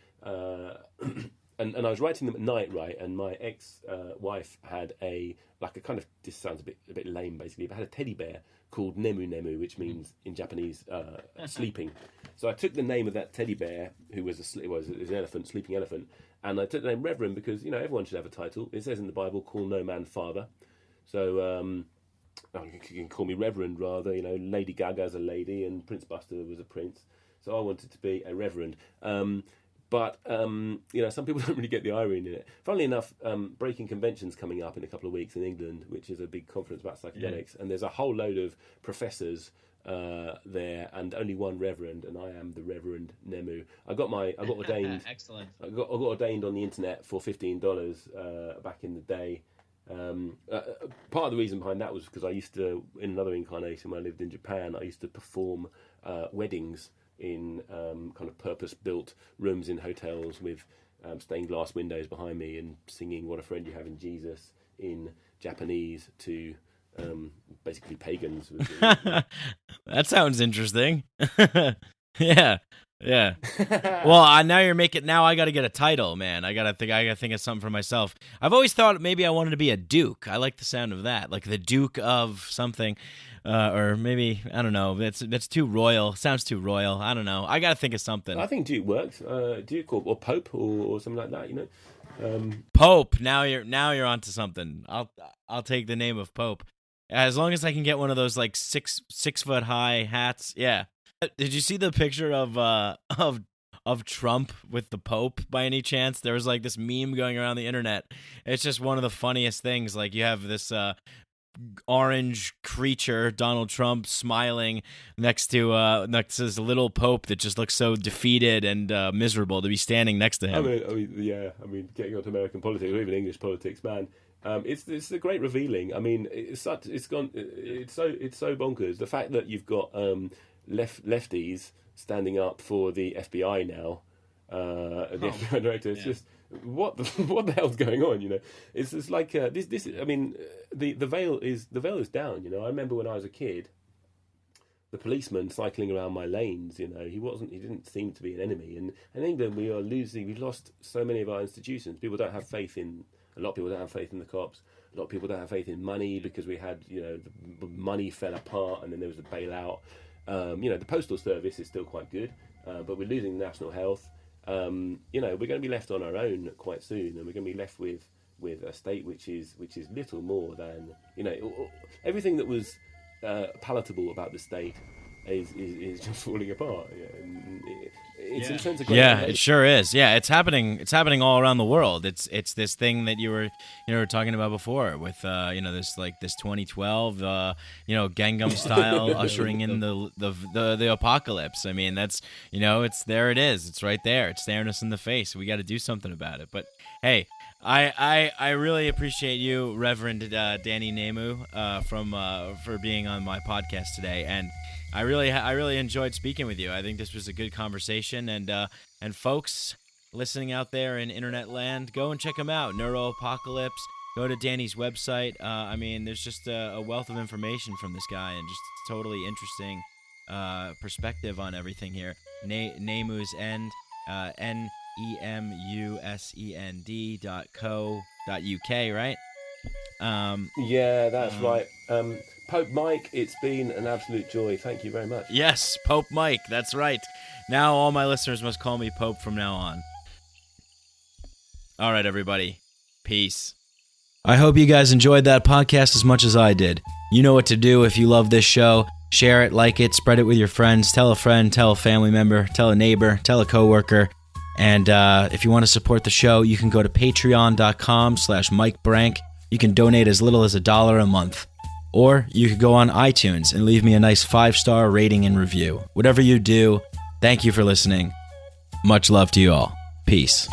and I was writing them at night, right? And my ex-wife had a kind of, this sounds a bit lame, basically, but had a teddy bear called Nemu, which means in Japanese sleeping. So I took the name of that teddy bear, who was an elephant, sleeping elephant. And I took the name Reverend because, everyone should have a title. It says in the Bible, call no man father. So you can call me Reverend rather. Lady Gaga's a lady and Prince Buster was a prince. So I wanted to be a Reverend. But some people don't really get the irony in it. Funnily enough, Breaking Convention's coming up in a couple of weeks in England, which is a big conference about psychedelics. Yeah. And there's a whole load of professors there, and only one Reverend, and I am the Reverend Nemu. I got ordained. Excellent. I got ordained on the internet for $15 back in the day. Part of the reason behind that was because I used to, in another incarnation when I lived in Japan, I used to perform weddings in kind of purpose-built rooms in hotels with stained glass windows behind me, and singing "What a Friend You Have in Jesus" in Japanese to basically pagans. That sounds interesting. Yeah. Well, now you're making. Now I got to get a title, man. I gotta think of something for myself. I've always thought maybe I wanted to be a duke. I like the sound of that, like the Duke of something, or maybe I don't know. That's too royal. Sounds too royal. I don't know. I got to think of something. I think Duke works. Duke or Pope or something like that. Pope. Now you're onto something. I'll take the name of Pope, as long as I can get one of those like 6 foot high hats. Yeah. Did you see the picture of Trump with the Pope by any chance? There was like this meme going around the internet. It's just one of the funniest things. Like, you have this orange creature, Donald Trump, smiling next to this little Pope that just looks so defeated and miserable to be standing next to him. I mean, getting onto American politics or even English politics, man. It's a great revealing. I mean, it's so bonkers. The fact that you've got lefties standing up for the FBI now, the FBI director. It's just what the hell's going on? It's just like this. I mean, the veil is down. I remember when I was a kid, the policeman cycling around my lanes. He didn't seem to be an enemy. And in England, we've lost so many of our institutions. People don't have faith in. A lot of people don't have faith in the cops. A lot of people don't have faith in money because we had, the money fell apart and then there was a bailout. The postal service is still quite good, but we're losing national health. We're going to be left on our own quite soon, and we're going to be left with a state which is little more than, everything that was palatable about the state is just falling apart. It's intrinsic. Yeah, it sure is. Yeah, it's happening. It's happening all around the world. It's this thing that you were talking about before with this 2012 Gangnam Style ushering in the apocalypse. I mean, that's it's there. It is. It's right there. It's staring us in the face. We got to do something about it. But hey, I really appreciate you, Reverend Danny Nemu, for being on my podcast today, and I really enjoyed speaking with you. I think this was a good conversation, and folks listening out there in internet land, go and check him out. Neuro-Apocalypse. Go to Danny's website. I mean, there's just a wealth of information from this guy, and just totally interesting perspective on everything here. Nemu's End, nemusend.co.uk, right? Yeah, that's right. Pope Mike, it's been an absolute joy. Thank you very much. Yes, Pope Mike, that's right. Now all my listeners must call me Pope from now on. All right, everybody. Peace. I hope you guys enjoyed that podcast as much as I did. You know what to do if you love this show. Share it, like it, spread it with your friends. Tell a friend, tell a family member, tell a neighbor, tell a coworker. And if you want to support the show, you can go to patreon.com/MikeBrank. You can donate as little as $1 a month. Or you could go on iTunes and leave me a nice 5-star rating and review. Whatever you do, thank you for listening. Much love to you all. Peace.